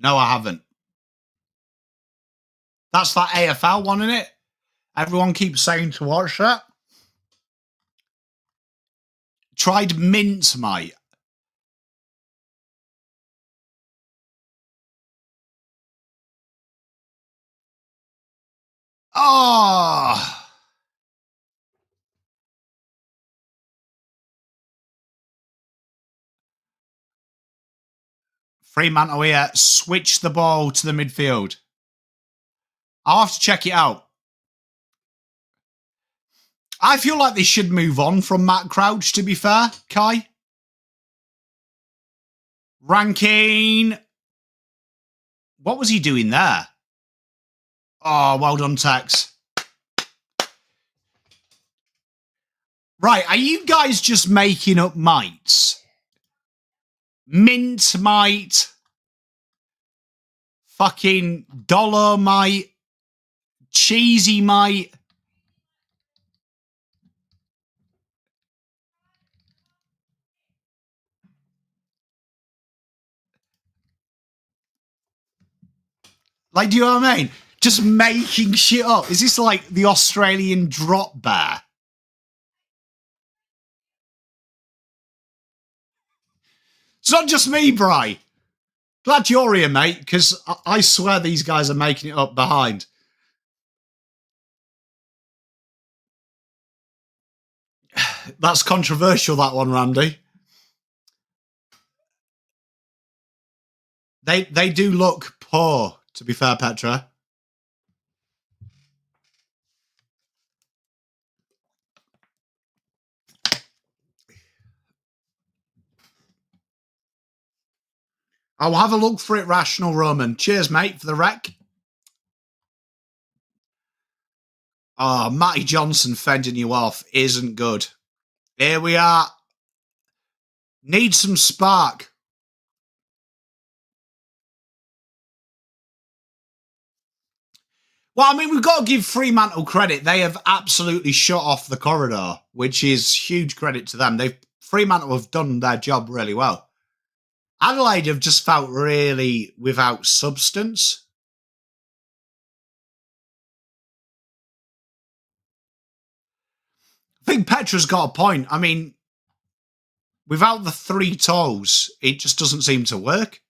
I haven't. That's that AFL one, isn't it? Everyone keeps saying to watch that. Tried mint, mate. Oh. Fremantle here. Switch the ball to the midfield. I'll have to check it out. I feel like they should move on from Matt Crouch, to be fair, Kai. Ranking. What was he doing there? Oh, well done, Tex. Right, are you guys just making up mites? Mint mite. Fucking dollar mite. Cheesy mite. Like, do you know what I mean? Just making shit up. Is this like the Australian drop bear? It's not just me, Bri. Glad you're here, mate, because I swear these guys are making it up behind. That's controversial, that one, Randy. They do look poor, to be fair, Petra. I'll have a look for it, Rational Roman. Cheers, mate, for the wreck. Oh, Matty Johnson fending you off isn't good. Here we are. Need some spark. Well, I mean, we've got to give Fremantle credit. They have absolutely shut off the corridor, which is huge credit to them. Fremantle have done their job really well. Adelaide have just felt really without substance. I think Petra's got a point. I mean, without the 3 toes, it just doesn't seem to work.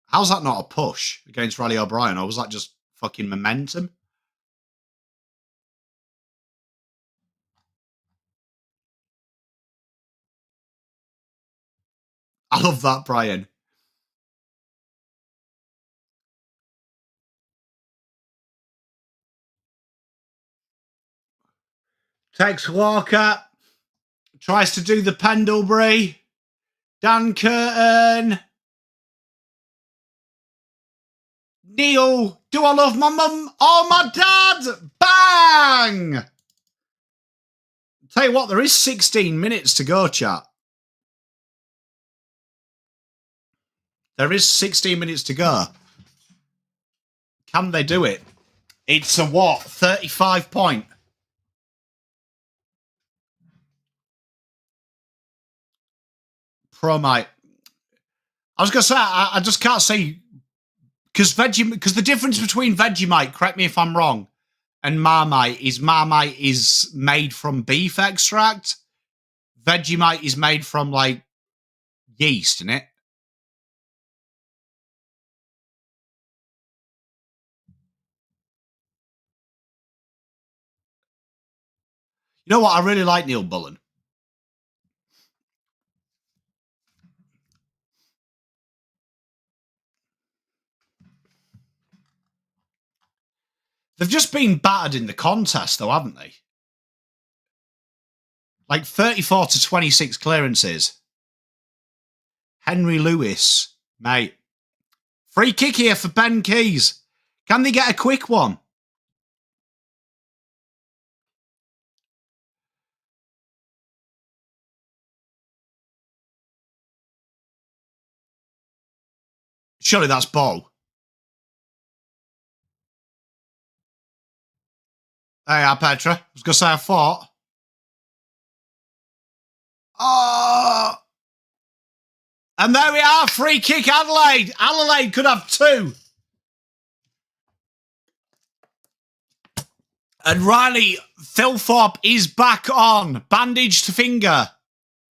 How's that not a push against Riley O'Brien? Or was that just fucking momentum? I love that, Brian. Tex Walker tries to do the Pendlebury. Dan Curtin. Neil, do I love my mum or my dad? Bang! Tell you what, there is 16 minutes to go, chat. There is 16 minutes to go. Can they do it? It's a what? 35 point. Promite. I was going to say, I just can't say, because the difference between Vegemite, correct me if I'm wrong, and Marmite is made from beef extract. Vegemite is made from, like, yeast, isn't it? You know what? I really like Neil Bullen. They've just been battered in the contest, though, haven't they? Like 34 to 26 clearances. Henry Lewis, mate. Free kick here for Ben Keys. Can they get a quick one? Surely that's ball. Hey, Petra. I was going to say I thought. Oh! And there we are. Free kick, Adelaide. Adelaide could have 2. And Riley Thilthorpe is back on. Bandaged finger.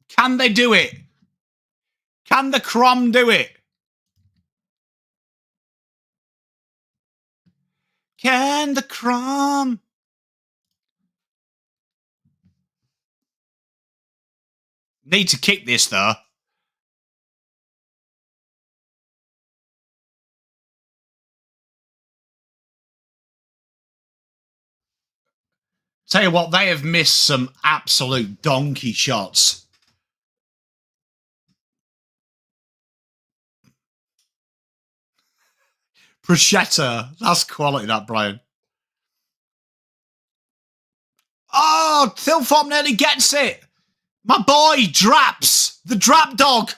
Can they do it? Can the Crom do it? Can the Crom? Need to kick this, though. Tell you what, they have missed some absolute donkey shots. Bruschetta. That's quality, that, Brian. Oh, Thilthorpe nearly gets it. My boy, Draps. The Drap Dog.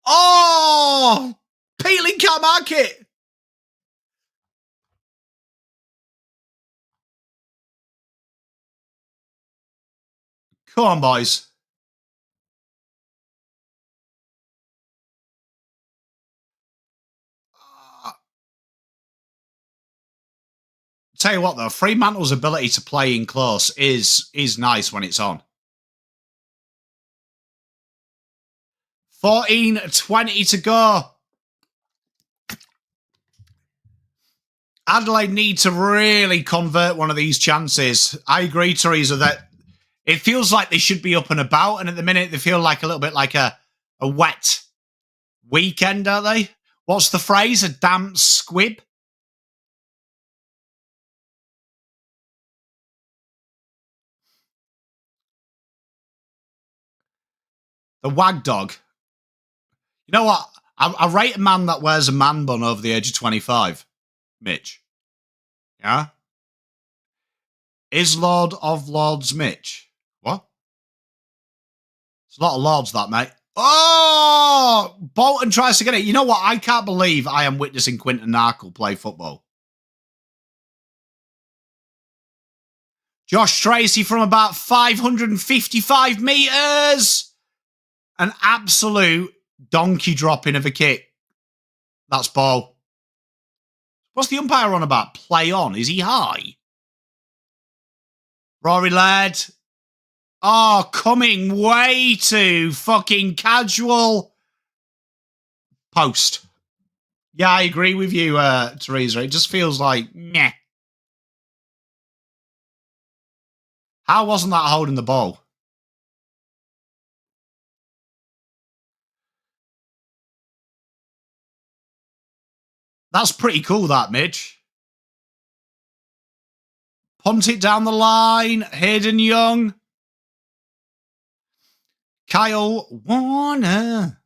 Oh, Peeling can't mark it. Come on, boys. Tell you what, though, Fremantle's ability to play in close is nice when it's on. 14:20 to go. Adelaide need to really convert one of these chances. I agree, Teresa, that it feels like they should be up and about, and at the minute they feel like a little bit like a wet weekend, don't they? What's the phrase? A damp squib? The wag dog. You know what? I rate a man that wears a man bun over the age of 25. Mitch. Yeah? Is Lord of Lords Mitch? What? It's a lot of lords, that, mate. Oh! Bolton tries to get it. You know what? I can't believe I am witnessing Quinton Narkle play football. Josh Tracy from about 555 metres. An absolute donkey dropping of a kick. That's ball. What's the umpire on about? Play on. Is he high? Rory Laird. Oh, coming way too fucking casual. Post. Yeah, I agree with you, Teresa. It just feels like, meh. How wasn't that holding the ball? That's pretty cool, that, Mitch. Punt it down the line. Hayden Young. Kyle Warner.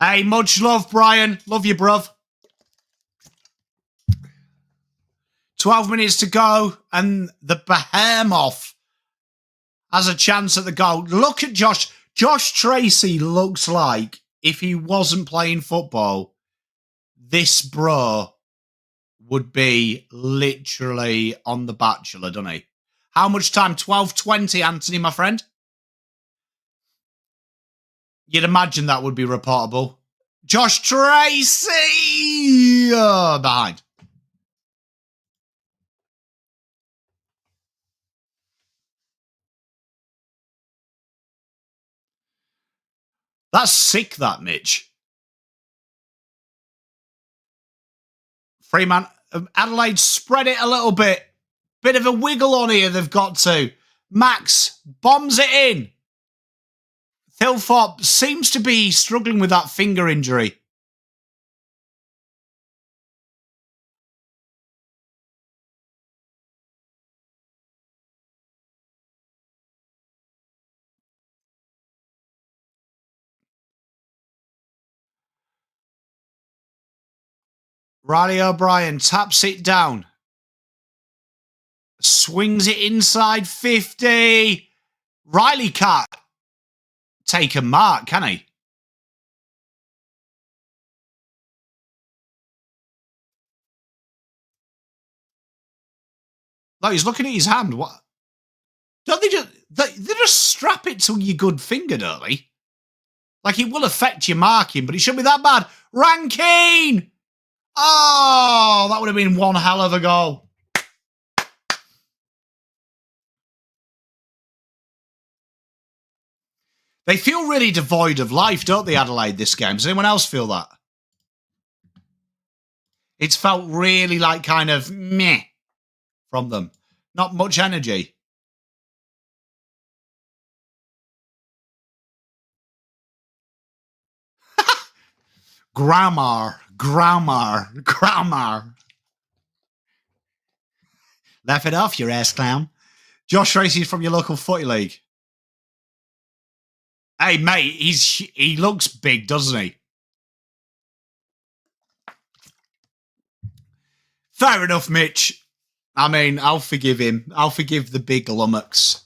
Hey, much love, Brian. Love you, bruv. 12 minutes to go, and the behemoth has a chance at the goal. Look at Josh. Josh Tracy looks like, if he wasn't playing football, this bro would be literally on The Bachelor, doesn't he? How much time? 12:20, Anthony, my friend? You'd imagine that would be reportable. Josh Tracy! Behind. That's sick, that, Mitch. Fremantle. Adelaide spread it a little bit. Bit of a wiggle on here, they've got to. Max bombs it in. Thilthorpe seems to be struggling with that finger injury. Riley O'Brien taps it down. Swings it inside 50. Riley can't take a mark, can he? No, he's looking at his hand. What? Don't they just... They just strap it to your good finger, don't they? Like, it will affect your marking, but it shouldn't be that bad. Rankine! Oh, that would have been one hell of a goal. They feel really devoid of life, don't they, Adelaide, this game? Does anyone else feel that? It's felt really like kind of meh from them. Not much energy. Grammar. Laugh it off, your ass clown. Josh Tracy from your local footy league. Hey, mate, he looks big, doesn't he? Fair enough, Mitch. I mean, I'll forgive him. I'll forgive the big lummox.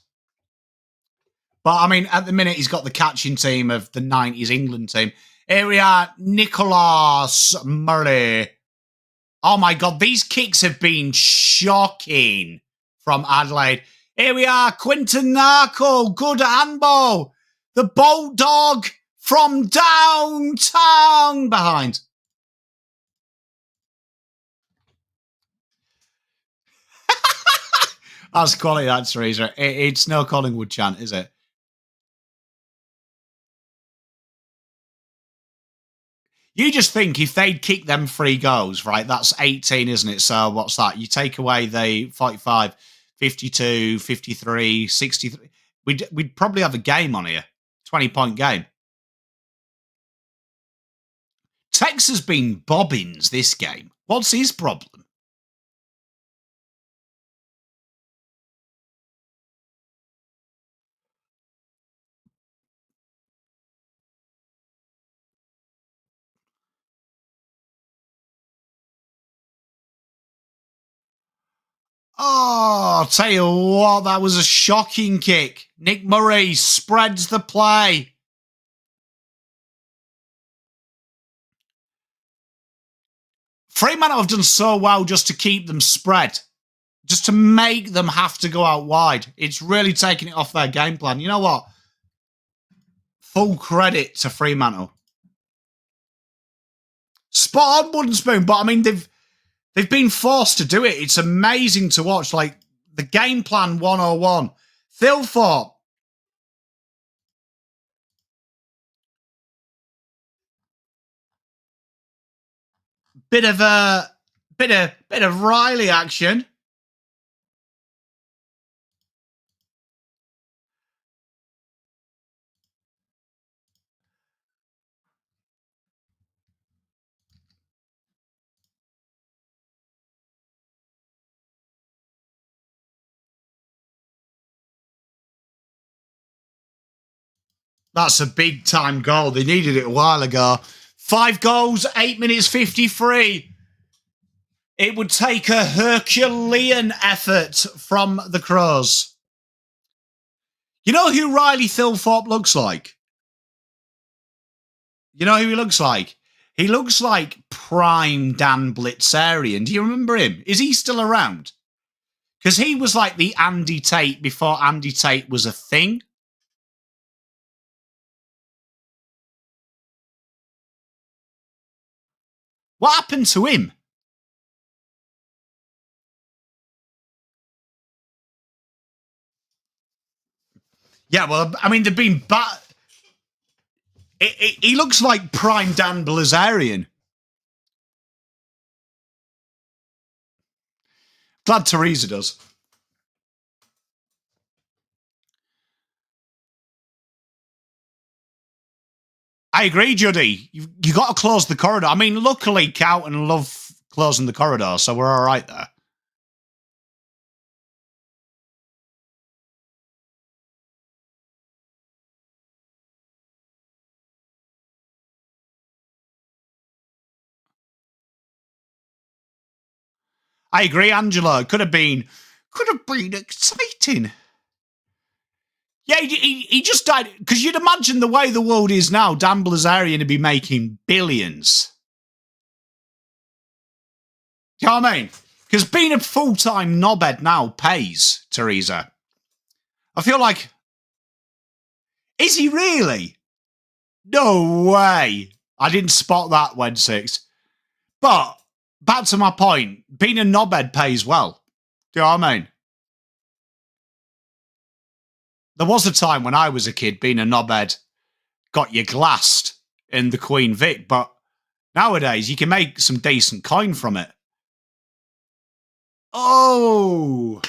But, I mean, at the minute, he's got the catching team of the 90s England team. Here we are, Nicholas Murray. Oh, my God, these kicks have been shocking from Adelaide. Here we are, Quinton Narco, good handball. The Bolt Dog from downtown behind. That's quality, that, Teresa. It's no Collingwood chant, is it? You just think if they'd kick them 3 goals, right, that's 18, isn't it? So what's that? You take away the 45, 52, 53, 63. We'd probably have a game on here. 20-point game. Tex has been bobbins this game. What's his problem? Oh, I'll tell you what, that was a shocking kick. Nick Murray spreads the play. Fremantle have done so well just to keep them spread, just to make them have to go out wide. It's really taking it off their game plan. You know what? Full credit to Fremantle. Spot on, Wooden Spoon, but I mean, They've been forced to do it. It's amazing to watch. Like, the game plan 101. Thilthorpe. Bit of Riley action. That's a big time goal. They needed it a while ago. 5 goals, 8 minutes 53. It would take a Herculean effort from the Crows. You know who Riley Thilthorpe looks like? You know who he looks like? He looks like prime Dan Blitzerian. Do you remember him? Is he still around? Because he was like the Andy Tate before Andy Tate was a thing. What happened to him? Yeah, well, I mean, they've been bad. He looks like prime Dan Blitzerian. Glad Teresa does. I agree, Juddy. You got to close the corridor. I mean, luckily, Cowton love closing the corridor, so we're all right there. I agree, Angela. Could have been exciting. Yeah, he just died. Because you'd imagine the way the world is now, Dan Blitzerian would be making billions. Do you know what I mean? Because being a full-time knobhead now pays, Teresa. I feel like... Is he really? No way. I didn't spot that, Wed 6. But, back to my point, being a knobhead pays well. Do you know what I mean? There was a time when I was a kid, being a knobhead got you glassed in the Queen Vic, but nowadays you can make some decent coin from it. Oh!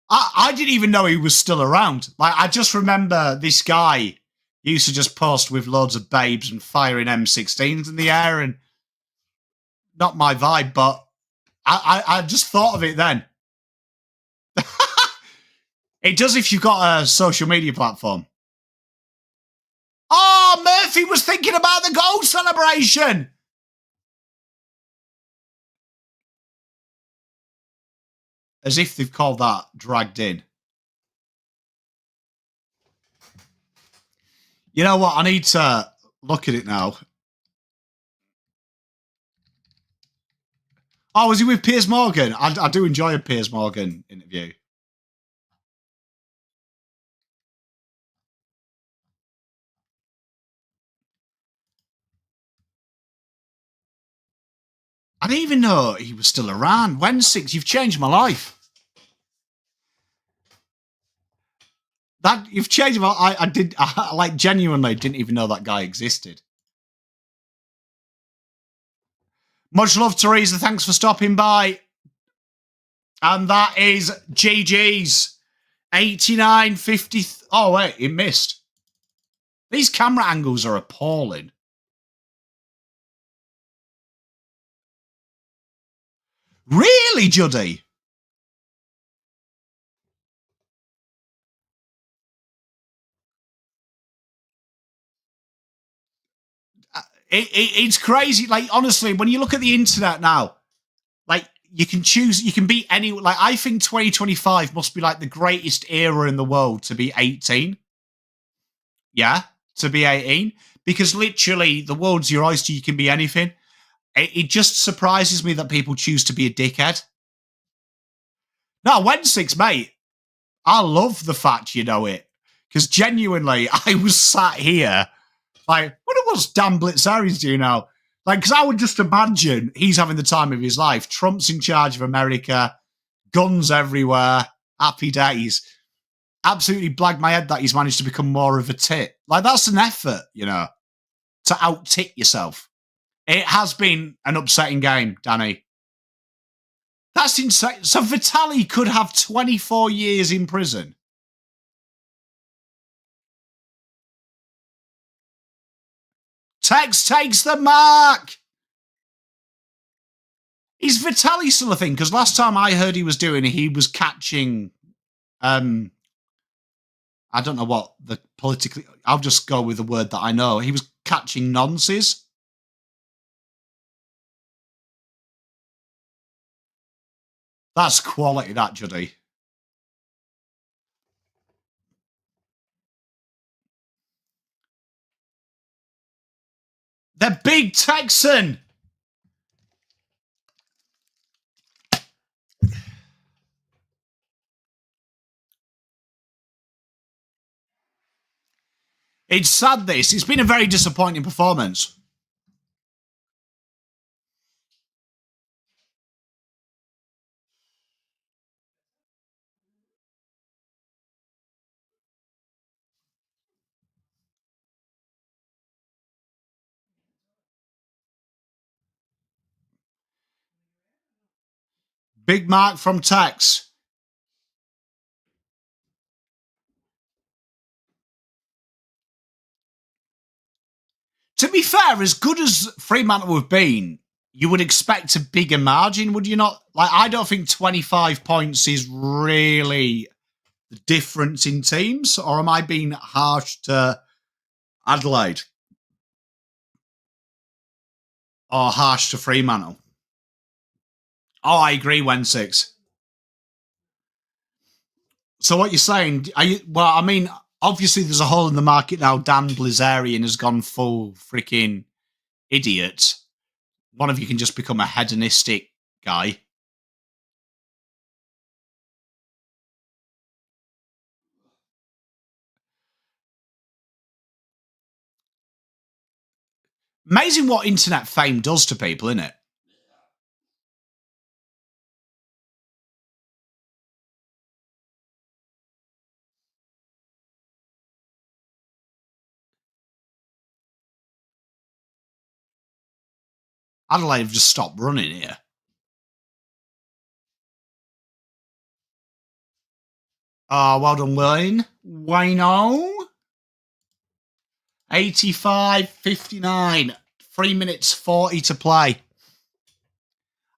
I didn't even know he was still around. Like, I just remember this guy used to just post with loads of babes and firing M16s in the air, and not my vibe, but I just thought of it then. It does if you've got a social media platform. Oh, Murphy was thinking about the goal celebration. As if they've called that dragged in. You know what? I need to look at it now. Oh, was he with Piers Morgan? I do enjoy a Piers Morgan interview. I didn't even know he was still around. When 6, you've changed my life. That you've changed my. I like genuinely didn't even know that guy existed. Much love, Teresa. Thanks for stopping by. And that is GG's 89.50. Oh wait, he missed. These camera angles are appalling. Really, Juddy? It's crazy. Like, honestly, when you look at the internet now, like, you can choose, you can be any, like, I think 2025 must be like the greatest era in the world to be 18. Yeah, to be 18. Because literally, the world's your oyster, you can be anything. It just surprises me that people choose to be a dickhead. No, Wed 6, mate. I love the fact you know it. Because genuinely, I was sat here, like, what was Dan Blitzerians do now? Like, because I would just imagine he's having the time of his life. Trump's in charge of America, guns everywhere, happy days. Absolutely blagged my head that he's managed to become more of a tit. Like, that's an effort, you know, to out-tit yourself. It has been an upsetting game, Danny. That's insane. So Vitali could have 24 years in prison. Tex takes the mark. Is Vitali still a thing? Because last time I heard he was catching, I don't know what the politically, I'll just go with the word that I know. He was catching nonces. That's quality, that, Juddy. The big Texan. It's sad, this. It's been a very disappointing performance. Big mark from Tex. To be fair, as good as Fremantle have been, you would expect a bigger margin, would you not? Like, I don't think 25 points is really the difference in teams, or am I being harsh to Adelaide? Or harsh to Fremantle? Oh, I agree, Wensix. So what you're saying, obviously there's a hole in the market now. Dan Blazarian has gone full freaking idiot. One of you can just become a hedonistic guy. Amazing what internet fame does to people, isn't it? Adelaide have just stopped running here. Well done, Wayne. Wayno. 85-59. 3 minutes 40 to play.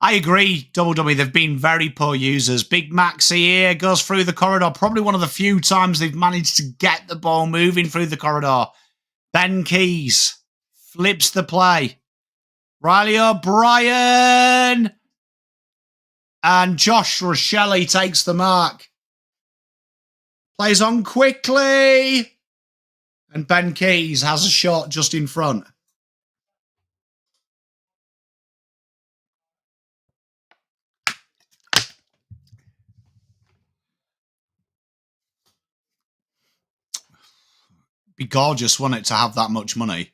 I agree, Double Dummy. They've been very poor users. Big Maxi here goes through the corridor. Probably one of the few times they've managed to get the ball moving through the corridor. Ben Keys flips the play. Riley O'Brien. And Josh Rochelle takes the mark. Plays on quickly. And Ben Keys has a shot just in front. Be gorgeous, wouldn't it, to have that much money?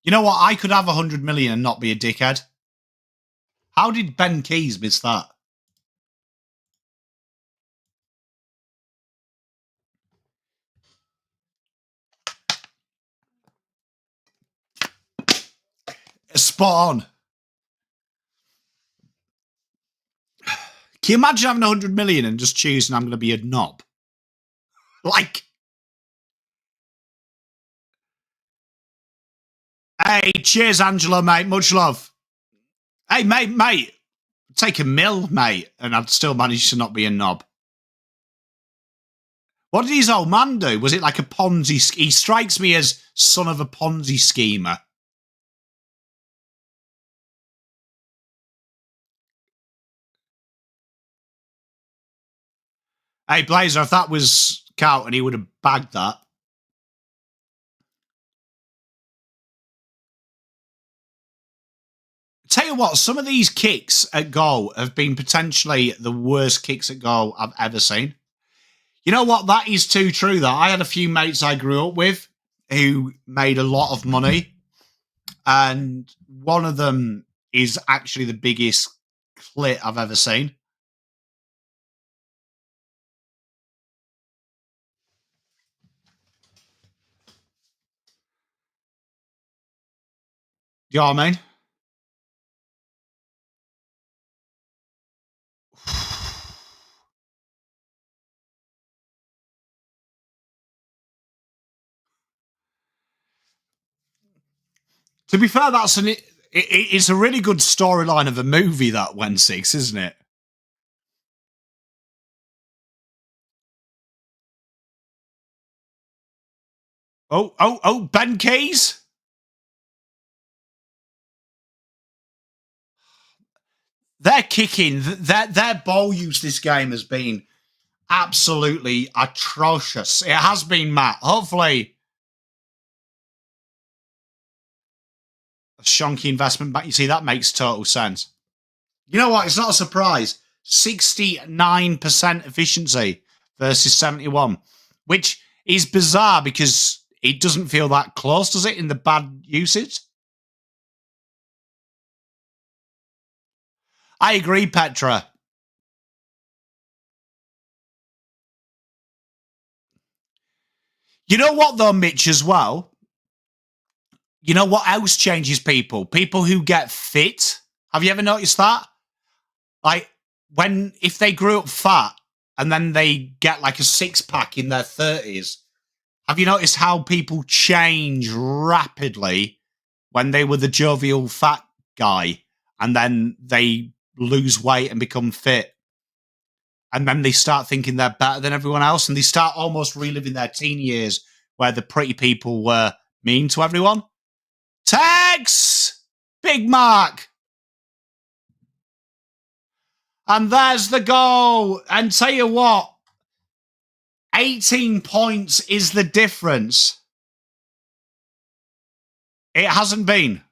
You know what? I could have 100 million and not be a dickhead. How did Ben Keys miss that? Spot on. Can you imagine having 100 million and just choosing I'm going to be a knob? Like, hey, cheers, Angela, mate. Much love. Hey, mate. Take a mill, mate, and I'd still manage to not be a knob. What did his old man do? Was it like a Ponzi? He strikes me as son of a Ponzi schemer. Hey, Blazer, if that was Carlton, he would have bagged that. Tell you what, some of these kicks at goal have been potentially the worst kicks at goal I've ever seen. You know what? That is too true, though. I had a few mates I grew up with who made a lot of money. And one of them is actually the biggest clit I've ever seen. Do you know what I mean? To be fair, that's it's a really good storyline of a movie, that When Six, isn't it? Oh, Ben Keys. Their kicking, their ball use this game has been absolutely atrocious. It has been, Matt. Hopefully, a shonky investment back. You see, that makes total sense. You know what? It's not a surprise. 69% efficiency versus 71, which is bizarre because it doesn't feel that close, does it, in the bad usage? I agree, Petra. You know what, though, Mitch, as well? You know what else changes people? People who get fit. Have you ever noticed that? Like, if they grew up fat and then they get like a six-pack in their 30s, have you noticed how people change rapidly when they were the jovial fat guy and then they lose weight and become fit? And then they start thinking they're better than everyone else and they start almost reliving their teen years where the pretty people were mean to everyone. Tex! Big Mark! And there's the goal. And tell you what, 18 points is the difference. It hasn't been.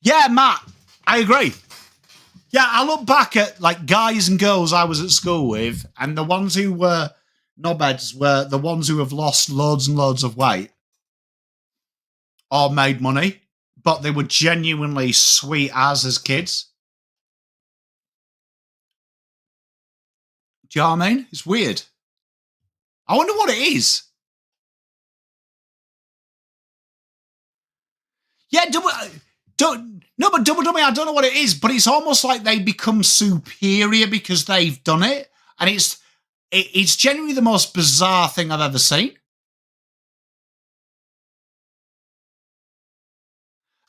Yeah, Matt, I agree. Yeah, I look back at like guys and girls I was at school with, and the ones who were knobheads were the ones who have lost loads and loads of weight or made money, but they were genuinely sweet as kids. Do you know what I mean? It's weird. I wonder what it is. Yeah, but double dummy, I don't know what it is, but it's almost like they become superior because they've done it, and it's genuinely the most bizarre thing I've ever seen.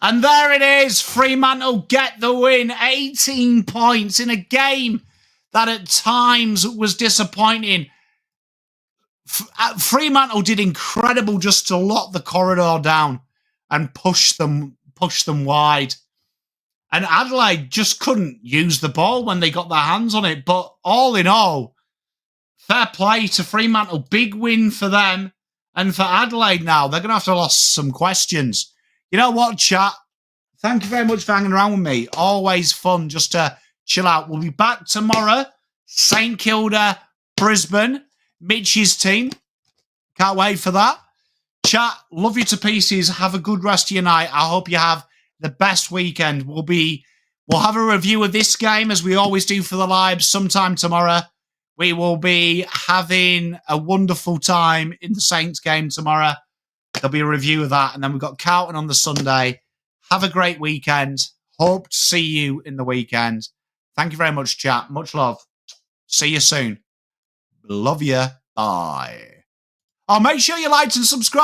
And there it is. Fremantle get the win. 18 points in a game that at times was disappointing. Fremantle did incredible just to lock the corridor down and push them wide. And Adelaide just couldn't use the ball when they got their hands on it. But all in all, fair play to Fremantle. Big win for them. And for Adelaide now, they're going to have to ask some questions. You know what, chat? Thank you very much for hanging around with me. Always fun just to chill out. We'll be back tomorrow. St Kilda, Brisbane, Mitch's team. Can't wait for that. Chat, love you to pieces. Have a good rest of your night. I hope you have the best weekend. We'll have a review of this game as we always do for the lives sometime tomorrow. We will be having a wonderful time in the Saints game tomorrow. There'll be a review of that. And then we've got Carlton on the Sunday. Have a great weekend. Hope to see you in the weekend. Thank you very much, chat. Much love. See you soon. Love you. Bye. Oh, make sure you like and subscribe.